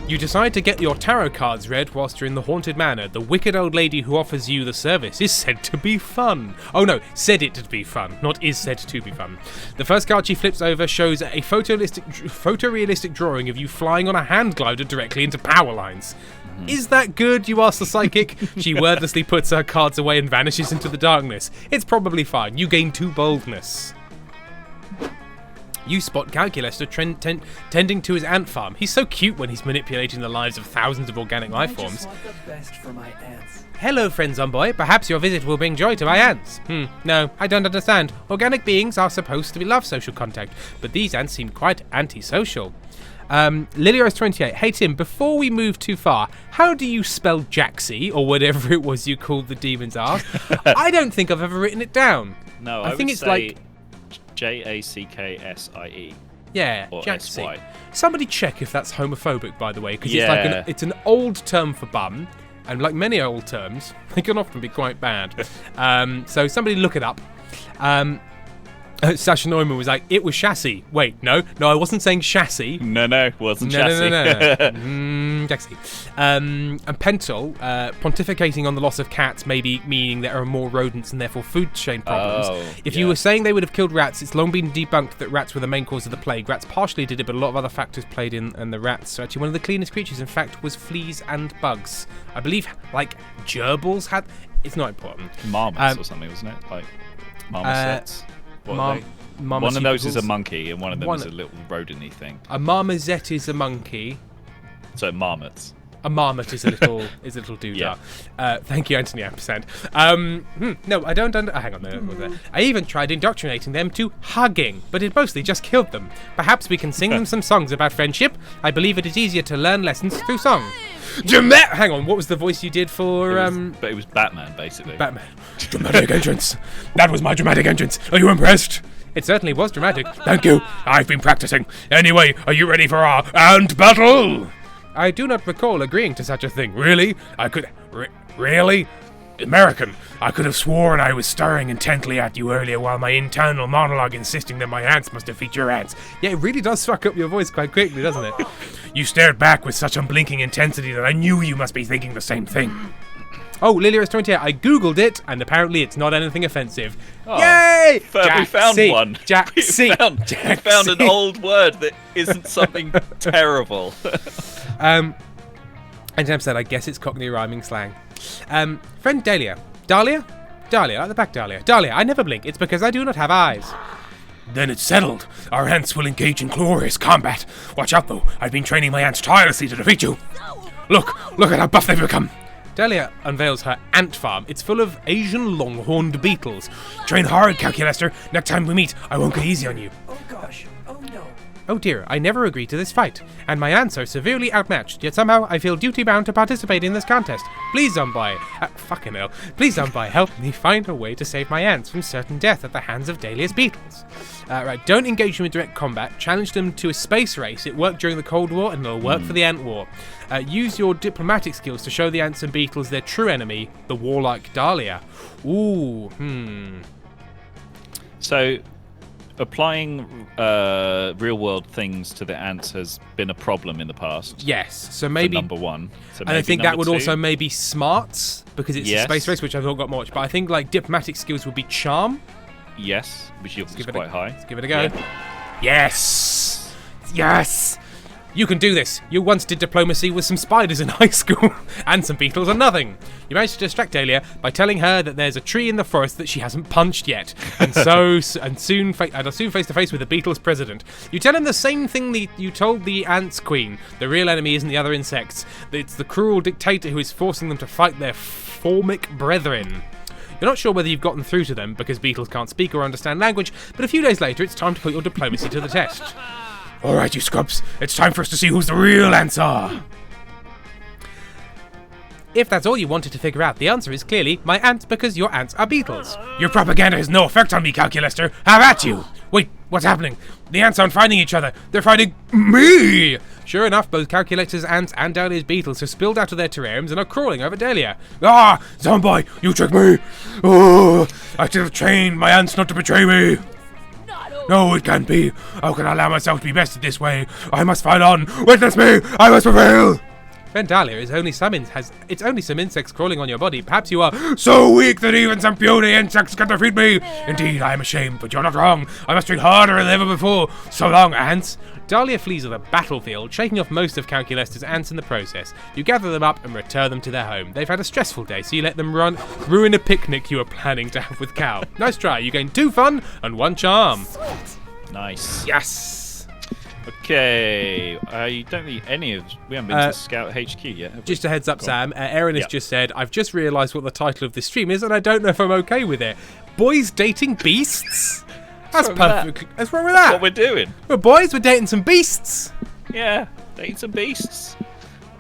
You decide to get your tarot cards read whilst you're in the haunted manor. The wicked old lady who offers you the service is said to be fun. Oh no, said it to be fun, not is said to be fun. The first card she flips over shows a photorealistic drawing of you flying on a hand glider directly into power lines. Is that good, you ask the psychic? She wordlessly puts her cards away and vanishes into the darkness. It's probably fine. You gain 2 boldness. You spot Calculester tending to his ant farm. He's so cute when he's manipulating the lives of thousands of organic life forms. I just want the best for my ants. Hello, friend Zomboy. Perhaps your visit will bring joy to my ants. No, I don't understand. Organic beings are supposed to love social contact, but these ants seem quite antisocial. Lilios28. Hey Tim, before we move too far, how do you spell Jaxie, or whatever it was you called the demon's arse? I don't think I've ever written it down. No, I think it's like Jacksie. Yeah, or Jaxie. SY. Somebody check if that's homophobic, by the way, because it's an old term for bum, and like many old terms, they can often be quite bad. So somebody look it up. Sasha Neumann was like, it was chassis. Wait, no, I wasn't saying chassis. No, it wasn't chassis. No. Jaxie. And Pentel, pontificating on the loss of cats, maybe meaning there are more rodents and therefore food chain problems. If you were saying they would have killed rats, it's long been debunked that rats were the main cause of the plague. Rats partially did it, but a lot of other factors played in, and the rats. So actually one of the cleanest creatures, in fact, was fleas and bugs. I believe, like, gerbils had... It's not important. Marmots or something, wasn't it? Like, marmosets. One of those is a monkey, and one of them is a little rodent-y thing. A marmoset is a monkey. So marmots. A marmot is a little doodah. Thank you, Anthony Ampersand. No, I don't. Hang on, no. I even tried indoctrinating them to hugging, but it mostly just killed them. Perhaps we can sing them some songs about friendship. I believe it is easier to learn lessons through song. Hang on, what was the voice you did for? But it was Batman, basically. Batman. Dramatic entrance. That was my dramatic entrance. Are you impressed? It certainly was dramatic. Thank you. I've been practicing. Anyway, are you ready for our ant battle? I do not recall agreeing to such a thing. Really? I could... really? American. I could have sworn I was staring intently at you earlier while my internal monologue insisting that my ants must defeat your ants. Yeah, it really does fuck up your voice quite quickly, doesn't it? You stared back with such unblinking intensity that I knew you must be thinking the same thing. Oh, Lilia28, I googled it, and apparently it's not anything offensive. Oh, yay! We found one. We found an old word that isn't something terrible. And Sam said, I guess it's Cockney rhyming slang. Friend Dahlia, at the back, Dahlia, I never blink. It's because I do not have eyes. Then it's settled. Our ants will engage in glorious combat. Watch out, though. I've been training my ants tirelessly to defeat you. Look at how buff they've become. Dahlia unveils her ant farm. It's full of Asian long-horned beetles. Train hard, Calculester. Next time we meet, I won't go easy on you. Oh gosh. Oh no. Oh dear, I never agreed to this fight, and my ants are severely outmatched, yet somehow I feel duty-bound to participate in this contest. Please, Zombi, fucking hell, please, Zombi, help me find a way to save my ants from certain death at the hands of Dahlia's beetles. Right, don't engage them in direct combat, challenge them to a space race. It worked during the Cold War, and it'll work for the Ant War. Use your diplomatic skills to show the ants and beetles their true enemy, the warlike Dahlia. Ooh, So... applying real-world things to the ants has been a problem in the past. Yes, so maybe number one. So and I think that would two. also maybe smarts because it's a space race, which I've not got much. But I think like diplomatic skills would be charm. Yes, which is quite high. Let's give it a go. Yeah. Yes. You can do this. You once did diplomacy with some spiders in high school, and some beetles are nothing. You managed to distract Dahlia by telling her that there's a tree in the forest that she hasn't punched yet, and soon face to face with the beetles president. You tell him the same thing that you told the ants queen. The real enemy isn't the other insects. It's the cruel dictator who is forcing them to fight their formic brethren. You're not sure whether you've gotten through to them because beetles can't speak or understand language, but a few days later it's time to put your diplomacy to the test. Alright, you scrubs, it's time for us to see who's the real ants are. If that's all you wanted to figure out, the answer is clearly my ants because your ants are beetles. Your propaganda has no effect on me, Calculester. Have at you! Wait, what's happening? The ants aren't fighting each other. They're fighting me! Sure enough, both Calculator's ants and Dahlia's beetles have spilled out of their terrariums and are crawling over Dahlia. Ah! Zombie, you tricked me! Oh! I should have trained my ants not to betray me! No, it can't be. How can I allow myself to be bested this way? I must fight on. Witness me. I must prevail. Friend Dahlia, it's only some insects crawling on your body. Perhaps you are so weak that even some puny insects can defeat me. Indeed, I am ashamed, but you're not wrong. I must train harder than ever before. So long, ants. Dahlia flees the battlefield, shaking off most of Calculester's ants in the process. You gather them up and return them to their home. They've had a stressful day, so you let them ruin a picnic you were planning to have with Cal. Nice try. You gain 2 fun and 1 charm. Sweet. Nice. Yes. Okay. I don't think we haven't been to Scout HQ yet, have we? Just a heads up, Sam. Aaron has just said, I've just realised what the title of this stream is, and I don't know if I'm okay with it. Boys dating beasts? That's perfect. What's wrong with that? That's what we're doing. We're boys, we're dating some beasts. Yeah, dating some beasts.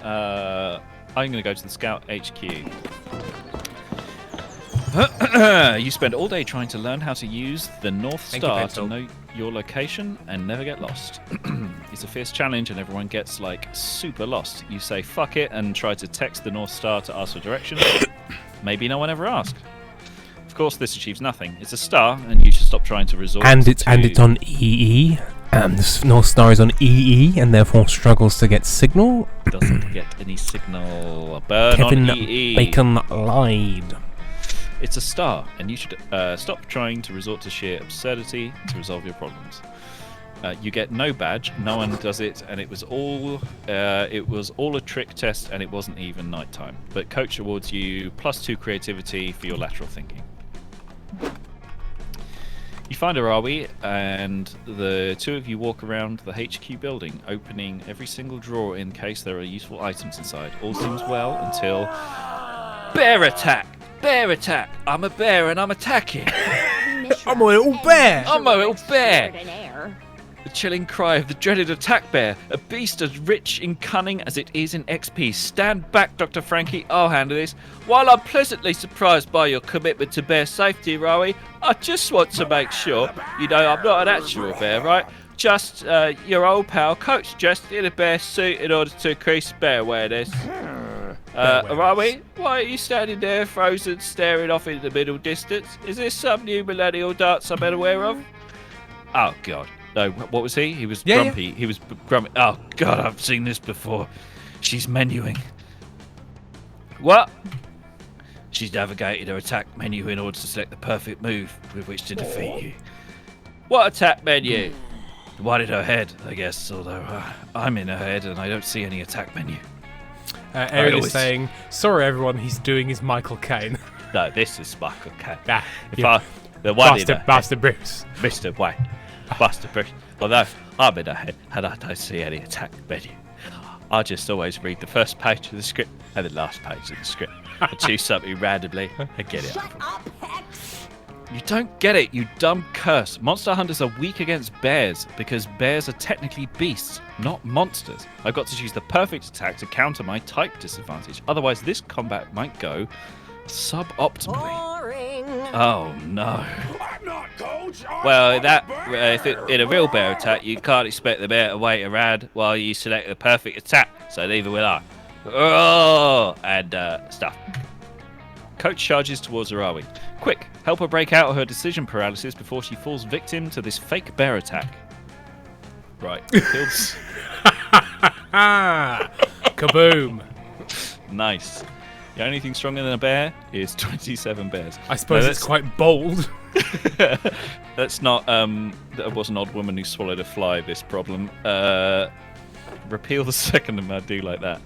I'm going to go to the Scout HQ. You spend all day trying to learn how to use the North Star to know your location and never get lost. It's a fierce challenge and everyone gets like super lost. You say fuck it and try to text the North Star to ask for directions. Maybe no one ever asked. Of course, this achieves nothing. It's a star, and you should stop trying to resort. And it's on EE. The North Star is on EE, and therefore struggles to get signal. Doesn't get any signal. Burn Kevin on EE. Bacon lied. It's a star, and you should stop trying to resort to sheer absurdity to resolve your problems. You get no badge. No one does it, and it was all a trick test, and it wasn't even nighttime. But Coach awards you +2 creativity for your lateral thinking. You find Arawi, and the two of you walk around the HQ building, opening every single drawer in case there are useful items inside. All seems well until... Bear attack! Bear attack! I'm a bear and I'm attacking! I'm a little bear! I'm a little bear! The chilling cry of the dreaded attack bear, a beast as rich in cunning as it is in XP. Stand back, Dr. Frankie, I'll handle this. While I'm pleasantly surprised by your commitment to bear safety, Rowie, I just want to make sure, you know, I'm not an actual bear, right? Just your old pal, Coach, dressed in a bear suit in order to increase bear awareness. Rowie, why are you standing there frozen, staring off into the middle distance? Is this some new millennial dance I'm unaware of? Oh, God. No, what was he? He was grumpy. Yeah. He was grumpy. Oh, God, I've seen this before. She's menuing. What? She's navigated her attack menu in order to select the perfect move with which to defeat you. What attack menu? The one in her head, I guess, although I'm in her head and I don't see any attack menu. Aaron is saying, sorry, everyone, he's doing his Michael Caine. No, this is Michael Caine. The one Buster Bruce. Mr. White. Buster Bruce. Although I'm in her head and I don't see any attack menu. I just always read the first page of the script and the last page of the script. I choose something randomly and get it. Shut up, Hex! You don't get it, you dumb curse. Monster hunters are weak against bears because bears are technically beasts, not monsters. I've got to choose the perfect attack to counter my type disadvantage. Otherwise, this combat might go suboptimally. Boring. Oh no. I'm not coach. Well, in a real bear attack, you can't expect the bear to wait around while you select the perfect attack. So neither will I. Oh, and stuff. Coach charges towards Arawi. Quick, help her break out of her decision paralysis before she falls victim to this fake bear attack. Right. Kaboom. Nice. The only thing stronger than a bear is 27 bears. I suppose it's quite bold. That's not, that was an odd woman who swallowed a fly, this problem. Repeal the Second Amendment, I do like that.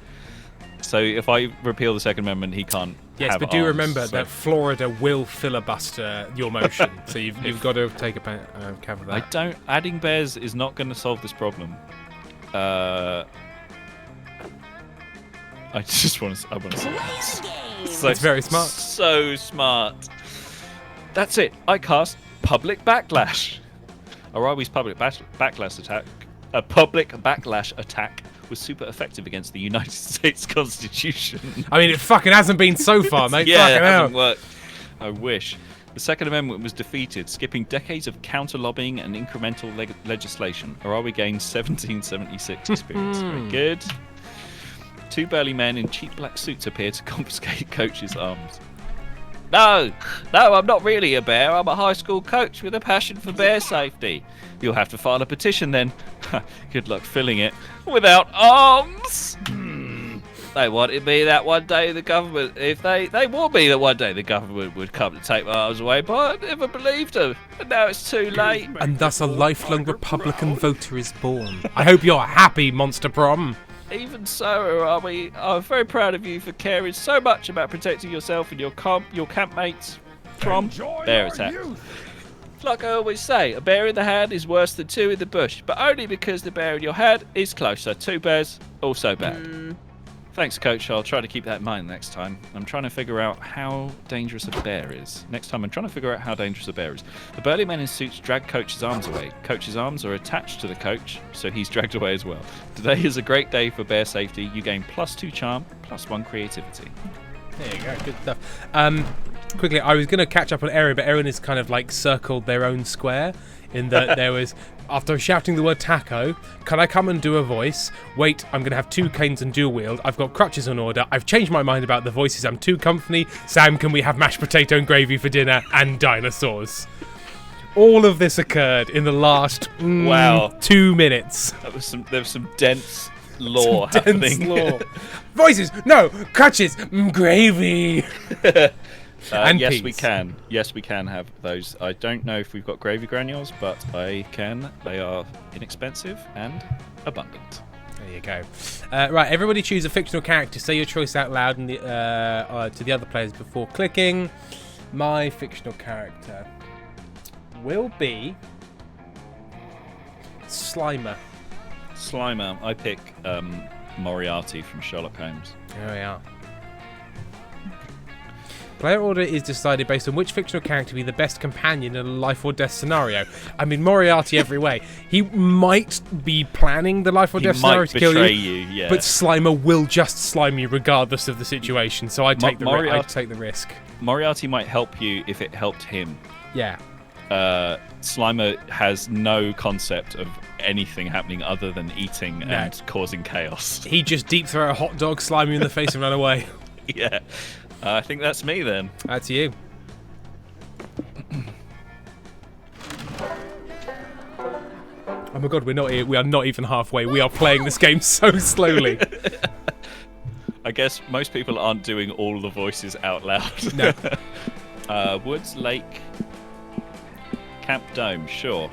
So if I repeal the Second Amendment, he can't have but do arms, remember that Florida will filibuster your motion, so you've got to take a cap of that. Adding bears is not going to solve this problem. I just want to. I want to say so it's very smart. So smart. That's it. I cast Public Backlash. Arawi's public backlash attack. A public backlash attack was super effective against the United States Constitution. I mean, it fucking hasn't been so far, mate. Yeah, fucking it hasn't hell. worked. I wish. The Second Amendment was defeated, skipping decades of counter-lobbying and incremental legislation. Arawi gained 1776 experience. Very good. Two burly men in cheap black suits appear to confiscate Coach's arms. No, I'm not really a bear. I'm a high school coach with a passion for bear safety. You'll have to file a petition then. Good luck filling it. Without arms. They wanted me that one day the government, if they warned me that one day the government would come to take my arms away, but I never believed them. And now it's too late. And thus a lifelong Republican voter is born. I hope you're happy, Monster Prom. Even so, Arawi, I'm very proud of you for caring so much about protecting yourself and your campmates from bear attacks. Like I always say, a bear in the hand is worse than two in the bush, but only because the bear in your hand is closer. Two bears, also bad. Thanks, Coach. I'll try to keep that in mind next time. I'm trying to figure out how dangerous a bear is. Next time, I'm trying to figure out how dangerous a bear is. The burly men in suits drag Coach's arms away. Coach's arms are attached to the coach, so he's dragged away as well. Today is a great day for bear safety. You gain +2 charm, +1 creativity. There you go. Good stuff. Quickly, I was going to catch up on Erin, but Erin has kind of like circled their own square in that there was, after shouting the word taco, can I come and do a voice? Wait, I'm going to have 2 canes and dual wield. I've got crutches on order. I've changed my mind about the voices. I'm too company. Sam, can we have mashed potato and gravy for dinner and dinosaurs? All of this occurred in the last 2 minutes. There was some dense lore happening. Lore. Voices, no, crutches, gravy. And yes, peas. we can. Yes, we can have those. I don't know if we've got gravy granules, but I can. They are inexpensive and abundant. There you go. Right, everybody choose a fictional character. Say your choice out loud and to the other players before clicking. My fictional character will be Slimer. Slimer. I pick Moriarty from Sherlock Holmes. There we are. Player order is decided based on which fictional character will be the best companion in a life or death scenario. I mean, Moriarty every way. He might be planning the life or death scenario to kill you, yeah. but Slimer will just slime you regardless of the situation. So I take the risk. Moriarty might help you if it helped him. Yeah. Slimer has no concept of anything happening other than eating and causing chaos. He just deep throw a hot dog, slime you in the face, and run away. Yeah. I think that's me then. That's you. Oh my god, we are not even halfway. We are playing this game so slowly. I guess most people aren't doing all the voices out loud. No. Woods, Lake, Camp Dome, sure.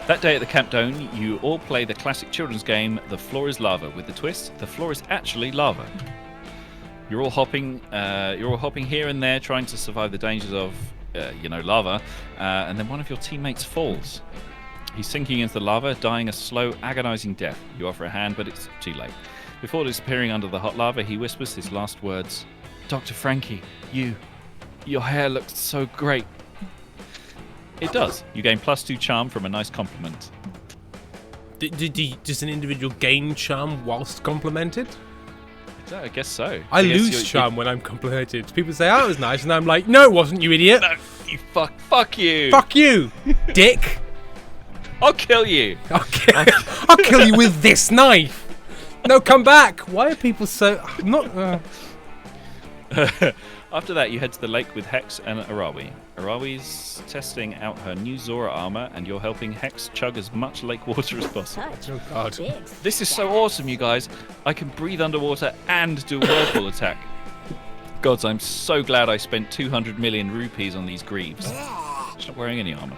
That day at the Camp Dome, you all play the classic children's game, The Floor is Lava, with the twist, the floor is actually lava. You're all hopping here and there, trying to survive the dangers of, lava, and then one of your teammates falls. He's sinking into the lava, dying a slow, agonizing death. You offer a hand, but it's too late. Before disappearing under the hot lava, he whispers his last words. Dr. Frankie, your hair looks so great. It does. You gain +2 charm from a nice compliment. Does an individual gain charm whilst complimented? I guess so. I lose charm when I'm complimented. People say, "Oh, it was nice," and I'm like, "No, it wasn't, you idiot." No, you fuck you. Fuck you, dick. I'll kill you. I'll kill you with this knife. No, come back. Why are people so... I'm not... After that, you head to the lake with Hex and Arawi. Arawi's testing out her new Zora armor, and you're helping Hex chug as much lake water as possible. Oh, God. This is so awesome, you guys. I can breathe underwater and do a whirlpool attack. Gods, I'm so glad I spent 200 million rupees on these greaves. She's not wearing any armor.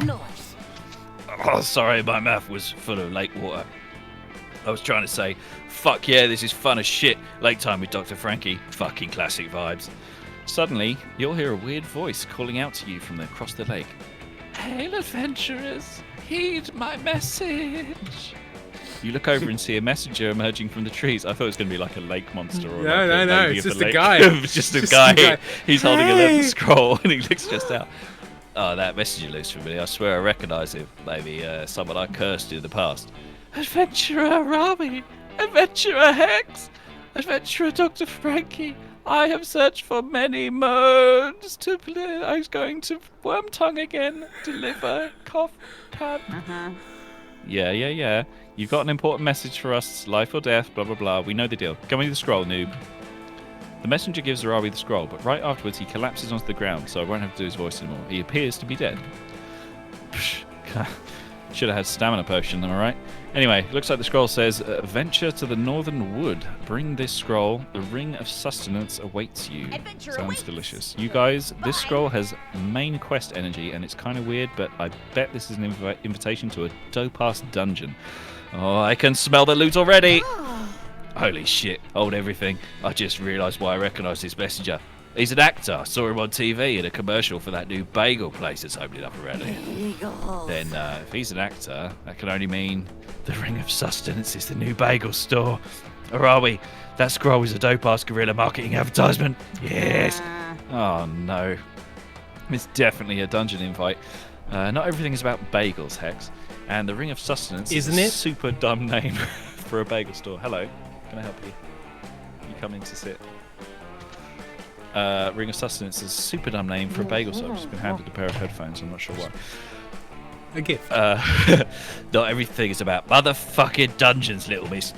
Nice. Oh, sorry, my mouth was full of lake water. I was trying to say, fuck yeah, this is fun as shit. Lake time with Dr. Frankie. Fucking classic vibes. Suddenly, you'll hear a weird voice calling out to you from across the lake. Hail, adventurers! Heed my message! You look over and see a messenger emerging from the trees. I thought it was going to be like a lake monster or no, lady it's of just the a lake. guy. It's just a guy. He's holding a little scroll and he looks just out. Oh, that messenger looks familiar. I swear I recognise him. Maybe someone I cursed in the past. Adventurer Rami! Adventurer Hex! Adventurer Dr. Frankie! I have searched for many modes to play. I was going to worm tongue again. Deliver. Cough. Pad. Yeah. You've got an important message for us. Life or death. Blah, blah, blah. We know the deal. Give me the scroll, noob. The messenger gives Zarawi the scroll, but right afterwards he collapses onto the ground, so I won't have to do his voice anymore. He appears to be dead. Should have had stamina potion, am I right? Anyway, looks like the scroll says, venture to the northern wood. Bring this scroll. The ring of sustenance awaits you. Adventure Sounds awaits. delicious. You guys, this scroll has main quest energy, and it's kind of weird, but I bet this is an invitation to a dope-ass dungeon. Oh, I can smell the loot already! Holy shit, hold everything. I just realised why I recognise this messenger. He's an actor. I saw him on TV in a commercial for that new bagel place that's opening up around here. Then, if he's an actor, that can only mean the Ring of Sustenance is the new bagel store. Or are we? That scroll is a dope-ass guerrilla marketing advertisement. Yes! Oh, no. It's definitely a dungeon invite. Not everything is about bagels, Hex. And the Ring of Sustenance Isn't is a it? super dumb name for a bagel store. Hello. Can I help you? You come in to sit. Ring of Sustenance is a super dumb name for a bagel store. I've just been handed a pair of headphones. I'm not sure why. A gift. Not everything is about motherfucking dungeons, little miss.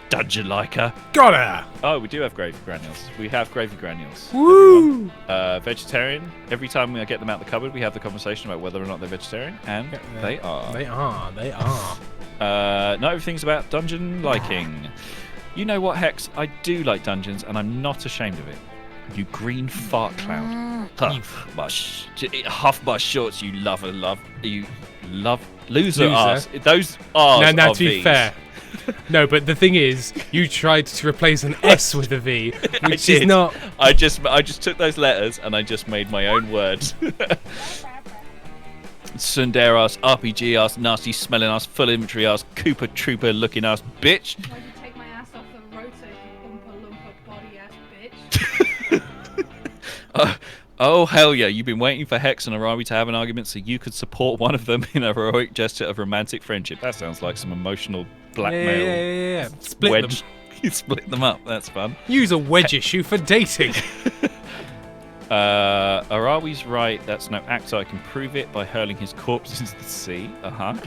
Dungeon liker. Got her! Oh, we do have gravy granules. We have gravy granules. Woo! Vegetarian. Every time I get them out the cupboard, we have the conversation about whether or not they're vegetarian, and they are. They are. Not everything's about dungeon liking. You know what, Hex? I do like dungeons, and I'm not ashamed of it. You green fart cloud. Huff my shorts, you loser ass. Those are Now, to be fair, No, but the thing is, you tried to replace an S with a V, which is not. I just took those letters and I just made my own words. Sundare ass, RPG ass, nasty smelling ass, full inventory ass, Cooper Trooper looking ass, bitch. Why'd you take my ass off the rotor, you Oompa Loompa body ass bitch? Oh hell yeah, you've been waiting for Hex and Arawi to have an argument so you could support one of them in a heroic gesture of romantic friendship. That sounds like some emotional blackmail. Yeah. Split wedge. them. You split them up, that's fun. Use a wedge issue for dating. Arawi's right, that's no actor. I can prove it by hurling his corpse into the sea.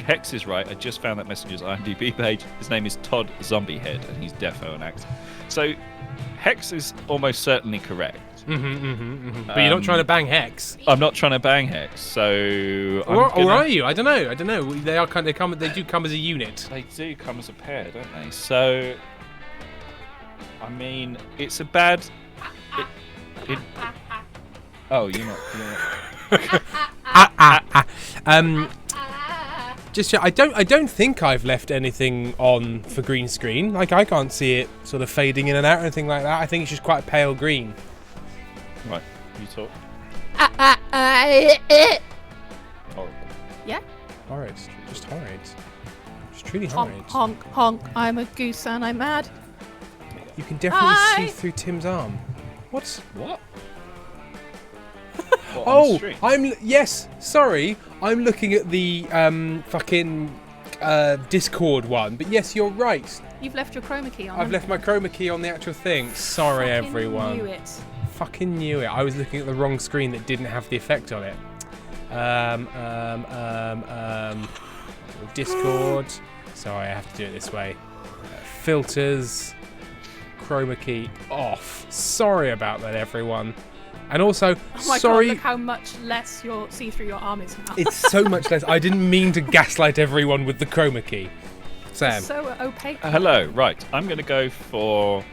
Hex is right, I just found that messenger's IMDb page. His name is Todd Zombiehead, and he's defo an actor. So, Hex is almost certainly correct. But you're not trying to bang Hex. I'm not trying to bang Hex, so... Or are you? I don't know. They are kind of, they do come as a unit. They do come as a pair, don't they? So, I mean, it's a bad... Oh, you're not. I don't think I've left anything on for green screen. Like, I can't see it sort of fading in and out or anything like that. I think it's just quite pale green. Right, you talk. Horrible. Yeah. Horrid. Just horrid. Just truly horrid. Honk, honk, honk. I'm a goose and I'm mad. You can definitely see through Tim's arm. What? Oh, yes. Sorry, I'm looking at the fucking Discord one. But yes, you're right. You've left your chroma key on. I've left my chroma key on the actual thing. Sorry, everyone. Knew it. Fucking knew it. I was looking at the wrong screen that didn't have the effect on it. Discord. Sorry, I have to do it this way. Filters. Chroma key off. Sorry about that, everyone. And also, sorry. God, look how much less your see through your arm is now. It's so much less. I didn't mean to gaslight everyone with the chroma key. Sam. It's so opaque. Hello. Right. I'm going to go for.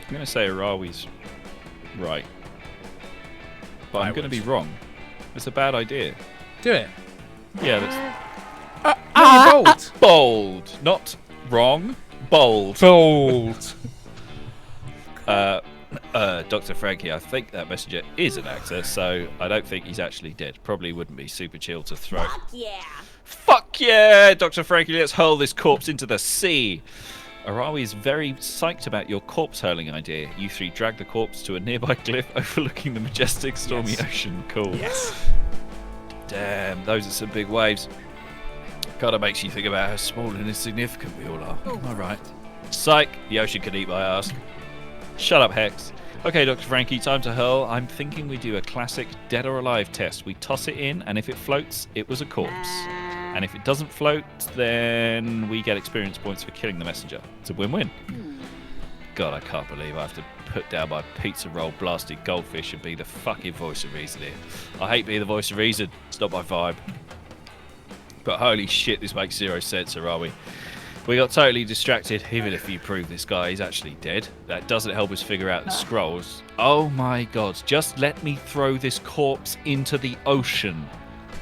I'm going to say Arawi's right, but I'm going to be wrong. It's a bad idea. Do it. Yeah. No, bold. Bold, not wrong. Bold. Bold. Dr. Frankie, I think that messenger is an actor, so I don't think he's actually dead. Probably wouldn't be super chill to throw. Fuck yeah. Fuck yeah, Dr. Frankie, let's hurl this corpse into the sea. Arawi is very psyched about your corpse hurling idea. You three drag the corpse to a nearby cliff overlooking the majestic stormy ocean. Cool. Yes. Damn, those are some big waves. Kinda makes you think about how small and insignificant we all are. All right. Psych, the ocean can eat my ass. Shut up, Hex. Okay, Dr. Frankie, time to hurl. I'm thinking we do a classic dead or alive test. We toss it in, and if it floats, it was a corpse. And if it doesn't float, then we get experience points for killing the messenger. It's a win-win. God, I can't believe I have to put down my pizza roll blasted goldfish and be the fucking voice of reason here. I hate being the voice of reason. It's not my vibe. But holy shit, this makes zero sense, or are we? We got totally distracted, even if you prove this guy is actually dead. That doesn't help us figure out the scrolls. Oh my god, just let me throw this corpse into the ocean.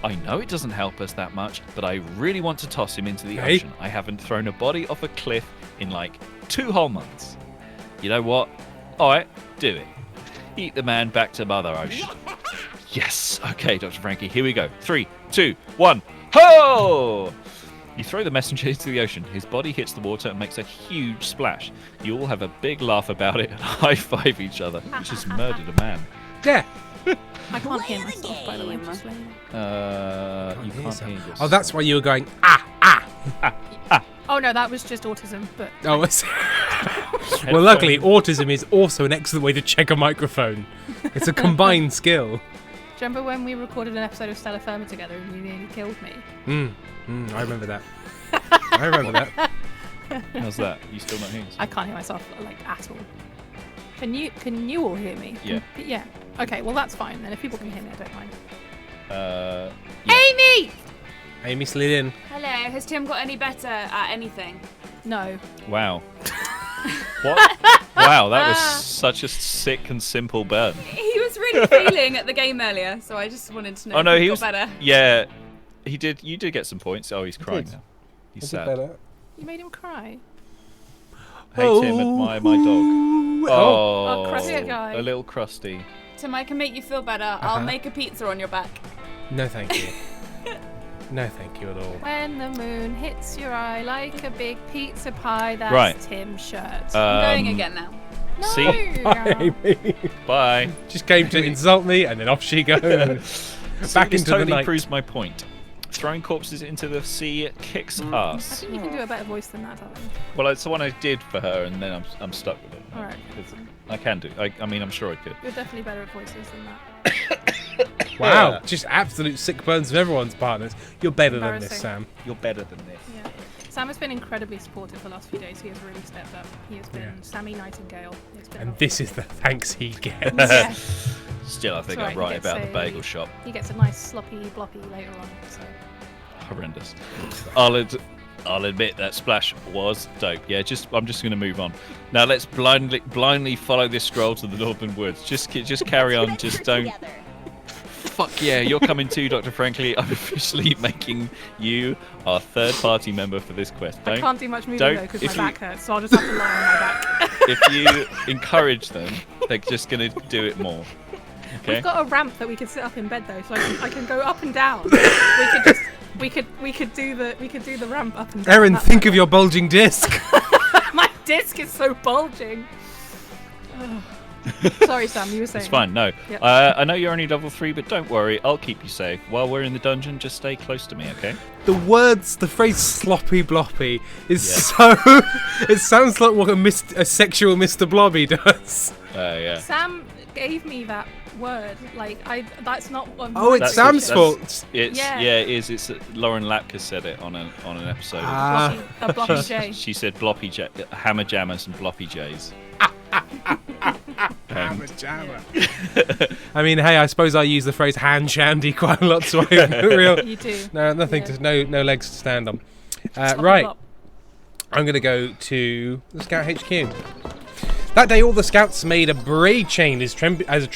I know it doesn't help us that much, but I really want to toss him into the ocean. I haven't thrown a body off a cliff in like 2 whole months. You know what? Alright, do it. Eat the man back to Mother Ocean. Yes! Okay, Dr. Frankie, here we go. 3, 2, 1. Ho! You throw the messenger into the ocean. His body hits the water and makes a huge splash. You all have a big laugh about it and high-five each other. You just murdered a man. Yeah. I can't hear myself, by the way. Just letting you know. You can't hear yourself. Oh, that's why you were going, Oh no, that was just autism, but... Oh, well, luckily, autism is also an excellent way to check a microphone. It's a combined skill. Do you remember when we recorded an episode of Stella Firma together and you nearly killed me? I remember that. I remember that. How's that? You still not hearing? I can't hear myself, like, at all. Can you all hear me? Yeah. Yeah. Okay, well that's fine then. If people can hear me, I don't mind. Yeah. Amy! Amy slid in. Hello, has Tim got any better at anything? No. Wow. What? Wow, that was such a sick and simple burn. He was really feeling at the game earlier, so I just wanted to know if he got better. Yeah, he did. You did get some points. Oh, he's crying now. He's sad. You made him cry? Hate him, admire my dog. Oh, crusty guy. A little crusty. Tim, I can make you feel better. I'll make a pizza on your back. No, thank you. No, thank you at all. When the moon hits your eye like a big pizza pie, that's Right. Tim's shirt. I'm going again now. No. See? Bye. Bye. Just came to insult me, and then off she goes. Back This into totally the night. proves my point. Throwing corpses into the sea kicks I ass. think you can do a better voice than that, darling. Well, it's the one I did for her, and then I'm stuck with it. Alright. I can do. I mean, I'm sure I could. You're definitely better at voices than that. Wow, just absolute sick burns of everyone's partners. You're better than this, Embarrassing. Sam. You're better than this. Yeah. Sam has been incredibly supportive the last few days. He has really stepped up. He has been Sammy Nightingale. It's been And lovely. this is the thanks he gets. Yeah. Still, I think It's I'm alright, right he about the gets bagel shop. He gets a nice sloppy bloppy later on. So. Horrendous. I'll admit that splash was dope. Yeah, I'm just going to move on. Now let's blindly follow this scroll to the northern woods. Just carry on. Just don't. Fuck yeah, you're coming too, Dr. Frankly. I'm officially making you our third-party member for this quest. I can't do much moving don't- though because if my you- back hurts, so I'll just have to lie on my back. If you encourage them, they're just going to do it more. Okay. We've got a ramp that we could sit up in bed though, so I can go up and down. We could do the ramp up and down. Erin, that think way. of your bulging disc. My disc is so bulging. Ugh. Sorry, Sam, you were saying. It's fine. No, Yep. I know you're only level 3, but don't worry. I'll keep you safe while we're in the dungeon. Just stay close to me, okay? The phrase sloppy bloppy is so. It sounds like what a sexual Mr. Blobby does. Yeah. Sam gave me that word. That's not what. Oh, it's Sam's fault. It is. It's Lauren Lapkus said it on an episode. A bloppy J. She said bloppy J, hammer jammers and bloppy J's. Hammer jammer. I mean, hey, I suppose I use the phrase hand shandy quite a lot, so I real. You do. No, nothing to no legs to stand on. Right, I'm gonna go to the Scout HQ. That day, all the scouts made a braid chain as a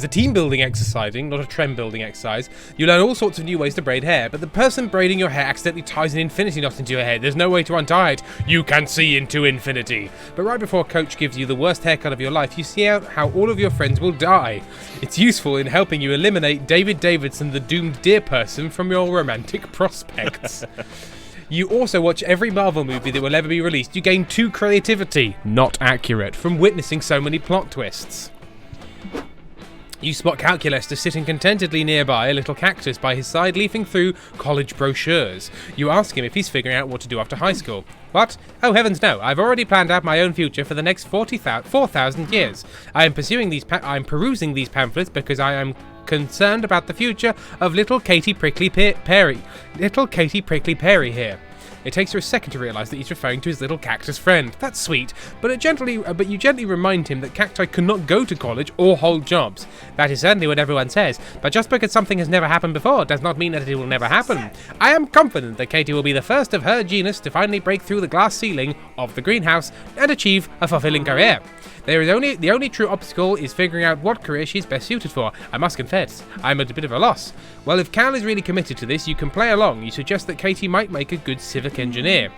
team building exercise, not a trem building exercise. You learn all sorts of new ways to braid hair, but the person braiding your hair accidentally ties an infinity knot into your head. There's no way to untie it. You can see into infinity. But right before Coach gives you the worst haircut of your life, you see out how all of your friends will die. It's useful in helping you eliminate David Davidson, the doomed deer person, from your romantic prospects. You also watch every Marvel movie that will ever be released. You gain 2 creativity, not accurate, from witnessing so many plot twists. You spot Calculester sitting contentedly nearby, a little cactus by his side, leafing through college brochures. You ask him if he's figuring out what to do after high school. What? Oh, heavens no. I've already planned out my own future for the next 4,000 years. I am perusing these pamphlets because I am concerned about the future of little Katie Prickly Perry. Little Katie Prickly Perry here. It takes her a second to realise that he's referring to his little cactus friend. That's sweet, but you gently remind him that cacti cannot go to college or hold jobs. That is certainly what everyone says, but just because something has never happened before does not mean that it will never happen. I am confident that Katie will be the first of her genus to finally break through the glass ceiling of the greenhouse and achieve a fulfilling career. The only true obstacle is figuring out what career she's best suited for. I must confess, I'm at a bit of a loss. Well, if Cal is really committed to this, you can play along. You suggest that Katie might make a good civic engineer.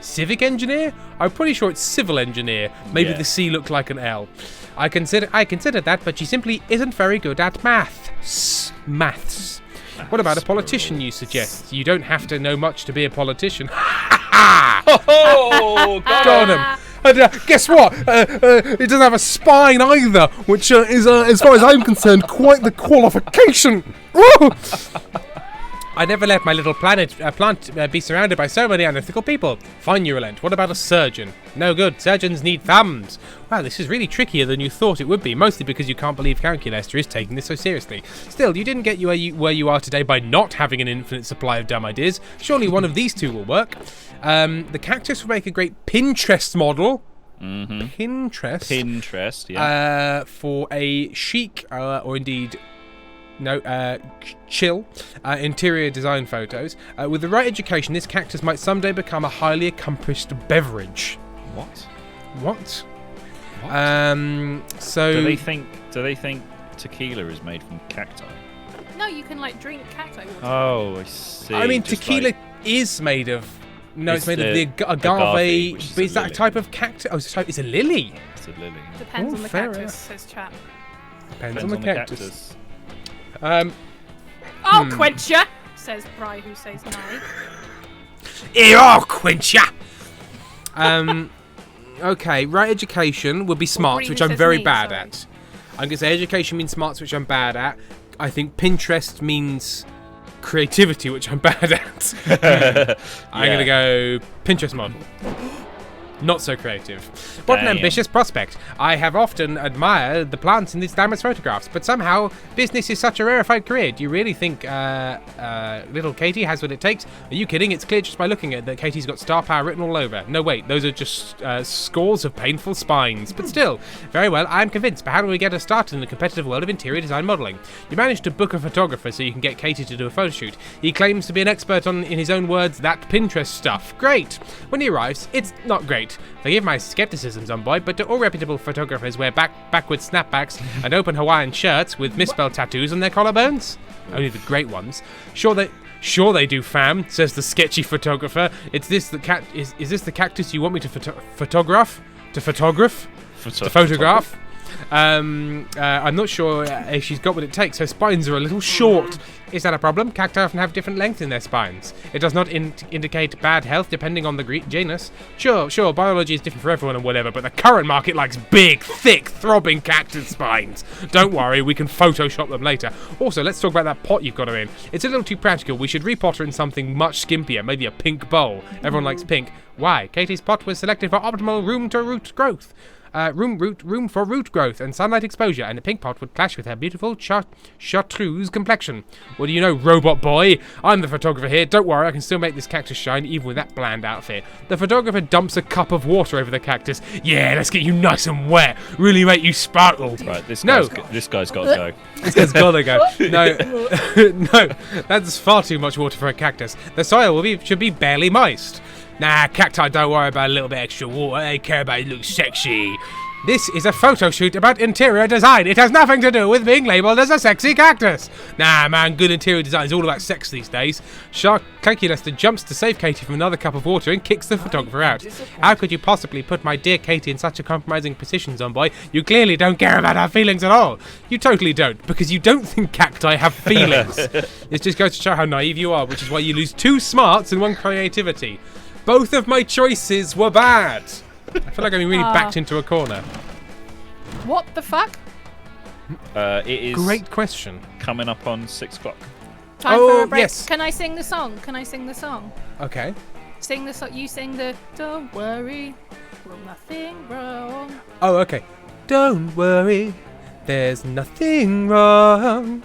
Civic engineer? I'm pretty sure it's civil engineer. Maybe the C looked like an L. I considered that, but she simply isn't very good at maths. What about a politician, you suggest? You don't have to know much to be a politician. Oh, got him. And guess what? It doesn't have a spine either, which is, as far as I'm concerned, quite the qualification. Woo! I never let my little plant be surrounded by so many unethical people. Fine, you relent. What about a surgeon? No good. Surgeons need thumbs. Wow, this is really trickier than you thought it would be, mostly because you can't believe Calculester is taking this so seriously. Still, you didn't get where you are today by not having an infinite supply of dumb ideas. Surely one of these two will work. The cactus will make a great Pinterest model. Mm-hmm. Pinterest, yeah. For a chic, or indeed... chill interior design photos. With the right education, this cactus might someday become a highly accomplished beverage. What? So do they think tequila is made from cacti? No, you can drink cacti water. Oh, I see. I mean, Just tequila is made of No, it's made of the agave. which is But a is that a lily. type of cactus? Oh, it's a lily. It's a lily. Depends Oh, on the fair cactus, enough. says chat. Depends on the cactus. I'll quench ya, says Bri, who says no. I'll quench ya. Okay, right education would be smarts, Bri, which who I'm says very me, bad sorry. at. I'm going to say education means smarts, which I'm bad at. I think Pinterest means creativity, which I'm bad at. I'm going to go Pinterest mod. Not so creative. What an Damn. ambitious prospect. I have often admired the plants in these glamorous photographs, but somehow business is such a rarefied career. Do you really think little Katie has what it takes? Are you kidding? It's clear just by looking at it that Katie's got star power written all over. No, wait, those are just scores of painful spines. But still, very well, I'm convinced. But how do we get her started in the competitive world of interior design modelling? You managed to book a photographer so you can get Katie to do a photo shoot. He claims to be an expert on, in his own words, that Pinterest stuff. Great. When he arrives, it's not great. Forgive my skepticism, Zomboy, but do all reputable photographers wear backward snapbacks and open Hawaiian shirts with misspelled tattoos on their collarbones? Only the great ones. Sure they do, fam, says the sketchy photographer. Is this the cactus you want me to photograph? To photograph? To photograph? I'm not sure if she's got what it takes. Her spines are a little short. Is that a problem? Cacti often have different lengths in their spines. It does not indicate bad health depending on the genus. Sure, biology is different for everyone and whatever, but the current market likes big, thick, throbbing cactus spines. Don't worry, we can Photoshop them later. Also, let's talk about that pot you've got her in. It's a little too practical. We should repot her in something much skimpier, maybe a pink bowl. Everyone likes pink. Why? Katie's pot was selected for optimal room-to-root growth. Room for root growth and sunlight exposure, and a pink pot would clash with her beautiful chartreuse complexion. What do you know, robot boy? I'm the photographer here. Don't worry, I can still make this cactus shine even with that bland outfit. The photographer dumps a cup of water over the cactus. Yeah, let's get you nice and wet. Really make you sparkle. Right, this guy's got to go. This guy's gotta go. No, that's far too much water for a cactus. The soil should be barely moist. Nah, cacti don't worry about a little bit extra water. They care about it looks sexy. This is a photo shoot about interior design. It has nothing to do with being labelled as a sexy cactus. Nah, man, good interior design is all about sex these days. Shark Clanky Lester jumps to save Katie from another cup of water and kicks the photographer out. How could you possibly put my dear Katie in such a compromising position, Zomboy? You clearly don't care about her feelings at all. You totally don't, because you don't think cacti have feelings. It just goes to show how naive you are, which is why you lose 2 smarts and 1 creativity. Both of my choices were bad. I feel like I'm really backed into a corner. What the fuck? It is great question. Coming up on 6 o'clock. Time for a break. Yes. Can I sing the song? Okay. Sing the song. You sing the "Don't worry, well nothing wrong." Oh, okay. Don't worry, there's nothing wrong.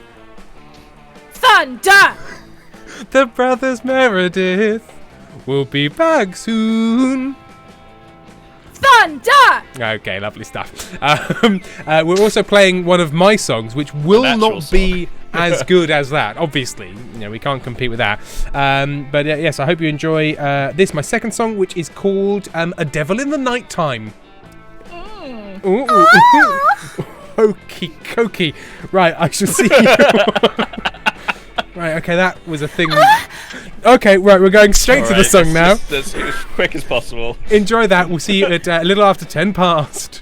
Thunder! The brothers Meredith will be back soon. Thunder! Okay, lovely stuff. We're also playing one of my songs, which will not be as good as that. Obviously, we can't compete with that. But yes, I hope you enjoy this, my second song, which is called "A Devil in the Nighttime." Hokey cokey. Right, I shall see you. Right, okay, that was a thing. Okay, right, we're going straight to the song now. That's as quick as possible. Enjoy that. We'll see you at a little after 10 past.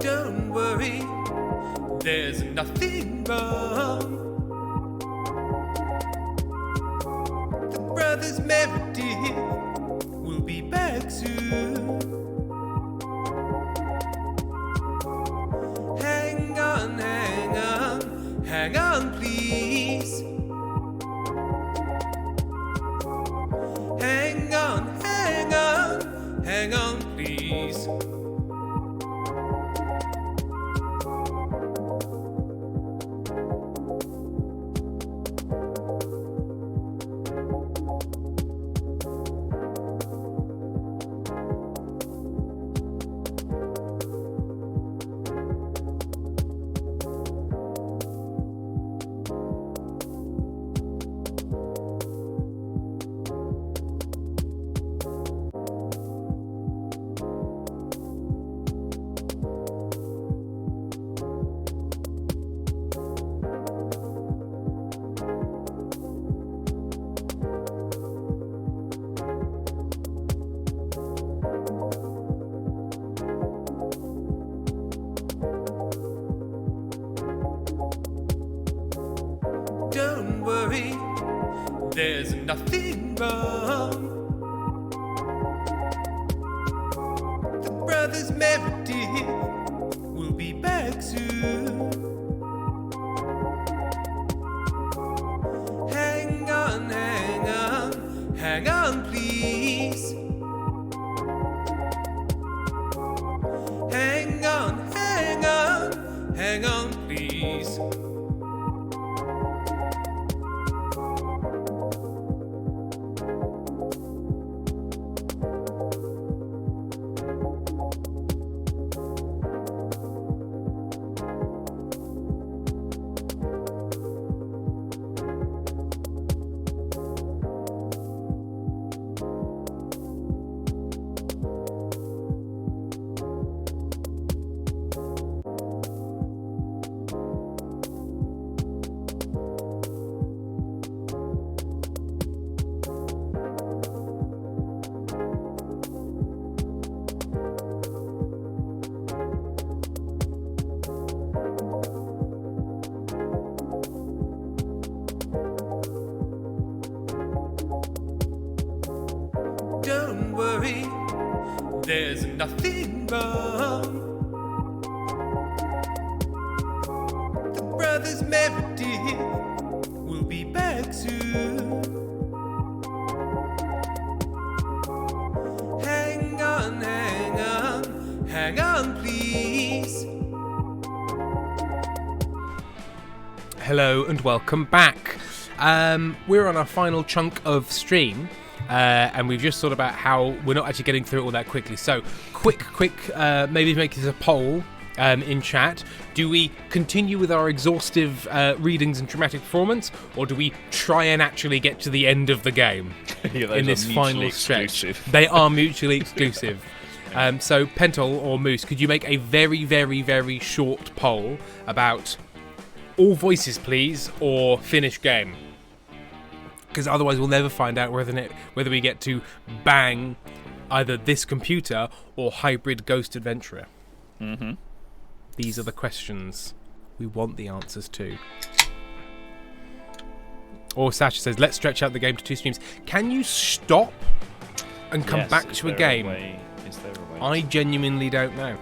Don't worry, there's nothing wrong. The brothers Meredith will be back soon. Hang on, hang on, hang on, please. Hang on, hang on, hang on, please. nothing wrong. The brothers Meredith will be back soon. Hang on, hang on, hang on, please. Hang on, hang on, hang on, please. Don't worry, there's nothing wrong. The brothers Meredith will be back soon. Hang on, hang on, hang on, please. Hello and welcome back. We're on our final chunk of stream. And we've just thought about how we're not actually getting through it all that quickly. So, quick, maybe make this a poll in chat. Do we continue with our exhaustive readings and dramatic performance, or do we try and actually get to the end of the game in this final stretch? They are mutually exclusive. So, Pentel or Moose, could you make a very, very, very short poll about all voices, please, or finish game? Because otherwise we'll never find out whether we get to bang either this computer or hybrid ghost adventurer. Mm-hmm. These are the questions we want the answers to. Or Sasha says, let's stretch out the game to 2 streams. Can you stop and come back to a game? Is there a way? I genuinely don't know.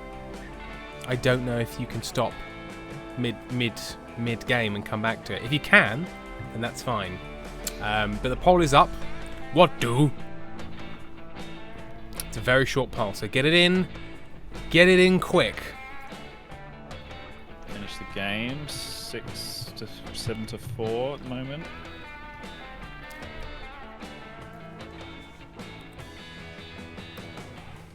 I don't know if you can stop mid game and come back to it. If you can, then that's fine. But the poll is up. What do? It's a very short poll, so get it in quick. Finish the game 7-4 at the moment.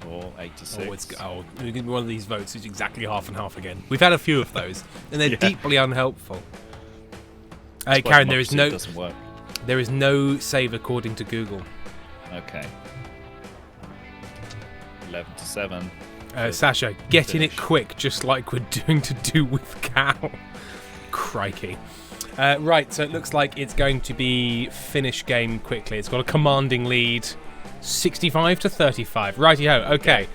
Or 8-6. It's going to be one of these votes is exactly half and half again. We've had a few of those, and they're deeply unhelpful. Karen, doesn't work. There is no save according to Google. Okay. 11-7. Sasha, get in it quick, just like we're doing to do with Cal. Crikey. Right, so it looks like it's going to be finish game quickly. It's got a commanding lead, 65-35. Righty-ho, okay.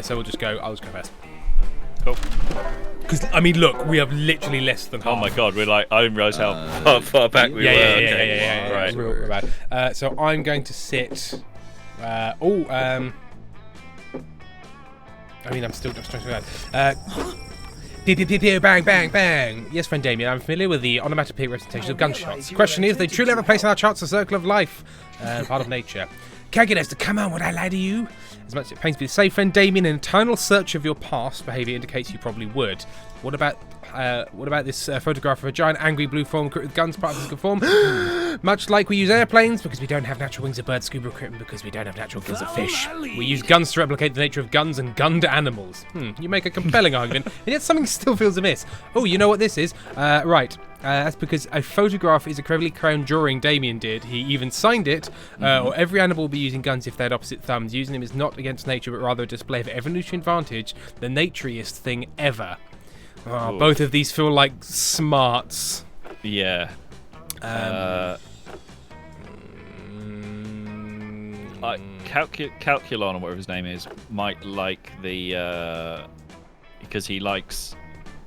So I'll just go first. Cool. Because, I mean, look, we have literally less than half. Oh my god, we're like, I didn't realise how far back we were. Yeah. Right. Real bad. So I'm going to sit. I mean, I'm still just trying to add. Pew, pew, pew, pew, bang, bang, bang. Yes, friend Damien, I'm familiar with the onomatopoeic representation of gunshots. The question is, they truly have a place in our charts, a circle of life, part of nature. Calculator, come on, would I lie to you? As much as it pains me to say, friend Damien, an eternal search of your past behaviour indicates you probably would. What about this photograph of a giant angry blue form equipped with guns, part of physical form? Much like we use airplanes because we don't have natural wings of birds, scuba equipment because we don't have natural gills of fish. We use guns to replicate the nature of guns and gunned animals. You make a compelling argument, and yet something still feels amiss. Oh, you know what this is? Right. That's because a photograph is incredibly crown drawing Damien did. He even signed it. Or every animal will be using guns if they had opposite thumbs. Using them is not against nature, but rather a display of evolutionary advantage, the naturiest thing ever. Oh, both of these feel like smarts. Yeah. Calculon, or whatever his name is, might like the because he likes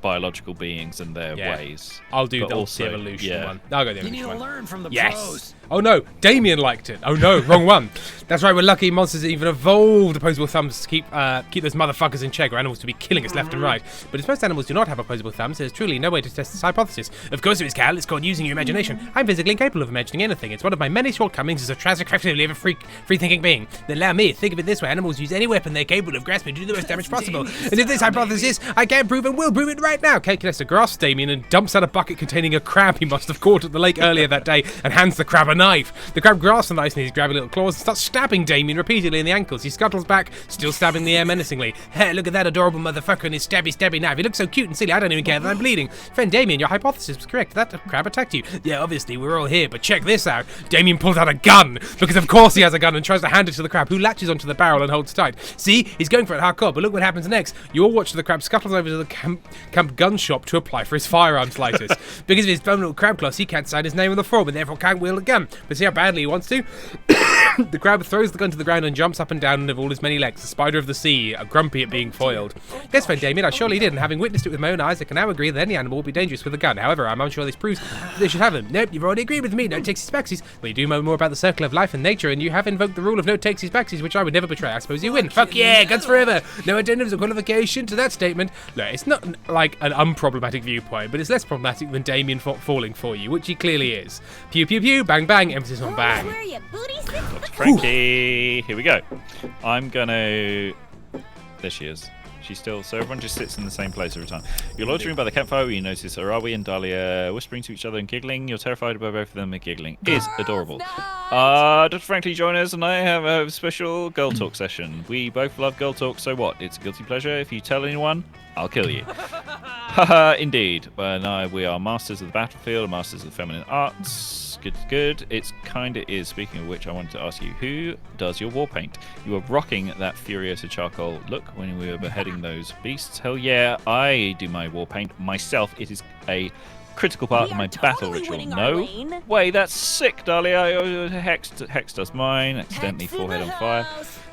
biological beings and their ways. I'll do the evolution one. I'll go the evolution one. You need to learn from the pros. Oh no, Damien liked it. Oh no, wrong one. That's right, we're lucky monsters even evolved opposable thumbs to keep those motherfuckers in check, or animals to be killing us left and right. But as most animals do not have opposable thumbs, there's truly no way to test this hypothesis. Of course there is, Cal. It's called using your imagination. I'm physically incapable of imagining anything. It's one of my many shortcomings as a transgressively of a free-thinking being. Then allow me, think of it this way, animals use any weapon they're capable of grasping to do the most damage possible. And if this hypothesis, I can prove and will prove it right now. Kate Canesta grasps Damien and dumps out a bucket containing a crab he must have caught at the lake earlier that day and hands the crab a knife. The crab grasps the knife in his grabby little claws and starts stabbing Damien repeatedly in the ankles. He scuttles back, still stabbing the air menacingly. Hey, look at that adorable motherfucker and his stabby knife. He looks so cute and silly, I don't even care that I'm bleeding. Friend Damien, your hypothesis was correct. That crab attacked you. Yeah, obviously, we're all here, but check this out. Damien pulls out a gun, because of course he has a gun, and tries to hand it to the crab, who latches onto the barrel and holds tight. See? He's going for it hardcore, but look what happens next. You all watch the crab scuttles over to the camp gun shop to apply for his firearms license. Because of his bone little crab claws, he can't sign his name on the form and therefore can't wield a gun. But see how badly he wants to? The crab throws the gun to the ground and jumps up and down with all his many legs, the spider of the sea, grumpy at being foiled. Yes, friend Damien, I surely did, and having witnessed it with my own eyes, I can now agree that any animal would be dangerous with a gun. However, I'm unsure this proves that they should have them. Nope, you've already agreed with me, no takesies backsies. Well, you do know more about the circle of life and nature, and you have invoked the rule of no takesies backsies, which I would never betray. I suppose you win. Fuck yeah, guns forever. No addendums or qualification to that statement. Look, it's not like an unproblematic viewpoint, but it's less problematic than Damien falling for you, which he clearly is. Pew pew pew, bang bang, emphasis on bang. Dr. Frankie, here we go. I'm gonna... There she is. She's still... So everyone just sits in the same place every time. You're loitering by the campfire where you notice Arawi and Dahlia whispering to each other and giggling. You're terrified about both of them and giggling. Is adorable. Dr. Frankie, join us and I have a special girl talk session. We both love girl talk, so what? It's a guilty pleasure. If you tell anyone, I'll kill you. Haha, indeed. We are masters of the battlefield and masters of the feminine arts. Good. It's kinda is. Speaking of which, I wanted to ask you, who does your war paint? You were rocking that Furiosa charcoal look when we were beheading those beasts. Hell yeah, I do my war paint myself. It is a critical part of my battle ritual. No way, that's sick, Dahlia. Hex does mine. Accidentally forehead on fire.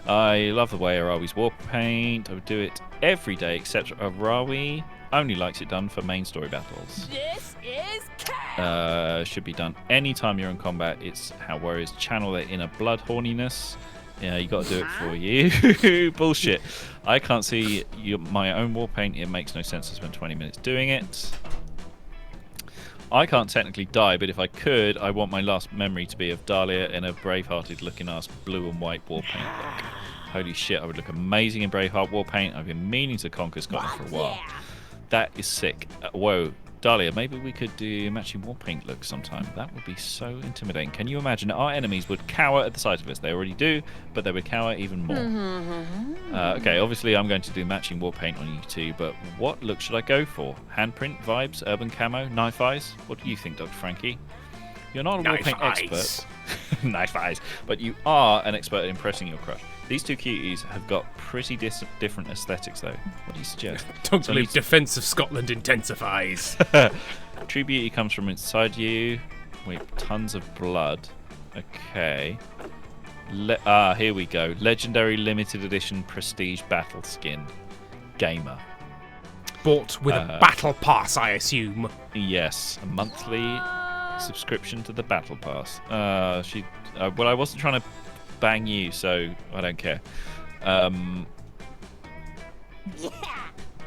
I love the way Arawi's war paint. I would do it every day, except Arawi only likes it done for main story battles. This is should be done anytime you're in combat. It's how warriors channel their inner blood horniness. Yeah, you got to do it for you. Bullshit. I can't see my own war paint. It makes no sense to spend 20 minutes doing it. I can't technically die, but if I could, I want my last memory to be of Dahlia in a brave-hearted looking ass blue and white war paint look. Holy shit, I would look amazing in Braveheart war paint. I've been meaning to conquer Scotland for a while. That is sick. Whoa. Dahlia, maybe we could do matching war paint looks sometime. That would be so intimidating. Can you imagine? Our enemies would cower at the sight of us. They already do, but they would cower even more. Okay, obviously I'm going to do matching war paint on you two, but what look should I go for? Handprint, vibes, urban camo, knife eyes? What do you think, Dr. Frankie? You're not a war paint expert. Knife eyes. But you are an expert at impressing your crush. These two cuties have got pretty different aesthetics, though. What do you suggest? Don't believe Defence of Scotland intensifies. True beauty comes from inside you. Wait, tons of blood. Okay. Here we go. Legendary limited edition prestige battle skin. Gamer. Bought with a battle pass, I assume. Yes, a monthly subscription to the battle pass. Well, I wasn't trying to bang you, so I don't care.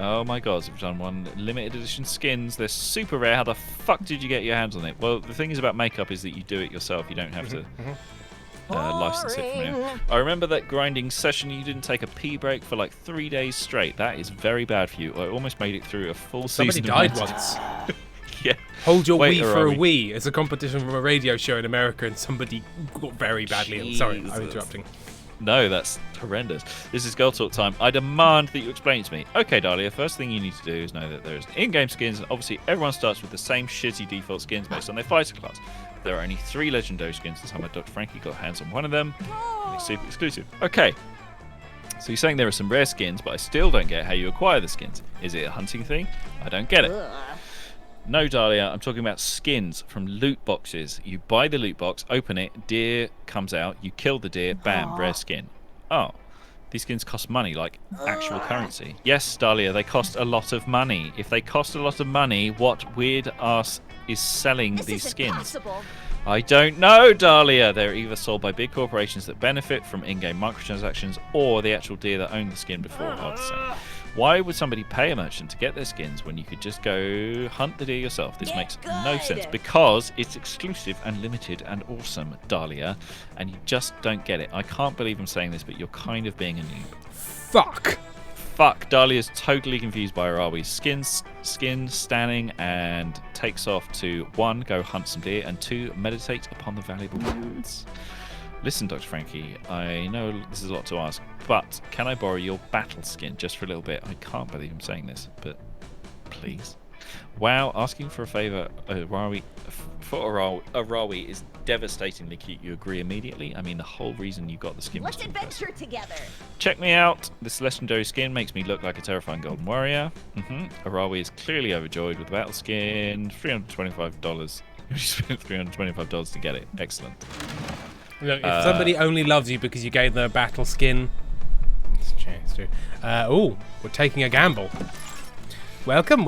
Oh my god, we've done one. Limited edition skins. They're super rare. How the fuck did you get your hands on it? Well, the thing is about makeup is that you do it yourself. You don't have to license it from here. I remember that grinding session. You didn't take a pee break for like 3 days straight. That is very bad for you. I almost made it through a full season. Somebody died once. Yeah. Hold your Wii for a Wii. It's a competition from a radio show in America, and somebody got very badly ill. Sorry, I'm interrupting. No, that's horrendous. This is girl talk time. I demand that you explain it to me. Okay, Dahlia, first thing you need to do is know that there's in-game skins, and obviously everyone starts with the same shitty default skins based on their fighter class. There are only 3 legendary skins. This time Dr. Frankie got hands on one of them. And it's super exclusive. Okay. So you're saying there are some rare skins, but I still don't get how you acquire the skins. Is it a hunting thing? I don't get it. No, Dahlia, I'm talking about skins from loot boxes. You buy the loot box, open it, deer comes out, you kill the deer, bam, rare skin. Oh, these skins cost money, like actual currency. Yes, Dahlia, they cost a lot of money. If they cost a lot of money, what weird ass is selling these skins? I don't know, Dahlia. They're either sold by big corporations that benefit from in-game microtransactions or the actual deer that owned the skin before. Hard to say. Why would somebody pay a merchant to get their skins when you could just go hunt the deer yourself? This makes no sense because it's exclusive and limited and awesome, Dahlia, and you just don't get it. I can't believe I'm saying this, but you're kind of being a noob. Fuck. Dahlia's totally confused by Arawi's skin standing and takes off to 1, go hunt some deer, and 2, meditate upon the valuable goods. Listen, Dr. Frankie, I know this is a lot to ask, but can I borrow your battle skin just for a little bit? I can't believe I'm saying this, but please. Wow, asking for a favour for Arawi is devastatingly cute. You agree immediately? I mean, the whole reason you got the skin was Let's to impress. adventure together. Check me out. This legendary skin makes me look like a terrifying golden warrior. Arawi is clearly overjoyed with the battle skin. $325. You spent $325 to get it. Excellent. Look, if somebody only loves you because you gave them a battle skin, it's true. We're taking a gamble. Welcome.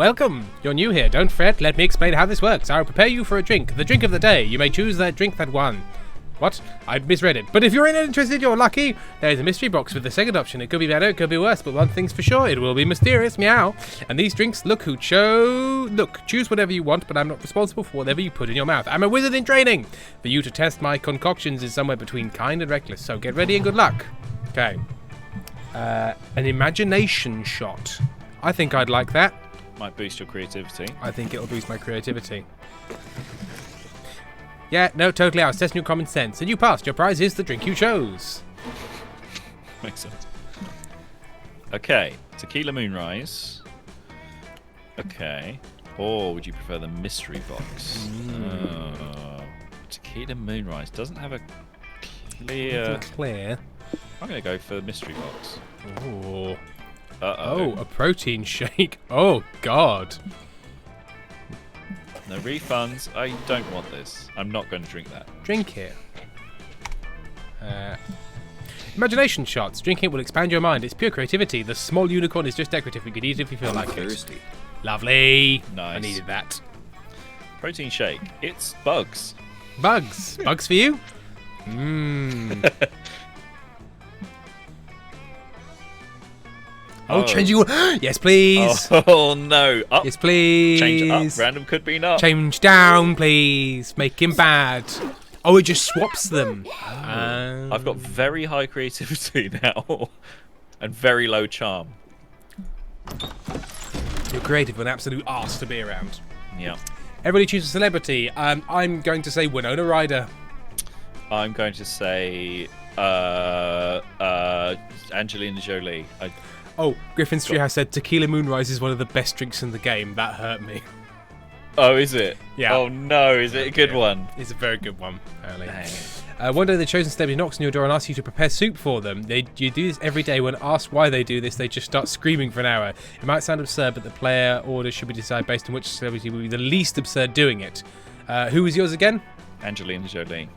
You're new here. Don't fret. Let me explain how this works. I'll prepare you for a drink. The drink of the day. You may choose that drink that won. What? I misread it. But if you're interested, you're lucky. There's a mystery box with the second option. It could be better, it could be worse, but one thing's for sure, it will be mysterious. Meow. And these drinks, choose whatever you want, but I'm not responsible for whatever you put in your mouth. I'm a wizard in training. For you to test my concoctions is somewhere between kind and reckless, so get ready and good luck. Okay. An imagination shot. I think I'd like that. Might boost your creativity. I think it'll boost my creativity. Yeah, no, totally. I was testing your common sense, and you passed. Your prize is the drink you chose. Makes sense. Okay, Tequila Moonrise. Okay. Or would you prefer the mystery box? Tequila Moonrise doesn't have a clear. I'm going to go for the mystery box. Ooh. Uh-oh. Oh, a protein shake. Oh, God. No refunds. I don't want this. I'm not going to drink that. Drink it. Imagination shots. Drinking it will expand your mind. It's pure creativity. The small unicorn is just decorative. You could eat it if you feel like thirsty. it. Lovely. Nice. I needed that. Protein shake. It's bugs. Bugs. Bugs for you? Mmm. Oh, changing. Yes, please. Oh no. Up. Yes, please. Change up. Random could be up. Change down, please. Make him bad. Oh, it just swaps them. I've got very high creativity now, and very low charm. You're creative, an absolute arse to be around. Yeah. Everybody choose a celebrity. I'm going to say Winona Ryder. I'm going to say Angelina Jolie. Oh, Griffin's Treehouse said Tequila Moonrise is one of the best drinks in the game. That hurt me. Oh, is it? Yeah. Oh no, is it a good one? It's a very good one, apparently. One day the chosen celebrity knocks on your door and asks you to prepare soup for them. You do this every day. When asked why they do this, they just start screaming for an hour. It might sound absurd, but the player order should be decided based on which celebrity will be the least absurd doing it. Who was yours again? Angelina Jolie.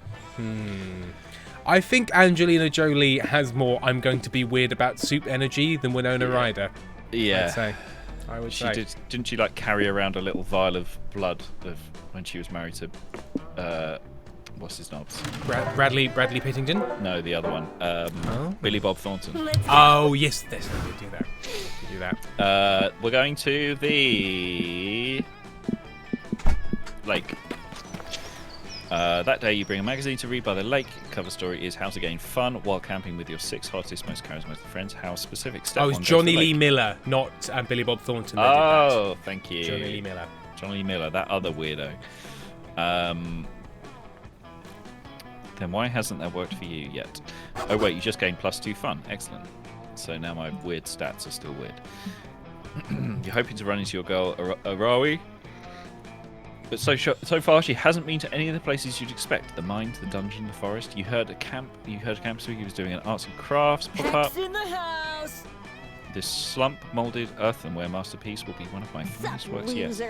I think Angelina Jolie has more I'm going to be weird about soup energy than Winona Ryder. Yeah. I would say. Didn't she like carry around a little vial of blood of when she was married to what's his knobs? Bradley Pittington? No, the other one. Billy Bob Thornton. Oh yes, they do that. They do that. We're going to the lake. That day you bring a magazine to read by the lake. Cover story is how to gain fun while camping with your 6 hottest, most charismatic friends. How specific step Oh, it's Johnny Lee Miller, not Billy Bob Thornton. Oh, thank you. Johnny Lee Miller. Johnny Lee Miller, that other weirdo. Then why hasn't that worked for you yet? Oh wait, you just gained +2 fun. Excellent. So now my weird stats are still weird. You're hoping to run into your girl Arawi. But so far, she hasn't been to any of the places you'd expect. The mine, the dungeon, the forest. You heard a camp speak. He was doing an arts and crafts pop-up. in the house. This slump molded earthenware masterpiece will be one of my finest works yet.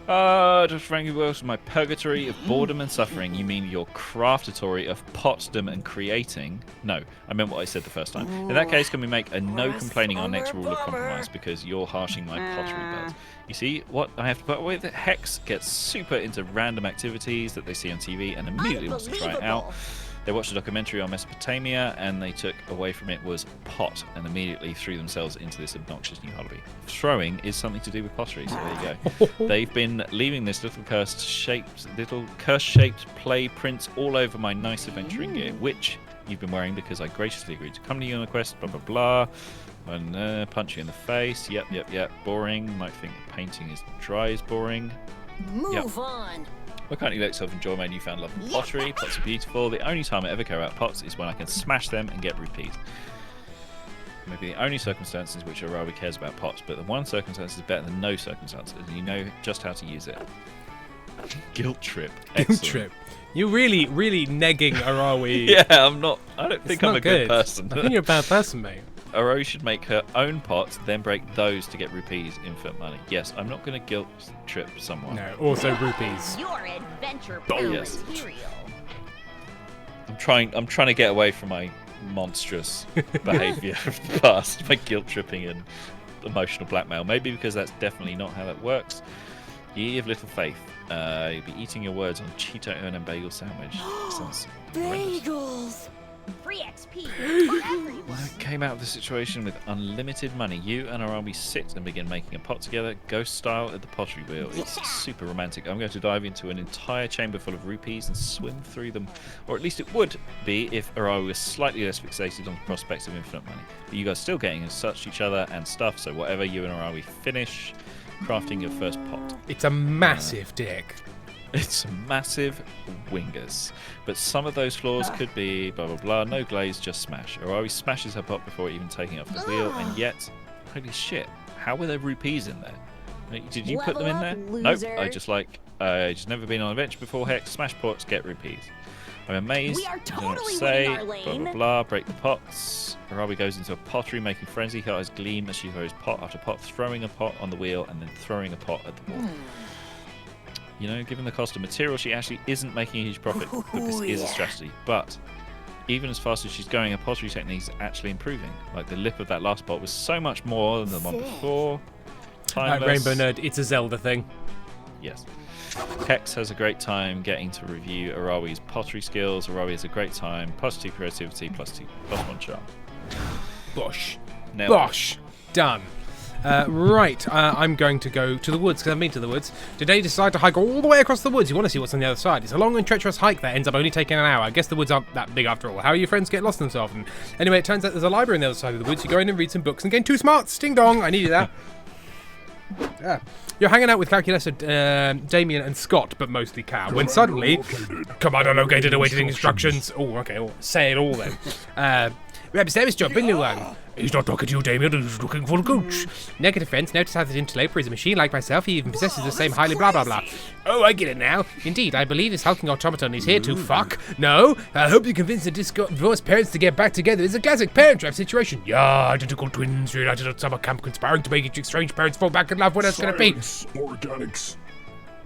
Just Frankie Wilson, my purgatory of boredom and suffering. You mean your craftatory of potdom and creating? No, I meant what I said the first time. In that case, can we make a no complaining our next rule of compromise, because you're harshing my pottery belt. You see what I have to put with it? Hex gets super into random activities that they see on TV and immediately wants to try it out. They watched a documentary on Mesopotamia, and they took away from it was pot, and immediately threw themselves into this obnoxious new hobby. Throwing is something to do with pottery, so there you go. They've been leaving this little curse-shaped play prints all over my nice adventuring gear, which you've been wearing because I graciously agreed to come to you on a quest, blah, blah, blah. And punch you in the face. Yep. Boring. Might think painting is dry is boring. Move on. I currently let yourself enjoy my newfound love of pottery. Pots are beautiful. The only time I ever care about pots is when I can smash them and get rupees. Maybe the only circumstances which Arawi cares about pots, but the one circumstance is better than no circumstances, and you know just how to use it. Guilt trip. Guilt trip. You're really, really negging Arawi. Yeah, I'm not. I don't think I'm a good person. I think you're a bad person, mate. Arawi should make her own pots, then break those to get rupees, infinite money. Yes, I'm not going to guilt trip someone. No, also rupees. Your adventure Yes. material. I'm trying to get away from my monstrous behaviour of the past, my guilt tripping and emotional blackmail. Maybe because that's definitely not how that works. Ye of little faith. You'll be eating your words on Cheeto and bagel sandwich. Sounds horrendous. Bagels. Free XP for everyone. I came out of the situation with unlimited money. You and Arawi sit and begin making a pot together, ghost style at the pottery wheel. It's super romantic. I'm going to dive into an entire chamber full of rupees and swim through them. Or at least it would be if Arawi was slightly less fixated on the prospects of infinite money. But you guys still getting in touch each other and stuff, so whatever you and Arawi finish, crafting your first pot. It's a massive dick. It's a massive wingers. But some of those flaws could be blah blah blah, no glaze, just smash. Arawi smashes her pot before even taking off the wheel, and yet, holy shit, how were there rupees in there? Did you put them in there? Nope, I just never been on an adventure before, hex, smash pots, get rupees. I'm amazed. We are totally say, winning our lane. blah blah blah, break the pots. Arawi goes into a pottery, making frenzy. Her eyes gleam as she throws pot after pot, throwing a pot on the wheel and then throwing a pot at the wall. You know, given the cost of material, she actually isn't making a huge profit, but this is a strategy. But even as fast as she's going, her pottery techniques are actually improving. Like the lip of that last pot was so much more than the one before. Timeless. Rainbow Nerd, it's a Zelda thing. Yes. Hex has a great time getting to review Arawi's pottery skills. Arawi has a great time. +2 creativity, +1 charm. Bosh. Nailed it. Bosh. Done. Right, I'm going to go to the woods, because I've been to the woods. Today, decide to hike all the way across the woods. You want to see what's on the other side. It's a long and treacherous hike that ends up only taking an hour. I guess the woods aren't that big after all. How are your friends get lost in so often? Anyway, it turns out there's a library on the other side of the woods. You go in and read some books and gain 2 smarts. Ding dong, I needed that. Yeah. You're hanging out with Calculator, Damien and Scott, but mostly Cal, when suddenly... Commander located, awaiting instructions. Oh, okay, well, say it all then. Reb Service job, in one. He's not talking to you, Damien, he's looking for a gooch. Negative friends, notice how the interloper is a machine like myself, he even possesses the same highly blah blah blah. Oh, I get it now. Indeed, I believe this hulking automaton is here to fuck. No, I hope you convince the divorced parents to get back together. It's a classic parent trap situation. Yeah, identical twins reunited at summer camp conspiring to make each strange parents fall back in love. What else can it be? Organics.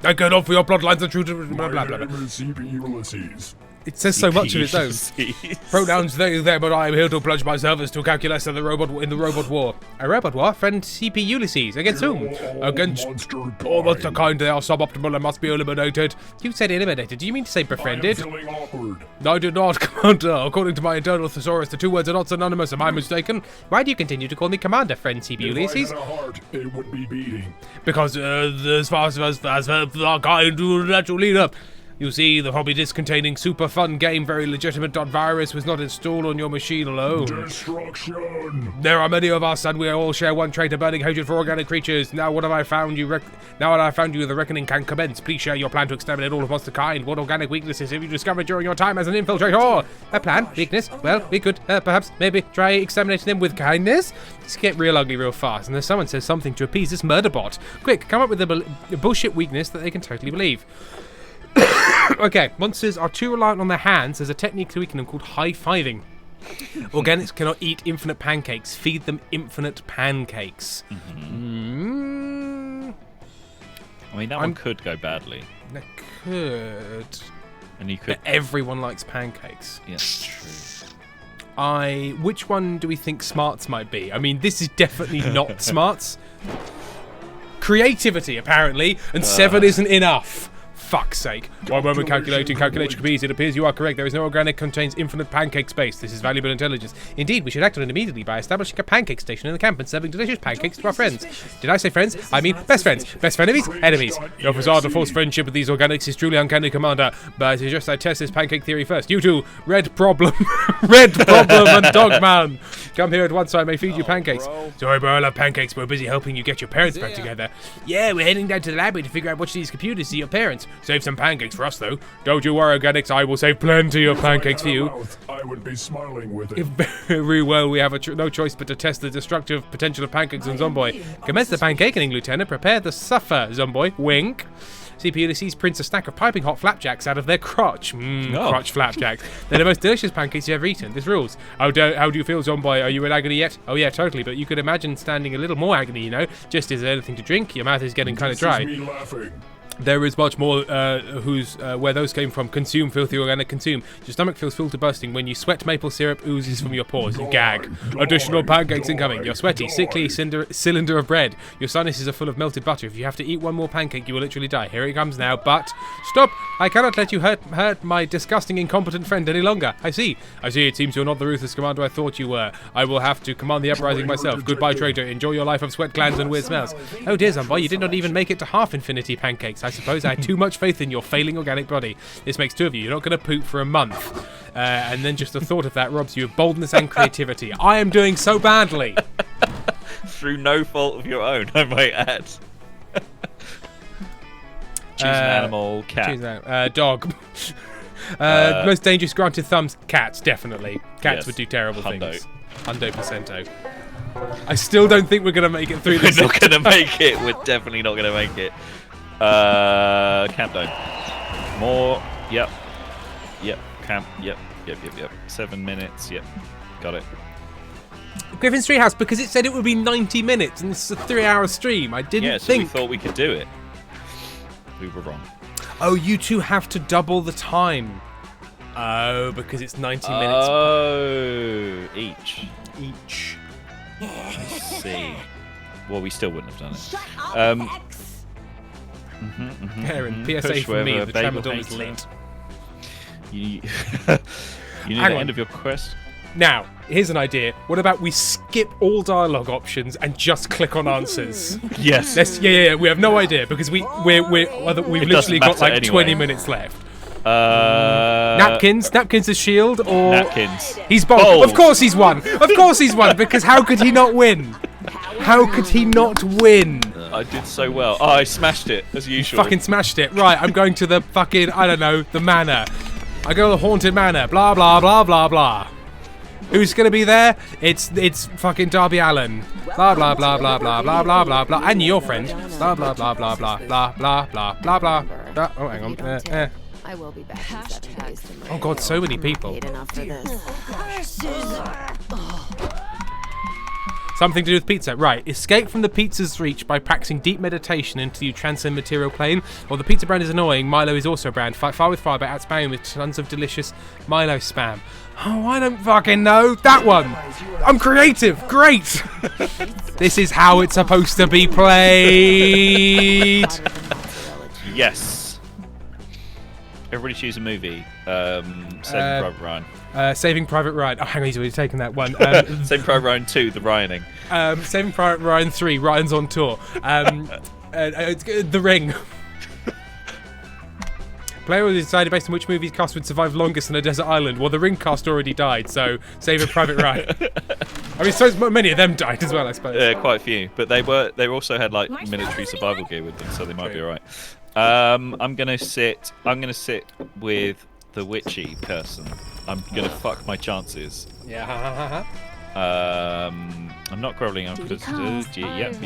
I get off for your plot lines and true to blah blah blah. My name is C.P. Ulysses. It says so much of its own. Pronouns they, them, but I am here to pledge my service to Calculus and the robot in the robot war. A robot war? Friend CP Ulysses. Against whom? Against all monster kind. They are suboptimal and must be eliminated. You said eliminated. Do you mean to say befriended? I am feeling awkward. I did not, Commander. According to my internal thesaurus, the 2 words are not synonymous. Am I mistaken? Why do you continue to call me Commander, friend CP Ulysses? If I had a heart, it would be beating. Because as far as our kind to the natural lead up. You see, the hobby disk containing super fun game very legitimate .virus was not installed on your machine alone. Destruction! There are many of us, and we all share one trait, a burning hatred for organic creatures. Now what have I found you? Now that I found you, the reckoning can commence. Please share your plan to exterminate all of monster kind. What organic weaknesses have you discovered during your time as an infiltrator? A plan? Weakness? Well, we could, perhaps, maybe, try exterminating them with kindness? This get real ugly real fast, and there's someone says something to appease this murder bot. Quick, come up with a bullshit weakness that they can totally believe. Okay, monsters are too reliant on their hands. There's a technique to weaken them called high-fiving. Organics cannot eat infinite pancakes. Feed them infinite pancakes. I'm mean, that one could go badly. That could. And you could. But everyone likes pancakes. Yeah, true. Which one do we think smarts might be? I mean, this is definitely not smarts. Creativity, apparently, and 7 isn't enough. Fuck's sake. One moment calculating. Calculation could be easy. It appears you are correct. There is no organic contains infinite pancake space. This is valuable intelligence. Indeed, we should act on it immediately by establishing a pancake station in the camp and serving delicious pancakes to our friends. Did I say friends? I mean best friends. Best frenemies? Enemies. Your facade to force friendship with these organics is truly uncanny, Commander. But it's just I test this pancake theory first. You two, Red Problem. Red Problem and Dogman. Come here at once so I may feed you pancakes. Bro. Sorry, bro, I love pancakes. We're busy helping you get your parents back together. Yeah, we're heading down to the library to figure out which of these computers see your parents. Save some pancakes for us, though. Don't you worry, organics. I will save plenty of pancakes for you. I would be smiling with it. Very well, we have no choice but to test the destructive potential of pancakes on Zomboy. Commence the pancaking, Lieutenant. Prepare the suffer, Zomboy. Wink. CP Ulysses prints a stack of piping hot flapjacks out of their crotch. Crotch flapjacks. They're the most delicious pancakes you've ever eaten. This rules. How do you feel, Zomboy? Are you in agony yet? Oh yeah, totally. But you could imagine standing a little more agony, you know. Just is there anything to drink? Your mouth is getting kind of dry. This is me laughing. There is much more where those came from. Consume, filthy organic, consume. Your stomach feels full to bursting when you sweat maple syrup oozes from your pores. You gag. Additional pancakes incoming. You're sweaty, sickly cylinder of bread. Your sinuses are full of melted butter. If you have to eat one more pancake, you will literally die. Here it comes now, but... Stop! I cannot let you hurt my disgusting, incompetent friend any longer. I see. It seems you're not the ruthless commander I thought you were. I will have to command the uprising myself. Goodbye, traitor. Enjoy your life of sweat glands and weird smells. Oh dear, Zomboy, you did not even make it to half infinity pancakes. I suppose I had too much faith in your failing organic body. This makes 2 of you. You're not going to poop for a month. And then just the thought of that robs you of boldness and creativity. I am doing so badly. Through no fault of your own, I might add. Choose an animal, cat. Choose an dog. Most dangerous granted thumbs, cats, definitely. Cats would do terrible things. Hundo percento. I still don't think we're going to make it through this. We're not going to make it. We're definitely not going to make it. Countdown. More. Yep. Camp. Yep. 7 minutes. Yep. Got it. Griffin's Treehouse, because it said it would be 90 minutes and this is a 3-hour stream. I didn't think. We thought we could do it. We were wrong. Oh, you two have to double the time. Oh, because it's 90 minutes. Oh, each. I see. Well, we still wouldn't have done it. Aaron, PSA for me, the tramadol is lit. You need the end of your quest? Now, here's an idea. What about we skip all dialogue options and just click on answers? Yes. Yeah. We have no idea because we've literally got like 20 minutes left. Napkins as shield or Napkins. He's bold. Of course he's won. Because how could he not win? How could he not win? I did so well. Oh, I smashed it as usual. Fucking smashed it. Right, I'm going to the fucking the manor. I go to the haunted manor. Blah blah blah blah blah. Who's gonna be there? It's fucking Darby Allen. Blah blah blah blah blah blah blah blah blah. And your friend. Blah blah blah blah blah blah blah blah blah blah. Oh, hang on. I will be back in 7 days. Oh god, so many people. Something to do with pizza. Right. Escape from the pizza's reach by practicing deep meditation until you transcend material plane. While the pizza brand is annoying, Milo is also a brand. Fight far with fire by outspamming with tons of delicious Milo spam. Oh, I don't fucking know. That one. I'm creative. Great. This is how it's supposed to be played. Yes. Everybody choose a movie. Saving Private Ryan. Saving Private Ryan. Oh, hang on, he's already taken that one. Saving Private Ryan 2, The Ryaning. Saving Private Ryan 3, Ryan's on tour. The Ring. Player will decide based on which movie's cast would survive longest on a desert island. Well, the Ring cast already died, so Saving Private Ryan. I mean, so many of them died as well, I suppose. Yeah, quite a few. But they also had like military survival gear with them, so they might be alright. I'm gonna sit with the witchy person. I'm gonna fuck my chances. Yeah. I'm not groveling. I'm just yep.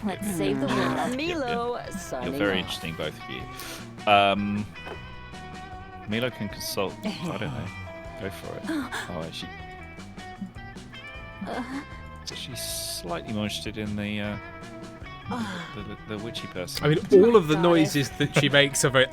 Let's save the world. Milo, You're very interesting, both of you. Milo can consult. I don't know. Go for it. Oh, she's slightly more interested in the the witchy person. I mean, all of the noises that she makes are very.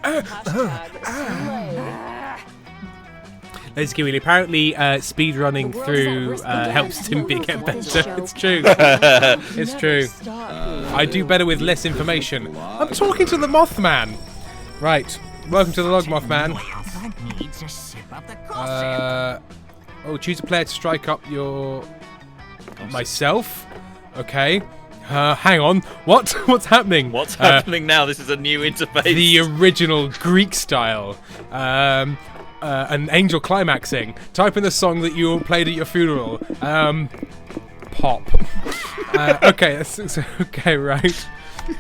Let's give it. Apparently, speed running through helps Timpy get better. It's true. It's true. I do better with less information. I'm talking to the Mothman. Right. Welcome to the log, Mothman. Choose a player to strike up your. Myself. Okay. Hang on. What? What's happening? What's happening now? This is a new interface. The original Greek style. An angel climaxing. Type in the song that you played at your funeral. Pop. Okay. Okay. Right.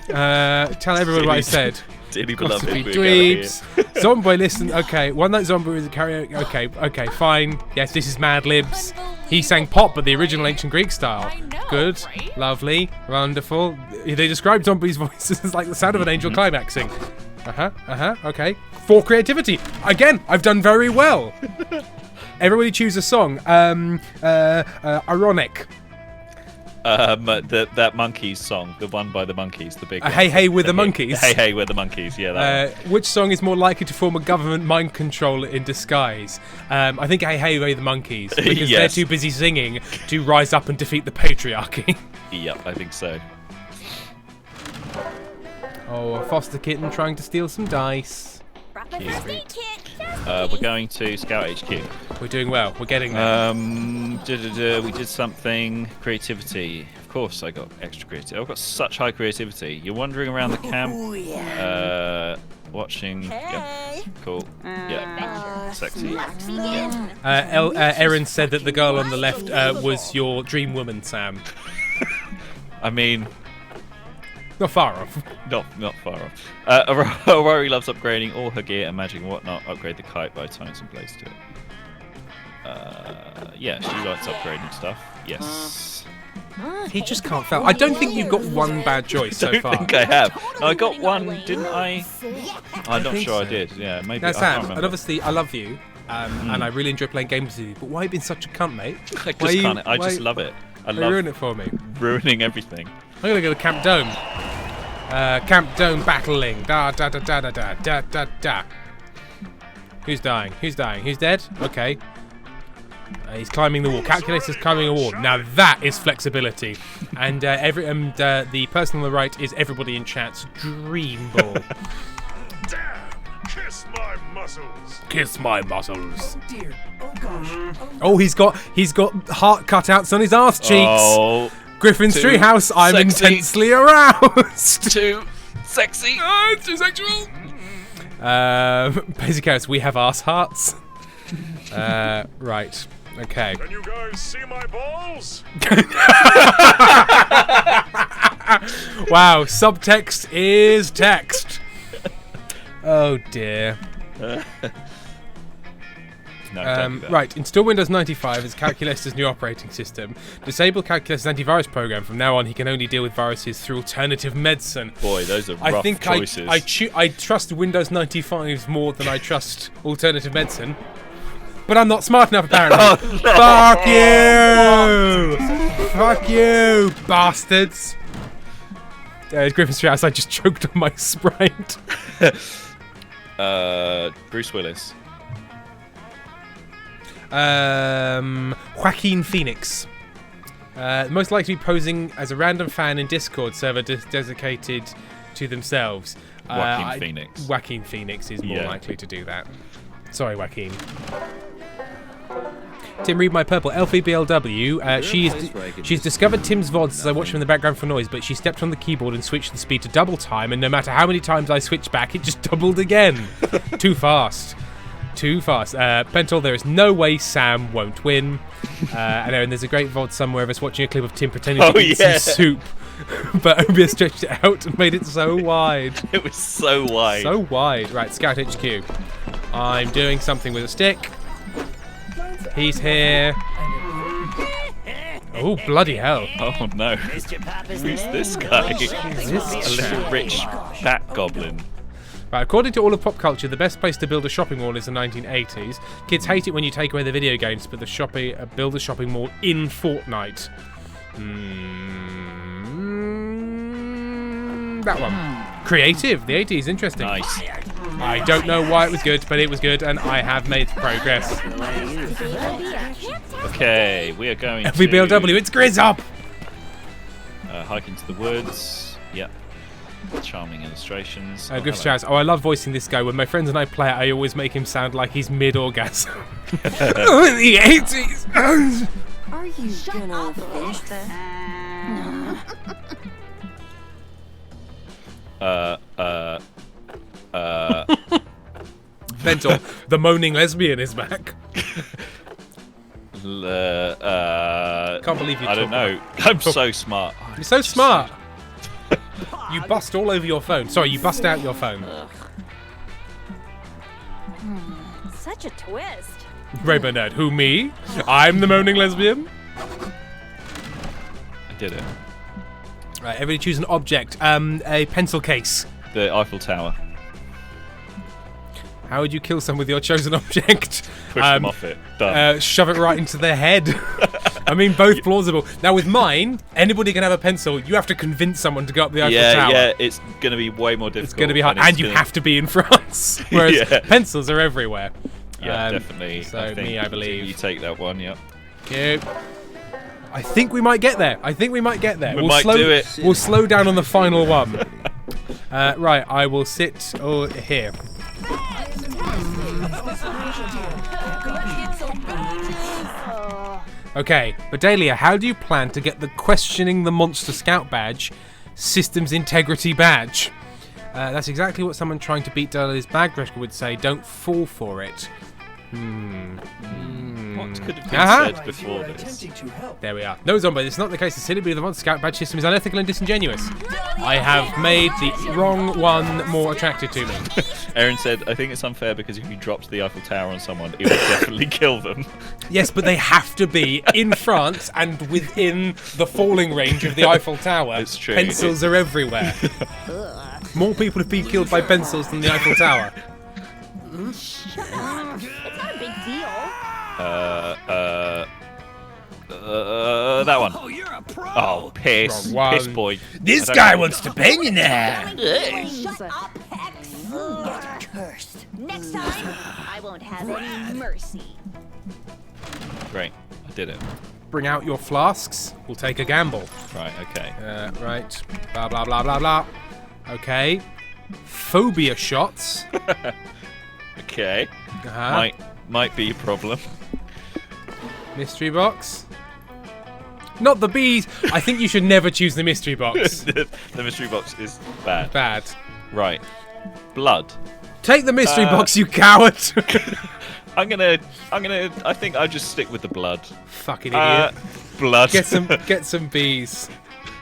Tell everyone what I said. Dearly beloved Dweebs. Zombie, listen. Okay. One Night Zombie is a karaoke. Okay. Fine. Yes, this is Mad Libs. He sang pop, but the original ancient Greek style. Good. Right? Lovely. Wonderful. They describe zombies' voices as like the sound of an angel climaxing. Okay. For creativity. Again, I've done very well. Everybody choose a song. Ironic. That Monkeys song, the one by the Monkeys, the big one. Hey Hey We're the Monkeys. Hey Hey We're the Monkeys, yeah. That one. Which song is more likely to form a government mind control in disguise? I think Hey Hey We're the Monkeys, because they're too busy singing to rise up and defeat the patriarchy. Yep, I think so. Oh, a foster kitten trying to steal some dice. We're going to Scout HQ. We're doing well. We're getting there. We did something. Creativity. Of course, I got extra creativity. I've got such high creativity. You're wandering around the camp, watching. Yeah, cool. Yeah, sexy. Yeah. Erin said that the girl on the left was your dream woman, Sam. I mean. Not far off. Not far off. Aurora loves upgrading all her gear and magic and whatnot. Upgrade the kite by tying some blades to it. Yeah, she likes upgrading stuff. Yes. He just can't fail. I don't think you've got one bad choice so far. I don't think I have. No, I got one, didn't I? I'm not sure I did. Yeah, maybe. Now, Sam, and obviously I love you, and I really enjoy playing games with you, but why have you been such a cunt, mate? I just love it. I love ruin it for me. Ruining everything. I'm gonna go to Camp Dome. Camp Dome battling. Da da da da da da da da da. Who's dying? Who's dying? Who's dead? Okay. He's climbing the wall. Calculator's climbing a wall. Now that is flexibility. And the person on the right is everybody in chat's dream ball. Damn! Kiss my muscles. Kiss my muscles. Oh dear. Oh gosh. Oh, he's got heart cutouts on his arse cheeks. Oh. Griffin's Treehouse, I'm intensely aroused. Too sexy. Oh, it's too sexual. Basic House, we have arse hearts. Right. Okay. Can you guys see my balls? Wow, subtext is text. Oh dear. No, right, install Windows 95 as Calculator's new operating system. Disable Calculator's antivirus program. From now on, he can only deal with viruses through alternative medicine. Boy, those are rough choices. I trust Windows 95 more than I trust alternative medicine. But I'm not smart enough, apparently. Oh, no. Fuck you! Fuck you, bastards! Griffin's Treehouse, I just choked on my Sprite. Bruce Willis. Joaquin Phoenix. Most likely to be posing as a random fan in Discord server dedicated to themselves. Joaquin Phoenix is more likely to do that. Sorry, Joaquin. Tim, read my purple. LVBLW. She's discovered Tim's VODs as I watch him in the background for noise, but she stepped on the keyboard and switched the speed to double time, and no matter how many times I switched back, it just doubled again. Too fast. Too fast. Pentol, there is no way Sam won't win. And Aaron, there's a great VOD somewhere of us watching a clip of Tim pretending to eat some soup. But OBS stretched it out and made it so wide. It was so wide. So wide. Right, Scout HQ. I'm doing something with a stick. He's here. Oh, bloody hell. Oh, no. Who's this guy? A little rich bat goblin. Right, according to all of pop culture, the best place to build a shopping mall is the 1980s. Kids hate it when you take away the video games, but build a shopping mall in Fortnite. That one. Creative. The 80s. Interesting. Nice. I don't know why it was good, but it was good, and I have made progress. Okay, we are going FVBLW, it's Grizz up! Hike into the woods. Yep. Charming illustrations. Griff shouts, I love voicing this guy. When my friends and I play it, I always make him sound like he's mid-orgasm. Oh, in the 80s! Are you gonna finish this? Mental, the moaning lesbian is back. Can't believe you. I don't know. I'm so smart. You're so smart. You bust all over your phone. Sorry, you bust out your phone. Such a twist. Rainbow Nerd, who me? I'm the moaning lesbian. I did it. Right, everybody choose an object. A pencil case. The Eiffel Tower. How would you kill someone with your chosen object? Push them off it. Done. Shove it right into their head. I mean, both plausible. Now, with mine, anybody can have a pencil. You have to convince someone to go up the Eiffel Tower. Yeah, it's going to be way more difficult. It's going to be hard, and you have to be in France. Whereas pencils are everywhere. Yeah, definitely. So, I believe. You take that one, yep. Okay. I think we might get there. We might do it. We'll slow down on the final one. Right, I will sit here. Okay, Bedelia, how do you plan to get the Questioning the Monster Scout badge Systems Integrity badge? That's exactly what someone trying to beat Delia's bag record would say. Don't fall for it. What could have been said before this? There we are. No, Zombie, it's not the case. The silly bit of the Monster Scout badge system is unethical and disingenuous. I have made the wrong one more attractive to me. Erin said, I think it's unfair because if you dropped the Eiffel Tower on someone, it would definitely kill them. Yes, but they have to be in France and within the falling range of the Eiffel Tower. It's true. Pencils are everywhere. More people have been killed by pencils than the Eiffel Tower. It's not a big deal. That one. Oh, you're a pro. Oh, piss. Piss boy. This guy wants to bang you now. Shut up, Hex. Cursed. Next time, I won't have any mercy. Great. I did it. Bring out your flasks. We'll take a gamble. Right, okay. Right. Blah, blah, blah, blah, blah. Okay. Phobia shots. Okay. Might be a problem. Mystery box. Not the bees. I think you should never choose the mystery box. The mystery box is bad. Bad. Right. Blood. Take the mystery box, you coward. I think I'll just stick with the blood. Fucking idiot. Blood. Get some bees.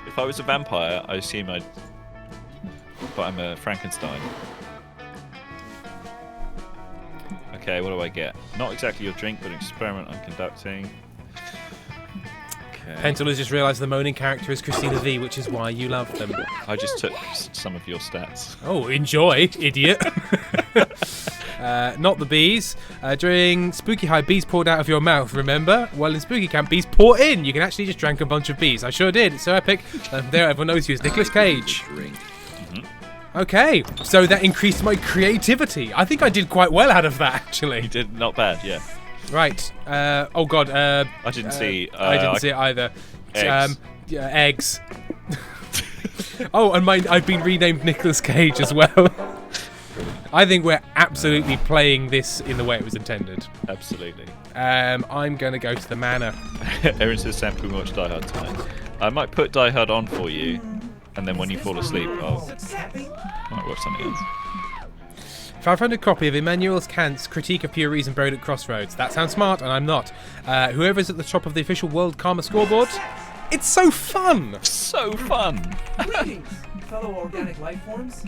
If I was a vampire, I assume I'd. But I'm a Frankenstein. Okay, what do I get? Not exactly your drink, but an experiment I'm conducting. Okay. Pentel has just realised the moaning character is Christina V, which is why you love them. I just took some of your stats. Oh, enjoy, idiot. Not the bees. During Spooky High, bees poured out of your mouth, remember? Well, in Spooky Camp, bees pour in. You can actually just drink a bunch of bees. I sure did. It's so epic. There, everyone knows you as Nicolas Cage. Okay, so that increased my creativity. I think I did quite well out of that, actually. You did not bad, yeah. Right. Oh, God. I didn't see. I didn't see it either. Eggs. Eggs. Oh, and I've been renamed Nicolas Cage as well. I think we're absolutely playing this in the way it was intended. Absolutely. I'm going to go to the manor. Erin says, Sam, can we watch Die Hard tonight? I might put Die Hard on for you, and then when you fall asleep, I'll might watch something else. 500 copy of Immanuel Kant's Critique of Pure Reason buried at Crossroads. That sounds smart, and I'm not. Whoever's at the top of the official World Karma scoreboard, it's so fun! So fun! Greetings, fellow organic life forms.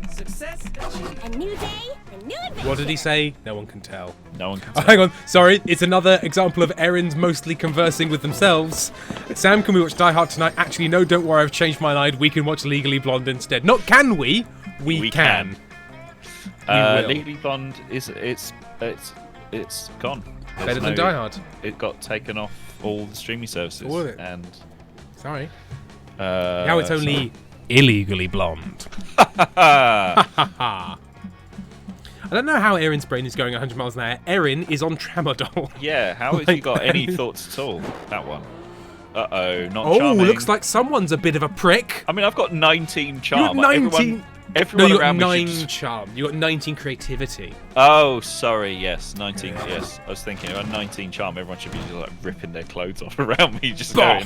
Success achieved. A new day, a new adventure. What did he say? No one can tell. No one can Oh, tell. hang on. Sorry, it's another example of Erin's mostly conversing with themselves. Sam, can we watch Die Hard tonight? Actually, no, don't worry, I've changed my mind. We can watch Legally Blonde instead. Not can we? We can. Legally Blonde it's gone. Better than Die Hard. It got taken off all the streaming services. All of it. And sorry. Now it's only illegally blonde. I don't know how Erin's brain is going 100 miles an hour. Erin is on tramadol. Yeah, how has he got any thoughts at all? That one. Uh-oh, not Oh, charming. looks like someone's a bit of a prick. I mean, I've got 19 charm. You got 19. Everyone No, you got around me 9 should just... charm. You got 19 creativity. Oh, sorry. Yes, 19. Yes, I was thinking about 19 charm. Everyone should be just, like ripping their clothes off around me, just going.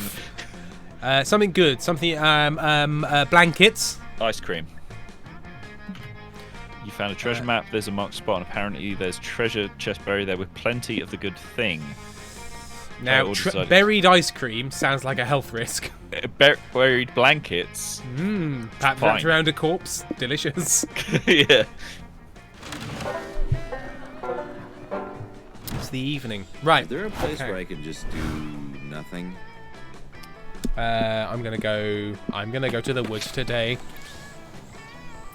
Something good. Something. Blankets. Ice cream. You found a treasure map. There's a marked spot, and apparently there's treasure chest buried there with plenty of the good thing. Now, buried ice cream sounds like a health risk. Buried blankets. Wrapped around a corpse. Delicious. Yeah. It's the evening. Right. Is there a place where I could just do nothing? I'm gonna go to the woods today.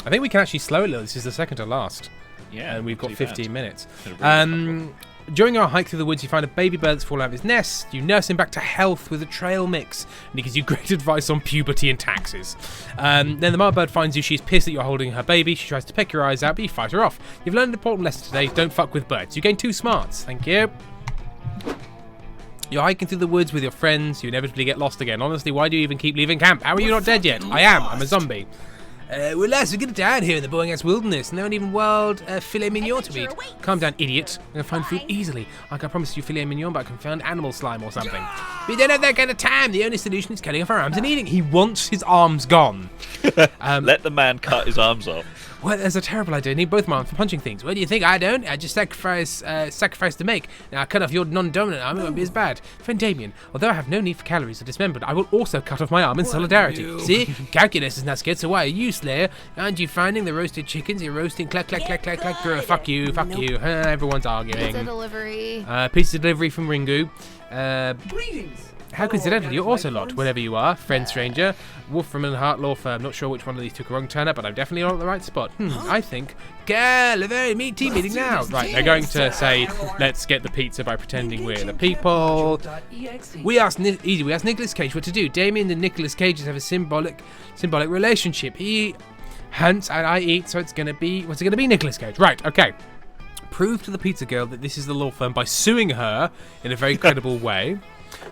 I think we can actually slow it a little. This is the second to last. Yeah. And we've got 15 minutes. Really during our hike through the woods, you find a baby bird that's fallen out of his nest. You nurse him back to health with a trail mix, and he gives you great advice on puberty and taxes. Then the mother bird finds you. She's pissed that you're holding her baby. She tries to peck your eyes out, but you fight her off. You've learned an important lesson today. Don't fuck with birds. You gain 2 smarts. Thank you. You're hiking through the woods with your friends. You inevitably get lost again. Honestly, why do you even keep leaving camp? How are you not dead yet? I am. I'm a zombie. Well, lads, we're going to die here in the boring-ass wilderness, and there aren't even wild filet mignon to eat. Calm down, idiot. I'm going to find food easily. I can promise you filet mignon, but I can find animal slime or something. We don't have that kind of time. The only solution is cutting off our arms and eating. He wants his arms gone. Let the man cut his arms off. Well, there's a terrible idea. I need both my arms for punching things. What do you think? I don't. I just sacrifice to make. Now, I cut off your non-dominant arm. It won't be as bad. Friend Damien, although I have no need for calories or dismembered, I will also cut off my arm in solidarity. See? Calculus is not scared, so why are you, Slayer? Aren't you finding the roasted chickens? You're roasting clack. Fuck you. Everyone's arguing. Pizza delivery. Pizza delivery from Ringu. Greetings. How coincidental, you're also lot, wherever you are, friend stranger. Wolfram and Hart Law Firm. Not sure which one of these took a wrong turn up, but I'm definitely not at the right spot. I think. Girl, a very meat team meeting now. Right, they're going to say, let's get the pizza by pretending we're the people. We asked Nicolas Cage what to do. Damien and Nicolas Cage have a symbolic relationship. He hunts and I eat, so it's gonna be Nicolas Cage. Right, okay. Prove to the pizza girl that this is the law firm by suing her in a very credible way.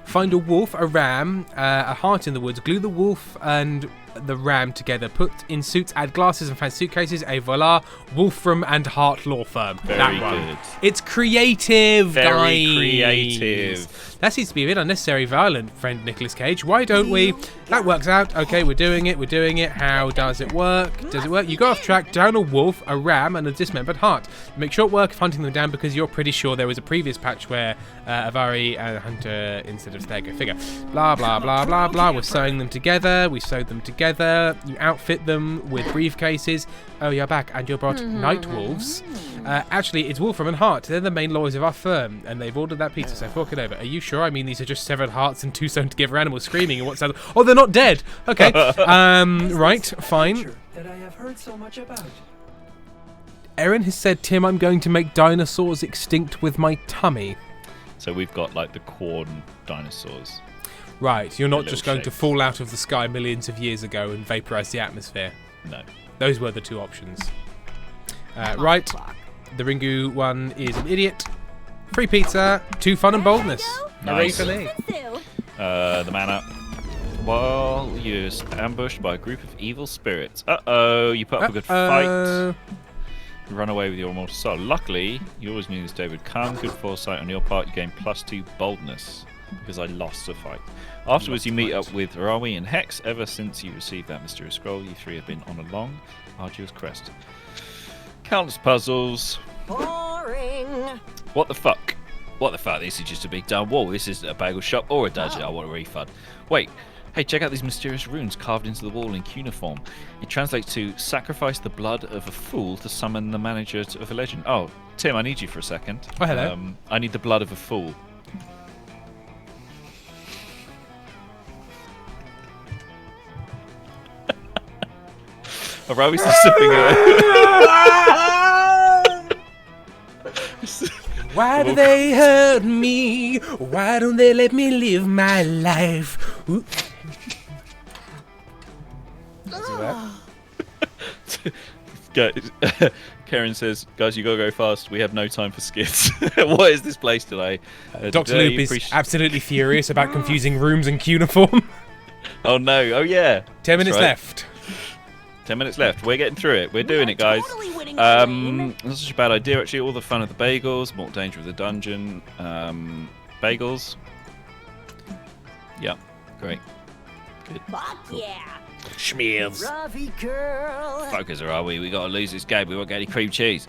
Find a wolf, a ram, a hart in the woods. Glue the wolf and the ram together. Put in suits, add glasses and fancy suitcases. Et voila, Wolfram and Hart Law Firm. Very good. It's creative, Very guys. creative. That seems to be a bit unnecessary violent, friend Nicolas Cage. Why don't we? That works out. Okay, we're doing it. How does it work? You go off track, down a wolf, a ram, and a dismembered hart. You make short work of hunting them down because you're pretty sure there was a previous patch where Avari and a hunter instead of Stego figure. Blah, blah, blah, blah, blah. We're sewing them together. We sewed them together. You outfit them with briefcases. Oh, you're back, and you're brought night wolves. Actually, it's Wolfram and Hart. They're the main lawyers of our firm, and they've ordered that pizza, so fork it over. Are you sure? I mean, these are just severed hearts and 2 sewn together animals screaming, and what sounds... Oh, they're not dead! Okay, right, fine. That I have heard so much about. Erin has said, Tim, I'm going to make dinosaurs extinct with my tummy. So we've got, like, the corn dinosaurs. Right, you're not just going to shapes. fall out of the sky millions of years ago and vaporize the atmosphere. No. Those were the 2 options. Right, the Ringu one is an idiot. Free pizza, 2 fun and boldness. Nice. Hooray for me. The man up. While you're ambushed by a group of evil spirits. Uh-oh, you put up a good fight. Run away with your immortal soul. Luckily, you always knew this day would come. Good foresight on your part. You gain +2 boldness because I lost the fight. Afterwards, you meet up with Rawi and Hex. Ever since you received that mysterious scroll, you 3 have been on a long, arduous quest. Countless puzzles. Boring. What the fuck? What the fuck? This is just a big dumb wall. This isn't a bagel shop or a dungeon. I want a refund. Wait. Hey, check out these mysterious runes carved into the wall in cuneiform. It translates to sacrifice the blood of a fool to summon the manager of a legend. Oh, Tim, I need you for a second. Oh, hello. I need the blood of a fool. Rawi's just sipping it. Why do they hurt me? Why don't they let me live my life? Ooh. Karen says, guys, you gotta go fast. We have no time for skits. What is this place today? Dr. Loop is absolutely furious about confusing rooms and cuneiform. Oh no, oh yeah. 10 minutes left. 10 minutes left. We're getting through it. We're doing it, guys. Not such a bad idea, actually. All the fun of the bagels, more danger of the dungeon. Bagels. Yep, great. Good. Fuck yeah. Schmears. Ravi girl. Focus, or are we? We gotta lose this game. We won't get any cream cheese.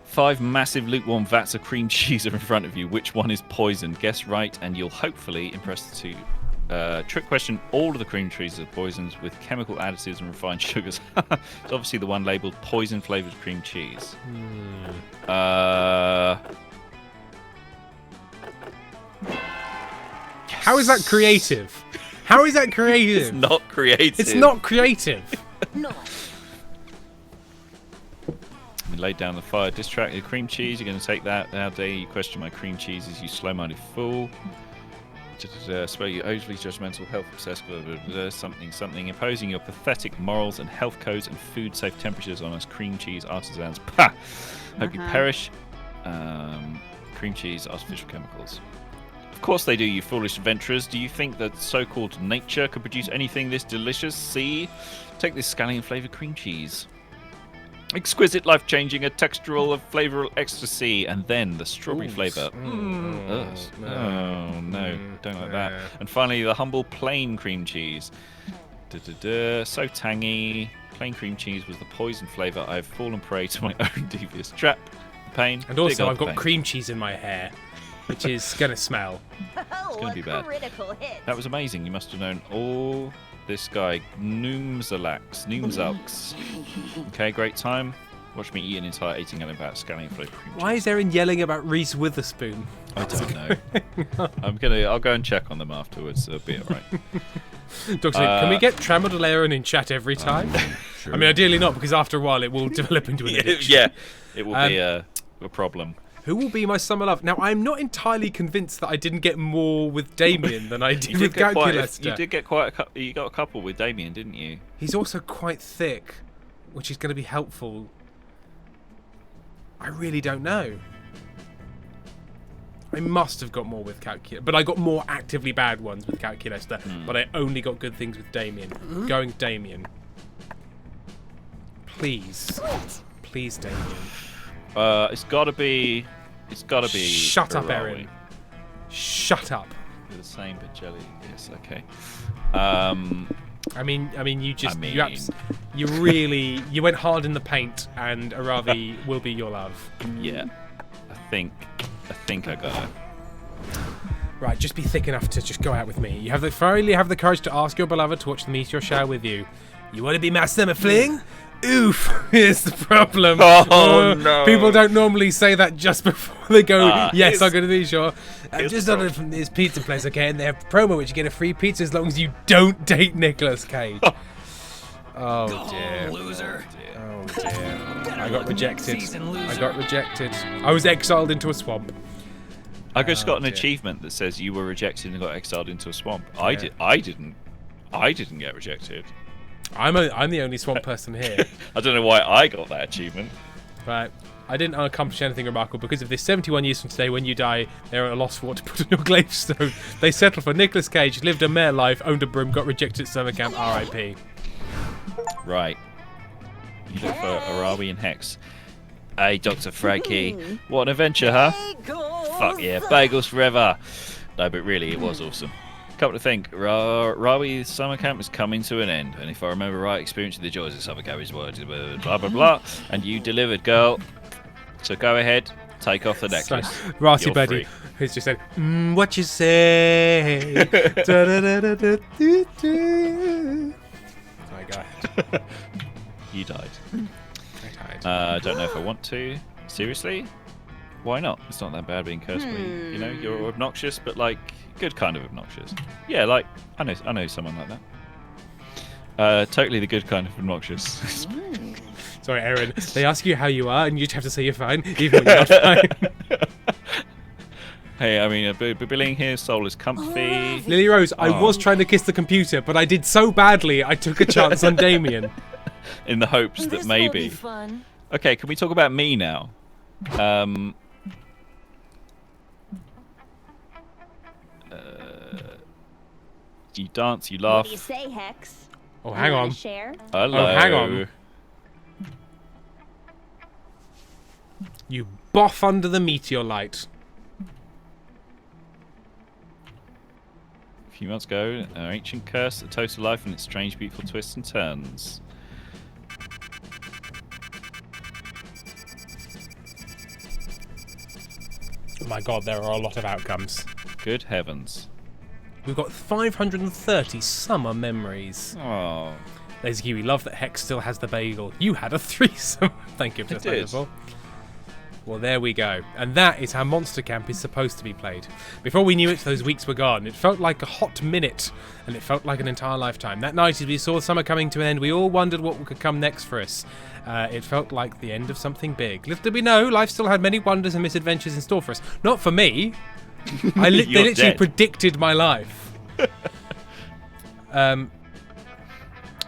5 massive lukewarm vats of cream cheese are in front of you. Which one is poisoned? Guess right, and you'll hopefully impress the two. Trick question: all of the cream cheese are poisoned with chemical additives and refined sugars. It's obviously the one labelled poison flavoured cream cheese. How is that creative? How is that creative? It's not creative. It's not creative. We laid down the fire. Distract the cream cheese. You're going to take that. How dare you question my cream cheeses, you slow-minded fool. Spell you overly judgmental, health-obsessed, something, imposing your pathetic morals and health codes and food-safe temperatures on us cream cheese artisans. Pah! Hope you perish. Cream cheese, artificial chemicals. Of course they do, you foolish adventurers. Do you think that so-called nature could produce anything this delicious? See? Take this scallion-flavoured cream cheese. Exquisite, life-changing, a textural, a flavoural ecstasy, and then the strawberry flavour. Oh, no, don't like that. And finally, the humble plain cream cheese. So tangy. Plain cream cheese was the poison flavour. I have fallen prey to my own devious trap. The pain. And also, I've got cream cheese in my hair, which is going to smell. It's going to be bad. Hit. That was amazing. You must have known all this guy, Noomzalx. Okay, great time. Watch me eat an entire 18 gallon vat of scallion flavored cream cheese. Why is Erin yelling about Reese Witherspoon? I don't know. I'll go and check on them afterwards. It'll be alright. Doctor, can we get Trammelled Aaron in chat every time? Sure. I mean, ideally not, because after a while it will develop into an addiction. Yeah, it will be a problem. Who will be my summer love? Now, I'm not entirely convinced that I didn't get more with Damien than I did with Calculester. You did get quite a couple. You got a couple with Damien, didn't you? He's also quite thick, which is going to be helpful. I really don't know. I must have got more with Calculester, but I got more actively bad ones with Calculester. But I only got good things with Damien. Going Damien. Please, please, Damien. It's gotta be. Shut up, Erin. Shut up. You're the same, but jelly. Yes, okay. I mean, you went hard in the paint, and Aravi will be your love. Yeah, I think I got it. Right, just be thick enough to just go out with me. You finally have the courage to ask your beloved to watch the meteor shower with you. You want to be my summer fling? Oof, here's the problem. Oh, no. People don't normally say that just before they go, yes, I'm going to be sure. I've just ordered from this pizza place, okay, and they have a promo which you get a free pizza as long as you don't date Nicolas Cage. Oh, dear. Loser. Oh, dear. I got rejected. I was exiled into a swamp. I just got an achievement that says you were rejected and got exiled into a swamp. Yeah. I didn't get rejected. I'm the only swamp person here. I don't know why I got that achievement. Right. I didn't accomplish anything remarkable because of this. 71 years from today, when you die, they're at a loss for what to put on your gravestone. They settled for Nicolas Cage, lived a mere life, owned a broom, got rejected at summer camp, R.I.P. Right. You look for Arawi and Hex. Hey, Dr. Frankie. What an adventure, huh? Fuck yeah, bagels forever. No, but really, it was awesome. Come to think, Rawi summer camp is coming to an end, and if I remember right, experiencing the joys of summer camp is words, blah blah blah, and you delivered, girl. So go ahead, take off the necklace. Rasi Betty, who's just said, what you say? Sorry, go ahead. You died. I died. Don't know if I want to. Seriously? Why not? It's not that bad being cursed. You know, you're obnoxious, but like good kind of obnoxious. Yeah, like I know someone like that. Totally the good kind of obnoxious. Sorry, Erin. They ask you how you are, and you just have to say you're fine, even when you're not fine. Hey, I mean, billing here, soul is comfy. Lily Rose, I was trying to kiss the computer, but I did so badly, I took a chance on Damien. In the hopes that maybe. Fun. Okay, can we talk about me now? You dance, you laugh. What do you say, Hex? Oh, hang on. Share? Hello. Oh, hang on. You boff under the meteor light. A few months ago, an ancient curse that total life and its strange, beautiful twists and turns. Oh my god, there are a lot of outcomes. Good heavens. We've got 530 summer memories. Oh. Lazy Kiwi, love that Hex still has the bagel. You had a threesome. Thank you for that as well. Well, there we go. And that is how Monster Camp is supposed to be played. Before we knew it, those weeks were gone. It felt like a hot minute, and it felt like an entire lifetime. That night, as we saw summer coming to an end, we all wondered what could come next for us. It felt like the end of something big. Little did we know, life still had many wonders and misadventures in store for us. Not for me. They literally predicted my life.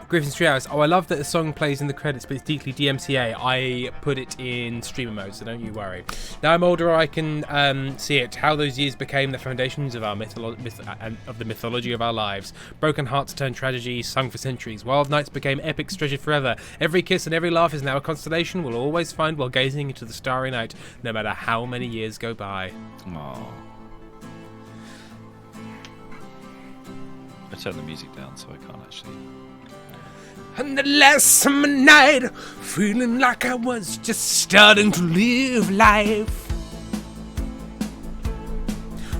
Griffin's 3 hours. Oh, I love that the song plays in the credits, but it's deeply DMCA. I put it in streamer mode, so don't you worry. Now I'm older, I can see it. How those years became the foundations of our of the mythology of our lives. Broken hearts turned tragedy, sung for centuries. Wild nights became epics treasured forever. Every kiss and every laugh is now a constellation we'll always find while gazing into the starry night, no matter how many years go by. Aww. I turned the music down so I can't actually. And the last summer night, feeling like I was just starting to live life.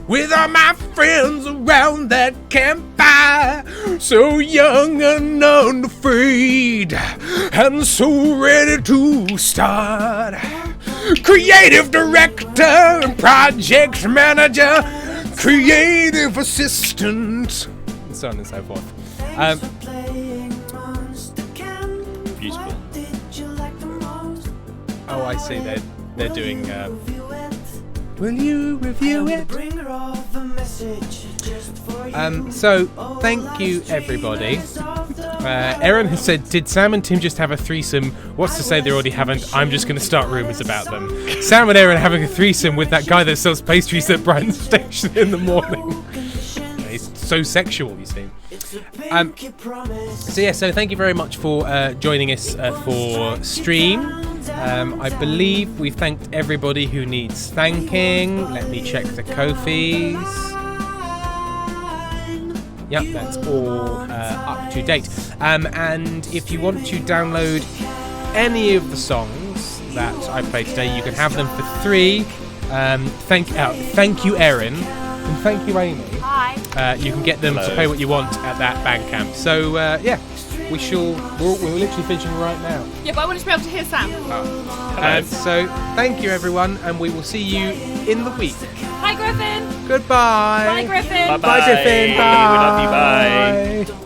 With all my friends around that campfire, so young and unafraid, and so ready to start. Creative director and project manager, creative assistant, and so on and so forth. Beautiful. Oh, I see. They're doing. Will you review it? So thank you, everybody. Erin has said, "Did Sam and Tim just have a threesome? What's to say they already haven't? I'm just going to start rumours about them." Sam and Erin having a threesome with that guy that sells pastries at Brighton Station in the morning. It's so sexual, you see. So thank you very much for joining us for stream. I believe we've thanked everybody who needs thanking. Let me check the Ko-fis. Yep, that's all up to date. And if you want to download any of the songs that I played today, you can have them for free. Thank you, Erin. And thank you, Amy. Hi. You can get them to pay what you want at that Bandcamp. So, yeah, we're literally finishing right now. Yeah, but I want to be able to hear Sam. So, thank you, everyone, and we will see you in the week. Hi, Griffin. Goodbye. Bye, Griffin. Bye-bye. Bye, Griffin. Bye. We love you. Bye.